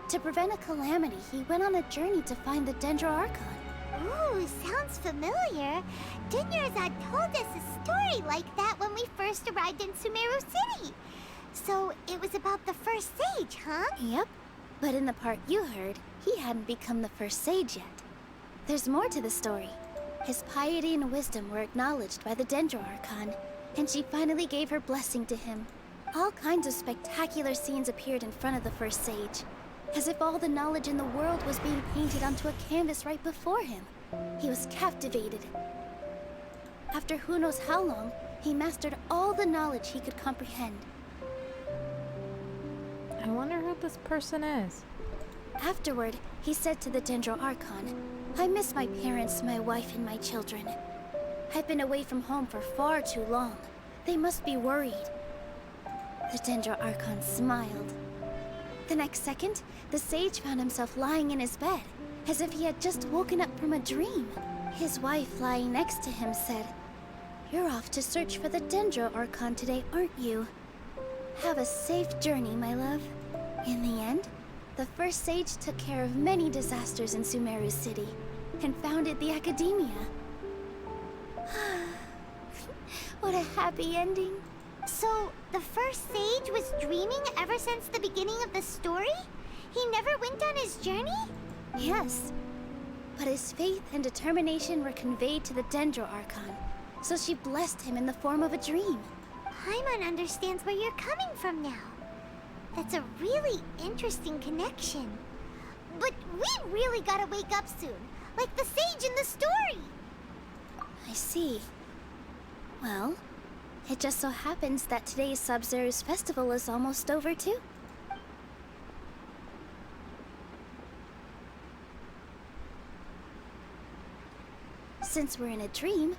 To prevent a calamity, he went on a journey to find the Dendro Archon. Ooh, sounds familiar. Dinyarzad told us a story like that when we first arrived in Sumeru City. So it was about the first sage, huh? Yep. But in the part you heard, he hadn't become the first sage yet. There's more to the story. His piety and wisdom were acknowledged by the Dendro Archon, and she finally gave her blessing to him. All kinds of spectacular scenes appeared in front of the first sage, as if all the knowledge in the world was being painted onto a canvas right before him. He was captivated. After who knows how long, he mastered all the knowledge he could comprehend. I wonder who this person is. Afterward, he said to the Dendro Archon, I miss my parents, my wife, and my children. I've been away from home for far too long. They must be worried. The Dendro Archon smiled. The next second, the sage found himself lying in his bed, as if he had just woken up from a dream. His wife, lying next to him, said, You're off to search for the Dendro Archon today, aren't you? Have a safe journey, my love. In the end, the first sage took care of many disasters in Sumeru City, and founded the Academia. What a happy ending. So, the first sage was dreaming ever since the beginning of the story? He never went on his journey? Yes. But his faith and determination were conveyed to the Dendro Archon, so she blessed him in the form of a dream. Paimon understands where you're coming from now. That's a really interesting connection. But we really gotta wake up soon, like the sage in the story. I see. Well, it just so happens that today's Sabzeruz festival is almost over too. Since we're in a dream,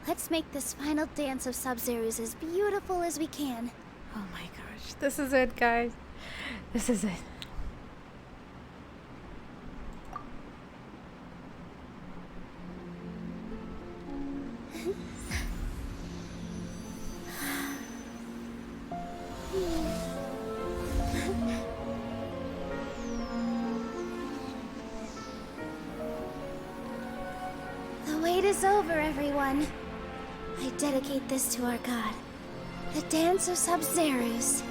let's make this final dance of Sabzeruz as beautiful as we can. Oh my gosh, this is it, guys. This is it. The wait is over, everyone. I dedicate this to our god, the Dance of Sabzeruz.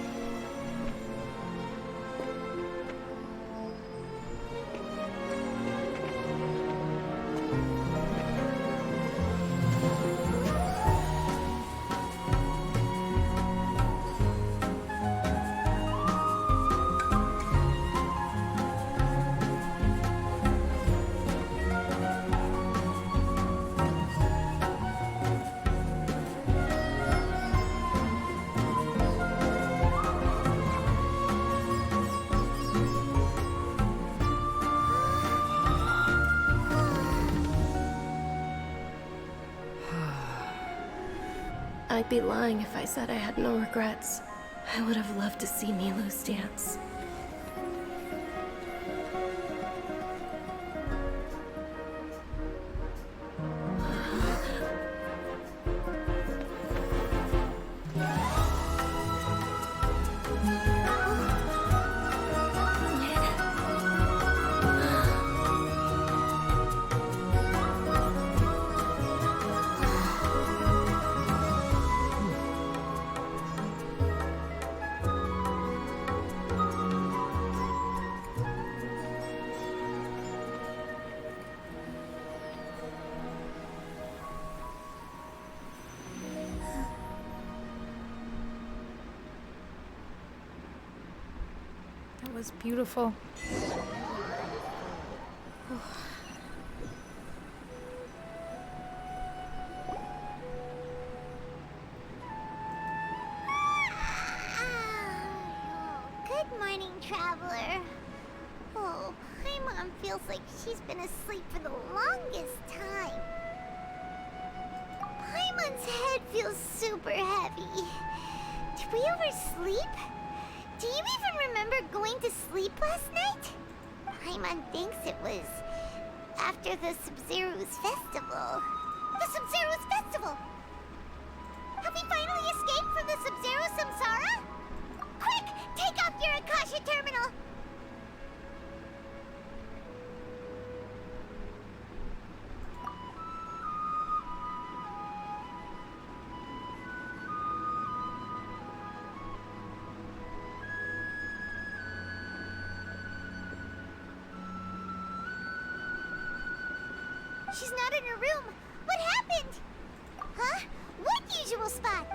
I'd be lying if I said I had no regrets. I would have loved to see Nilu's dance. was beautiful. Good morning, traveler. Oh, Paimon feels like she's been asleep for the longest time. Paimon's head feels super heavy. Did we oversleep? Do you even remember going to sleep last night? Paimon thinks it was after the Sub-Zero's festival. The Sub-Zero's festival! Have we finally escaped from the Sub-Zero Samsara? Quick! Take off your Akasha terminal! She's not in her room. What happened? Huh? What usual spot?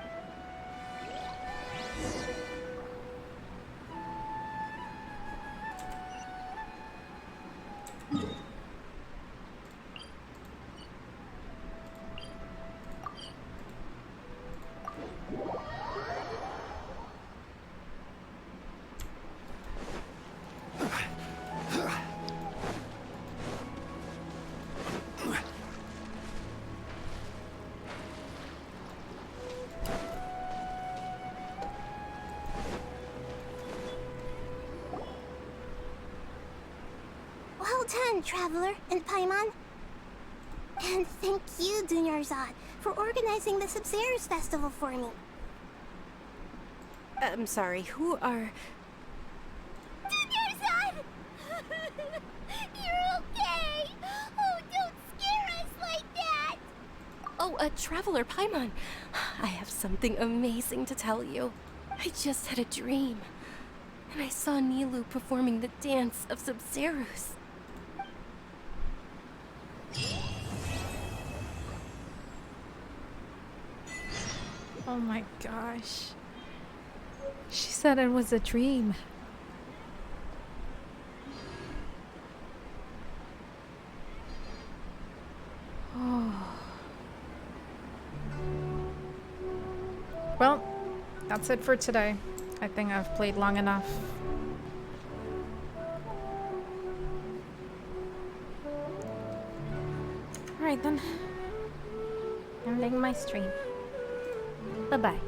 Well done, Traveler and Paimon. And thank you, Dunyarzad, for organizing the Sub-Zero's festival for me. I'm sorry, who are... Dunyarzad! You're okay! Oh, don't scare us like that! Oh, Traveler Paimon. I have something amazing to tell you. I just had a dream. And I saw Nilou performing the dance of Sub-Zero's. Oh my gosh. She said it was a dream. Oh. Well, that's it for today. I think I've played long enough. Alright then. Ending my stream. Bye-bye.